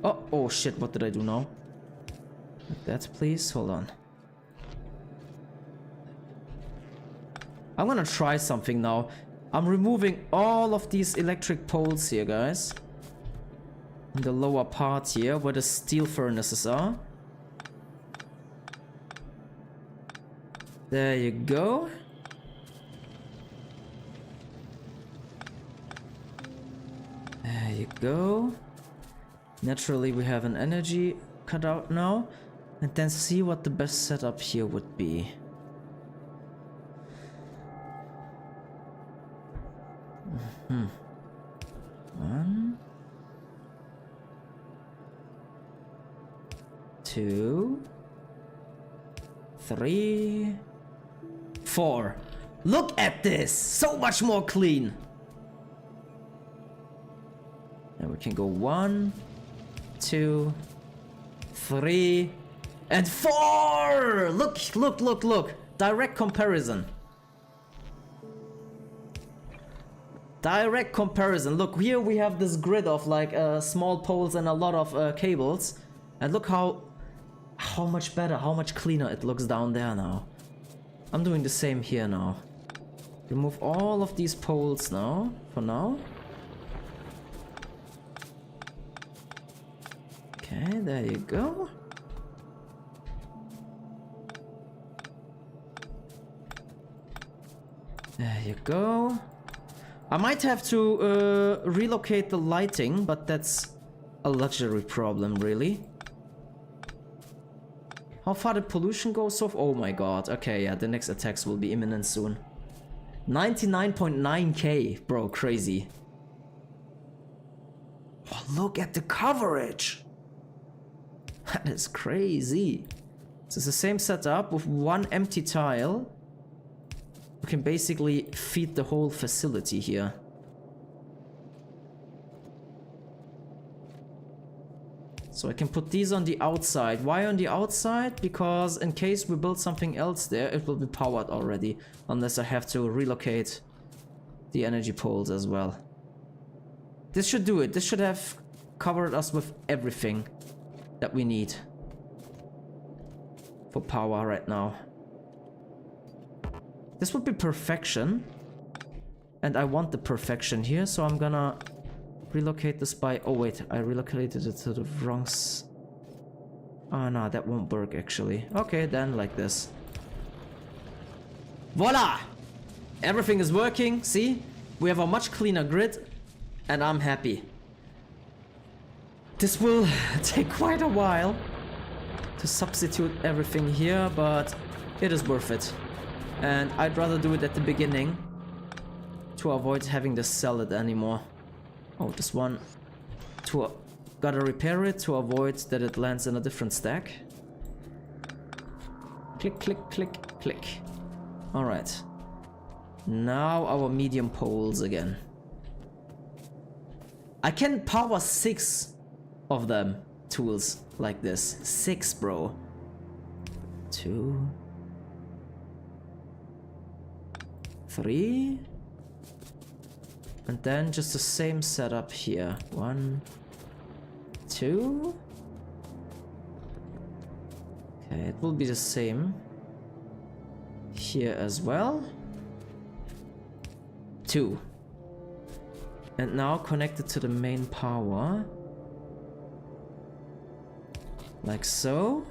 Oh, oh shit, what did I do now? Like that, please. Hold on. I'm gonna try something now. I'm removing all of these electric poles here, guys. in the lower part here where the steel furnaces are. There you go. There you go. Naturally, we have an energy cutout now. And then see what the best setup here would be. One. 2. 3. 4. Look at this! So much more clean! And we can go 1, 2, 3, and 4! Look! Direct comparison. Direct comparison. Look, here we have this grid of like small poles and a lot of cables. And look how much better, how much cleaner it looks down there now. I'm doing the same here now. Remove all of these poles now, for now. Okay, there you go. There you go. I might have to relocate the lighting, but that's a luxury problem, really. How far did pollution go so far? Oh my god. Okay, yeah, the next attacks will be imminent soon. 99.9k, bro, crazy. Oh, look at the coverage. That is crazy. So it's the same setup with one empty tile. We can basically feed the whole facility here. So I can put these on the outside. Why on the outside? Because in case we build something else there, it will be powered already. Unless I have to relocate the energy poles as well. This should do it. This should have covered us with everything that we need for power right now. This would be perfection. And I want the perfection here, so I'm gonna relocate this by... Oh wait, I relocated it to the wrong... Oh no, that won't work actually. Okay, then like this. Voila! Everything is working, see? We have a much cleaner grid, and I'm happy. This will take quite a while to substitute everything here, but it is worth it. And I'd rather do it at the beginning to avoid having to sell it anymore. Oh, this one. Gotta repair it to avoid that it lands in a different stack. Click, click, click, click. Alright. Now our medium poles again. I can power 6 of them tools like this. 6, bro. 2, 3, and then just the same setup here. 1, 2. Okay, it will be the same here as well. 2. And now connected to the main power. Like so.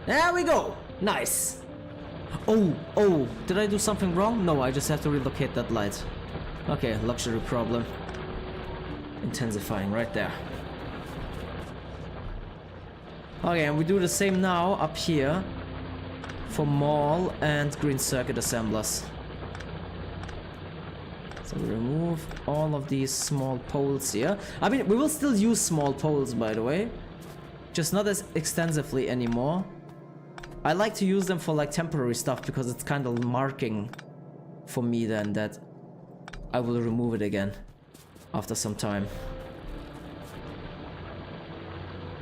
There we go! Nice! Oh, did I do something wrong? No, I just have to relocate that light. Okay, luxury problem. Intensifying right there. Okay, and we do the same now up here for mall and green circuit assemblers. So we remove all of these small poles here. I mean, we will still use small poles, by the way. Just not as extensively anymore. I like to use them for like temporary stuff because it's kind of marking for me then that I will remove it again after some time.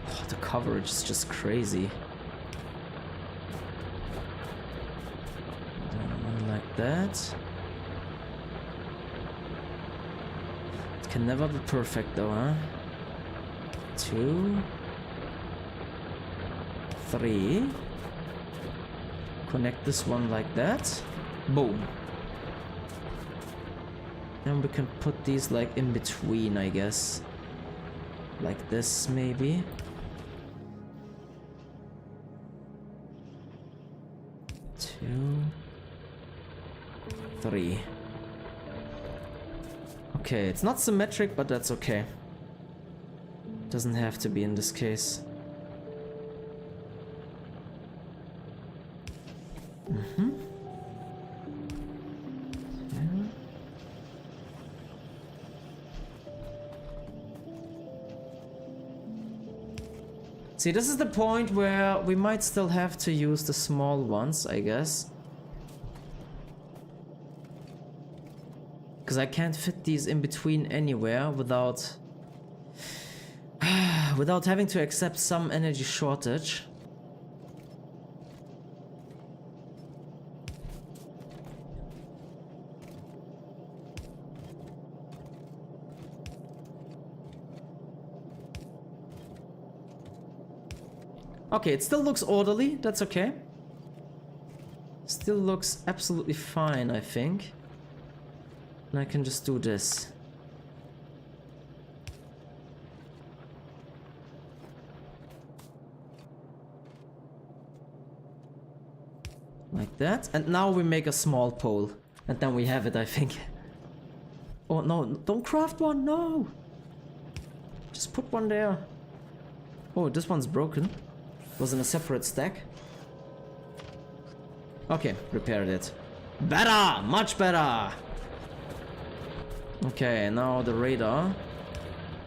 Oh, the coverage is just crazy. One like that. It can never be perfect though, huh? 2, 3. Connect this one like that. Boom. Then we can put these like in between, I guess. Like this, maybe. Two, three. Okay, it's not symmetric, but that's okay. Doesn't have to be in this case. Mm-hmm. Yeah. See, this is the point where we might still have to use the small ones, I guess. Because I can't fit these in between anywhere without without having to accept some energy shortage. Okay, it still looks orderly, that's okay. Still looks absolutely fine, I think. And I can just do this. Like that. And now we make a small pole. And then we have it, I think. Oh no, don't craft one, no! Just put one there. Oh, this one's broken. Was in a separate stack. Okay, repaired it. Better! Much better! Okay, now the radar.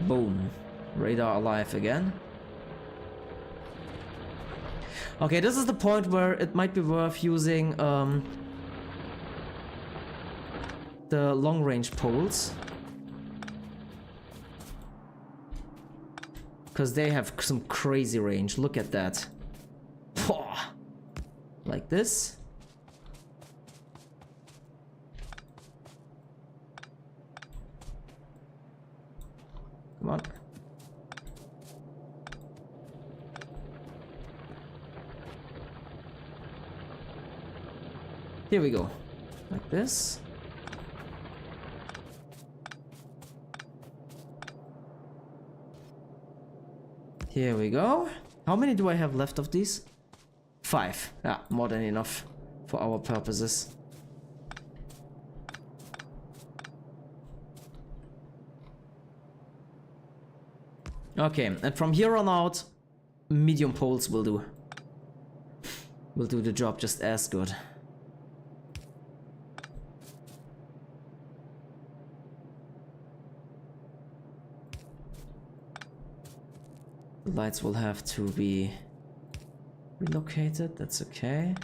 Boom. Radar alive again. Okay, this is the point where it might be worth using the long-range poles. Because they have some crazy range. Look at that. Like this. Come on. Here we go. Like this. Here we go. How many do I have left of these? 5. Yeah, more than enough for our purposes. Okay, and from here on out, medium poles will do. Will do the job just as good. The lights will have to be relocated, that's okay.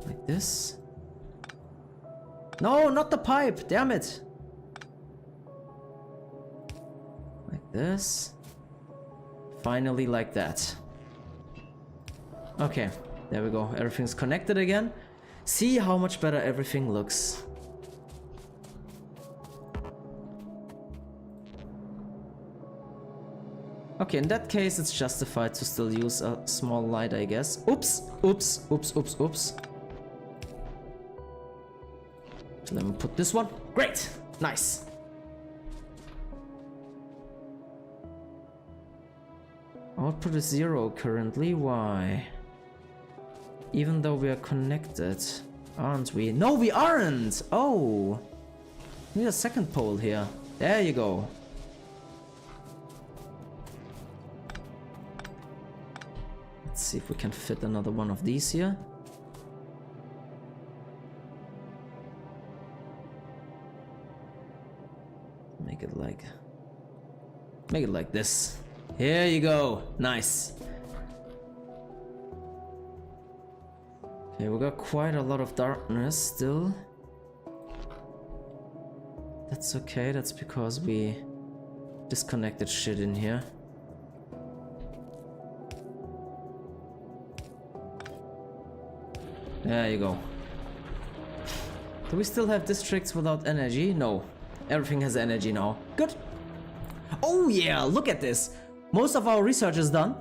Like this. No, not the pipe, damn it! Like this. Finally like that. Okay, there we go, everything's connected again. See how much better everything looks. Okay, in that case, it's justified to still use a small light, I guess. Oops, oops, oops, oops, oops. So let me put this one. Great, nice. Output is 0 currently, why? Even though we are connected, aren't we? No, we aren't! Oh! We need a second pole here. There you go. Let's see if we can fit another one of these here. Make it like this. Here you go. Nice. Okay, we got quite a lot of darkness still. That's okay, that's because we disconnected shit in here. There you go. Do we still have districts without energy? No. Everything has energy now. Good. Oh yeah, look at this. Most of our research is done.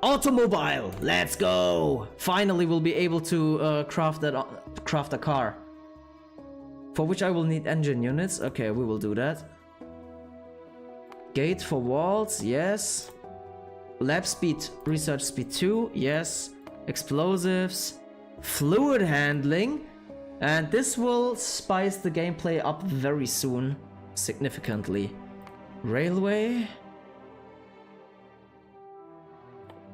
Automobile, let's go! Finally we'll be able to craft a car. For which I will need engine units. Okay, we will do that. Gate for walls, yes. Lab speed, research speed 2, yes. Explosives, fluid handling. And this will spice the gameplay up very soon, significantly. Railway.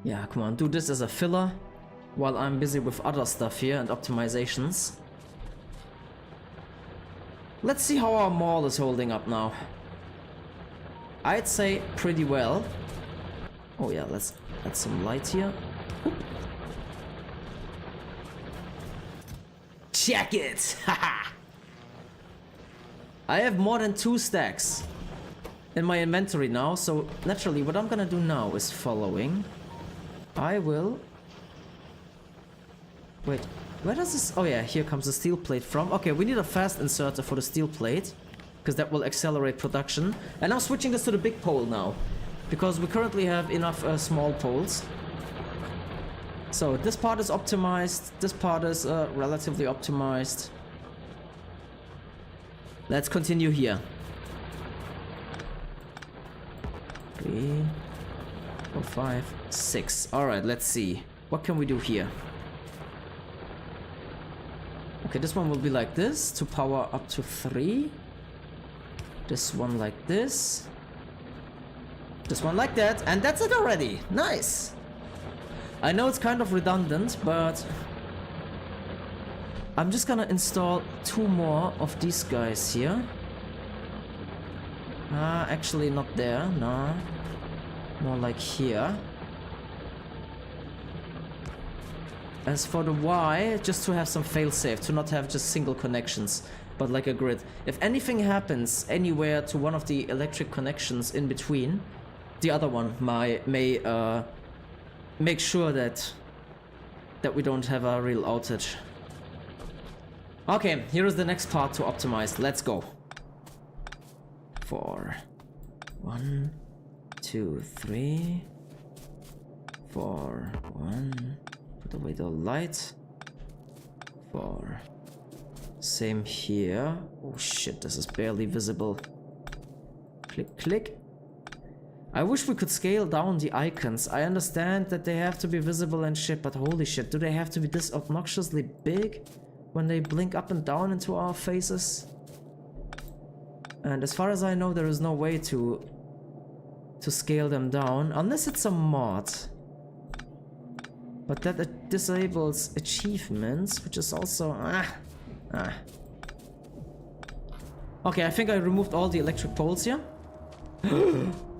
Yeah, come on, do this as a filler while I'm busy with other stuff here and optimizations. Let's see how our mall is holding up now. I'd say pretty well. Oh yeah, let's add some light here. Oop. Check it! Haha! I have more than 2 stacks in my inventory now, so naturally what I'm gonna do now is following. I will... Wait, where does this... Oh yeah, here comes the steel plate from. Okay, we need a fast inserter for the steel plate, because that will accelerate production. And I'm switching this to the big pole now, because we currently have enough small poles. So this part is optimized, this part is relatively optimized. Let's continue here. 3, 4, 5, 6. Alright, let's see. What can we do here? Okay, this one will be like this to power up to 3. This one like this. This one like that. And that's it already. Nice. I know it's kind of redundant, but I'm just gonna install 2 more of these guys here. Actually not there, no. More like here. As for the Y, just to have some failsafe, to not have just single connections, but like a grid. If anything happens anywhere to one of the electric connections in between, the other one may make sure that we don't have a real outage. Okay, here is the next part to optimize. Let's go. 4, 1, 2, 3, 4, 1. Put away the light. 4. Same here. Oh shit, this is barely visible. Click, click. I wish we could scale down the icons. I understand that they have to be visible and shit, but holy shit, do they have to be this obnoxiously big when they blink up and down into our faces? And as far as I know, there is no way to scale them down, unless it's a mod. But that disables achievements, which is also... Okay, I think I removed all the electric poles here.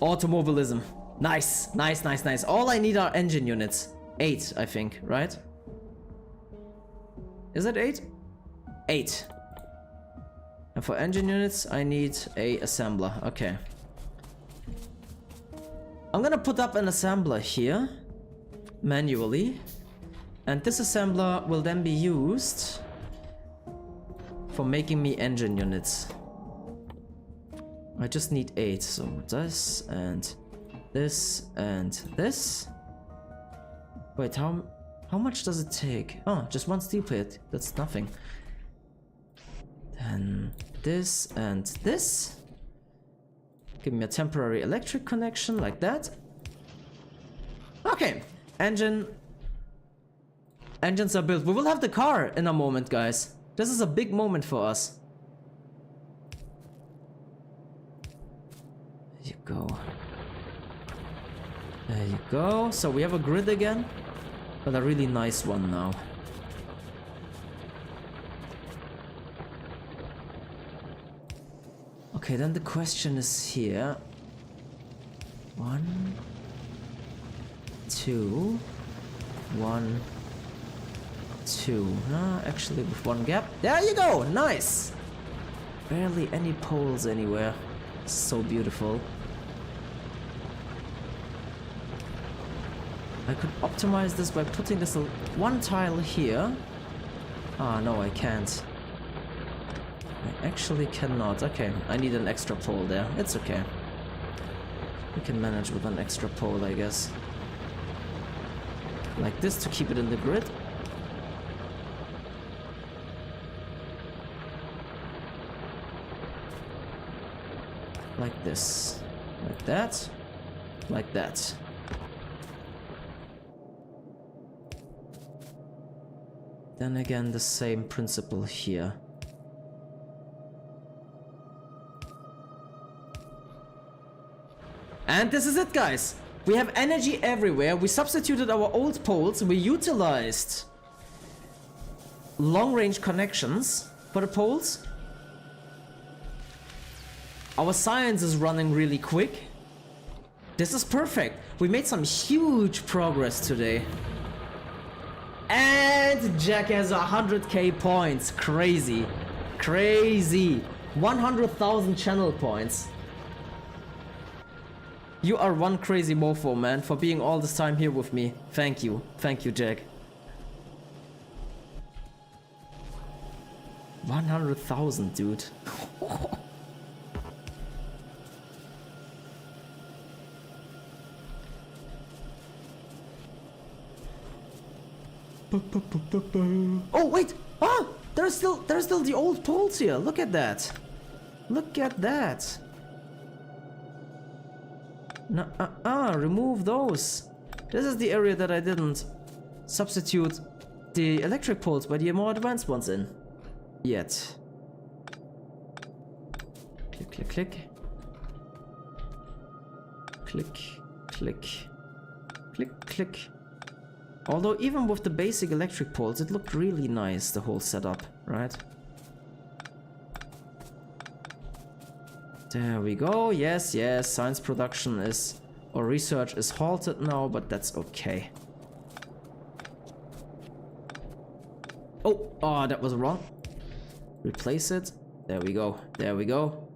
Automobilism. Nice, nice, nice, nice. All I need are engine units. 8, I think, right? Is it 8? 8. And for engine units, I need a assembler. Okay. I'm gonna put up an assembler here, manually. And this assembler will then be used for making me engine units. I just need 8, so this and this and this. Wait, how much does it take? Oh, just 1 steel plate. That's nothing. Then this and this. Give me a temporary electric connection like that. Okay, engines are built. We will have the car in a moment, guys. This is a big moment for us. There you go. There you go. So we have a grid again, but a really nice one now. Okay, then the question is here. 1, 2, 1, 2. Actually with 1 gap. There you go! Nice! Barely any poles anywhere. So beautiful. I could optimize this by putting this 1 tile here. Ah, no, I can't. I actually cannot. Okay, I need an extra pole there. It's okay. We can manage with an extra pole, I guess. Like this to keep it in the grid. Like this. Like that. Like that. Then again, the same principle here. And this is it, guys. We have energy everywhere. We substituted our old poles. We utilized long-range connections for the poles. Our science is running really quick. This is perfect. We made some huge progress today. And Jack has 100k points. Crazy. Crazy. 100,000 channel points. You are one crazy mofo, man, for being all this time here with me. Thank you. Thank you, Jack. 100,000, dude. Oh wait! Ah! There's still the old poles here. Look at that. Look at that. No, remove those. This is the area that I didn't substitute the electric poles by the more advanced ones in yet. Click, click, click. Click, click, click, click. Although even with the basic electric poles, it looked really nice, the whole setup, right? There we go. Yes, yes, science production is, or research is halted now, but that's okay. Oh, that was wrong. Replace it. There we go. There we go.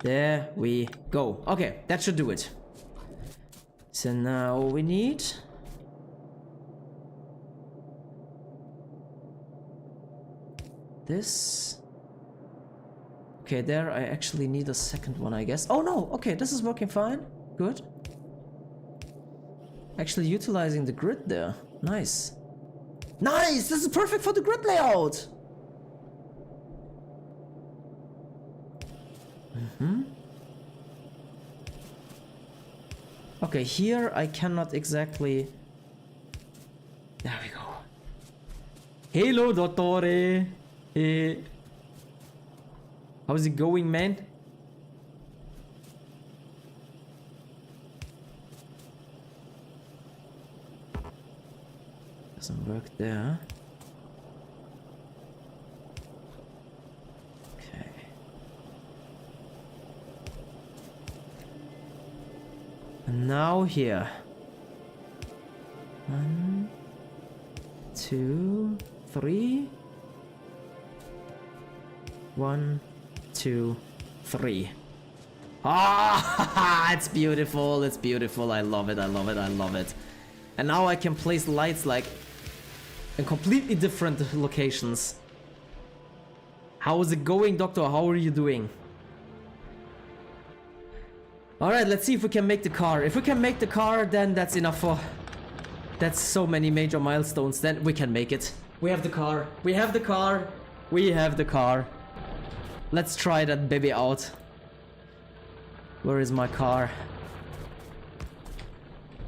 There we go. Okay, that should do it. So now we need... this. Okay, there I actually need a second one, I guess. Oh no, okay, this is working fine. Good. Actually utilizing the grid there. Nice. Nice! This is perfect for the grid layout! Okay, here I cannot exactly... There we go. Hello, Dottore! Hey. How's it going, man? Doesn't work there. Okay. And now here. 1, 2, 3. 1, 2, 3. Ah, it's beautiful, it's beautiful. I love it, I love it, I love it. And now I can place lights like in completely different locations. How is it going, Doctor? How are you doing? Alright, let's see if we can make the car. If we can make the car, then that's enough for... That's so many major milestones. Then we can make it. We have the car. We have the car. We have the car. Let's try that baby out. Where is my car?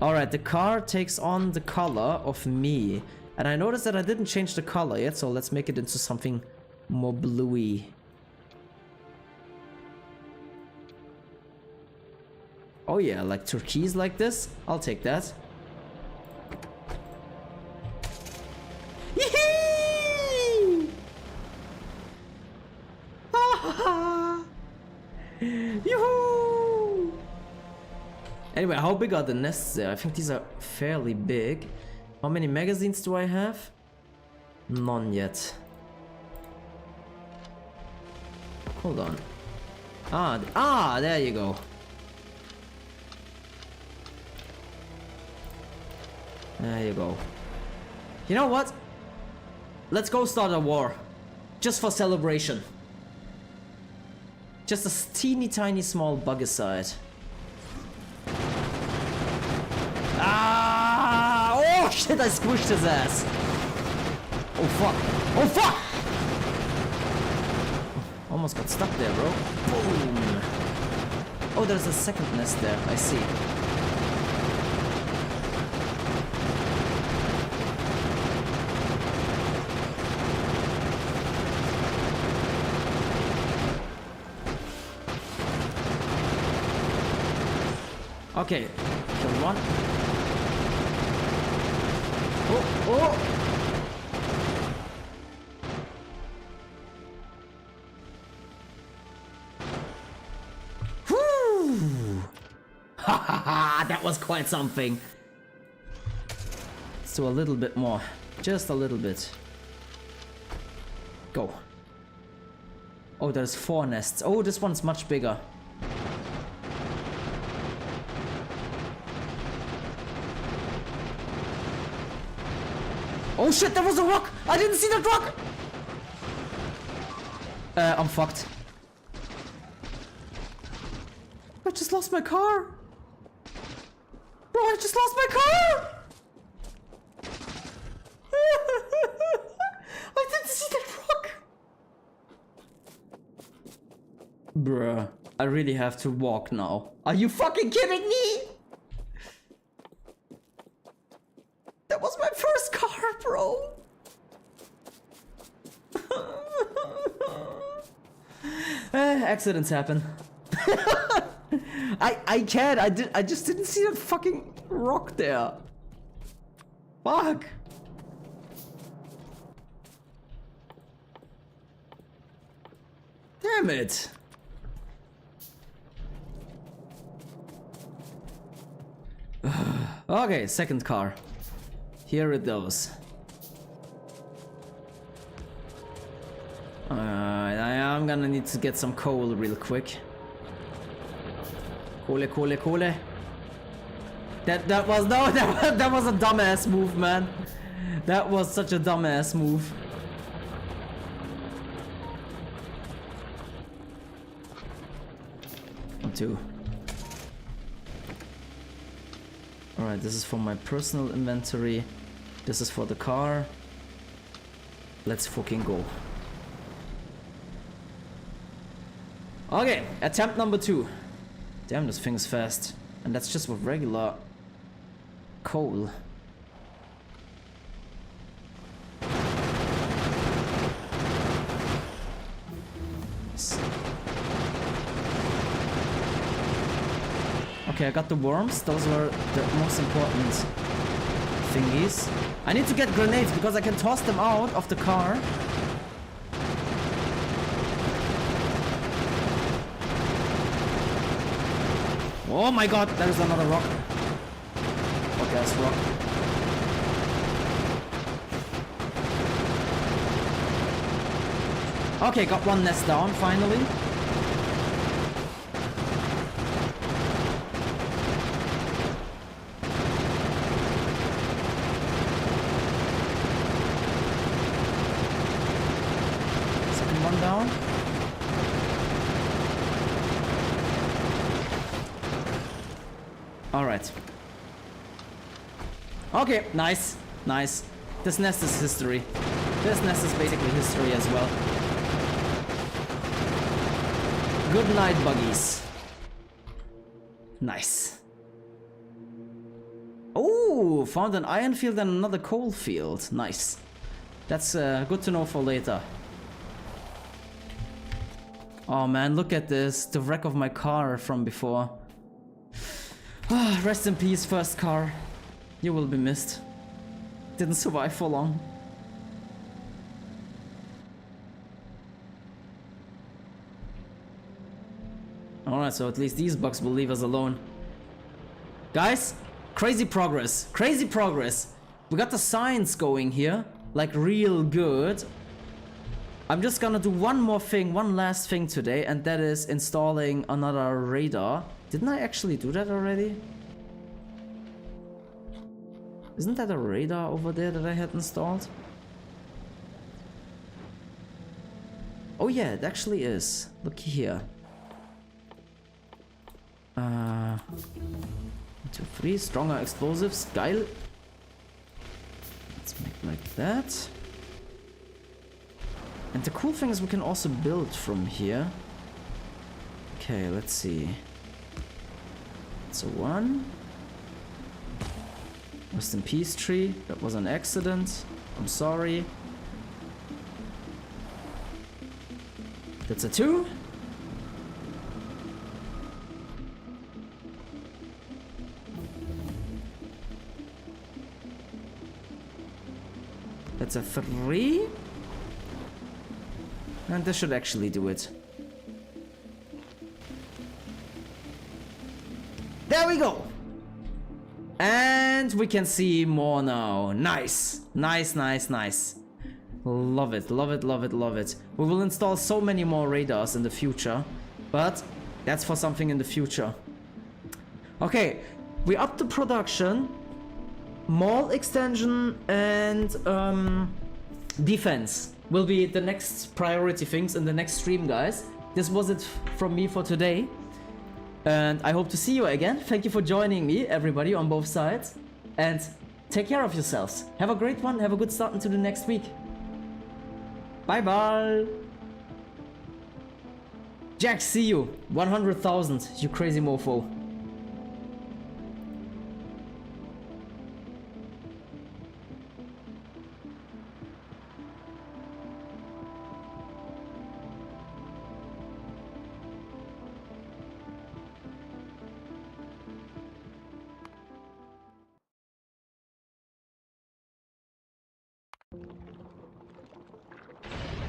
Alright, the car takes on the color of me. And I noticed that I didn't change the color yet, so let's make it into something more bluey. Oh yeah, like turquoise like this? I'll take that. Yee-hee! Yoo-hoo! Anyway, how big are the nests there? I think these are fairly big. How many magazines do I have? None yet. Hold on. There you go. There you go. You know what? Let's go start a war. Just for celebration. Just a teeny tiny small bug aside. Ah! shit, I squished his ass. Oh fuck. Oh fuck! Almost got stuck there, bro. Boom. Oh, there's a second nest there. I see. Okay, kill one. Oh, oh! Whew! Ha ha ha! That was quite something. Let's do a little bit more. Just a little bit. Go. Oh, there's 4 nests. Oh, this one's much bigger. Oh shit, there was a rock! I didn't see that rock! I'm fucked. I just lost my car! Bro, I just lost my car! I didn't see that rock! Bruh, I really have to walk now. Are you fucking kidding me? That was my first car, bro. Accidents happen. I can't. I just didn't see that fucking rock there. Fuck. Damn it. Okay, second car. Here it goes. I'm gonna need to get some coal real quick. Coal, coal, coal. That was no, that was a dumbass move, man. That was such a dumbass move. One, two. Alright, this is for my personal inventory. This is for the car. Let's fucking go. Okay, attempt number 2. Damn, this thing's fast. And that's just with regular coal. Okay, I got the worms. Those were the most important thingies. I need to get grenades because I can toss them out of the car. Oh my god, there's another rock. Okay, that's rock. Okay, got one nest down finally. Second one down. Alright. Okay, nice. Nice. This nest is history. This nest is basically history as well. Good night, buggies. Nice. Oh, found an iron field and another coal field. Nice. That's good to know for later. Oh man, look at this. The wreck of my car from before. Rest in peace, first car. You will be missed. Didn't survive for long. Alright, so at least these bugs will leave us alone. Guys, crazy progress. Crazy progress. We got the science going here. Like real good. I'm just gonna do one more thing, one last thing today, and that is installing another radar. Didn't I actually do that already? Isn't that a radar over there that I had installed? Oh yeah, it actually is. Look here. 1, 2, 3, stronger explosives. Geil. Let's make like that. And the cool thing is we can also build from here. Okay, let's see. It's a 1. Rest in peace tree. That was an accident. I'm sorry. That's a 2. That's a 3. And this should actually do it. There we go! And we can see more now. Nice! Nice, nice, nice. Love it, love it, love it, love it. We will install so many more radars in the future. But that's for something in the future. Okay, we upped the production. Mall extension and defense will be the next priority things in the next stream, guys. This was it from me for today. And I hope to see you again. Thank you for joining me, everybody on both sides. And take care of yourselves. Have a great one. Have a good start into the next week. Bye bye. Jack, see you. 100,000, you crazy mofo.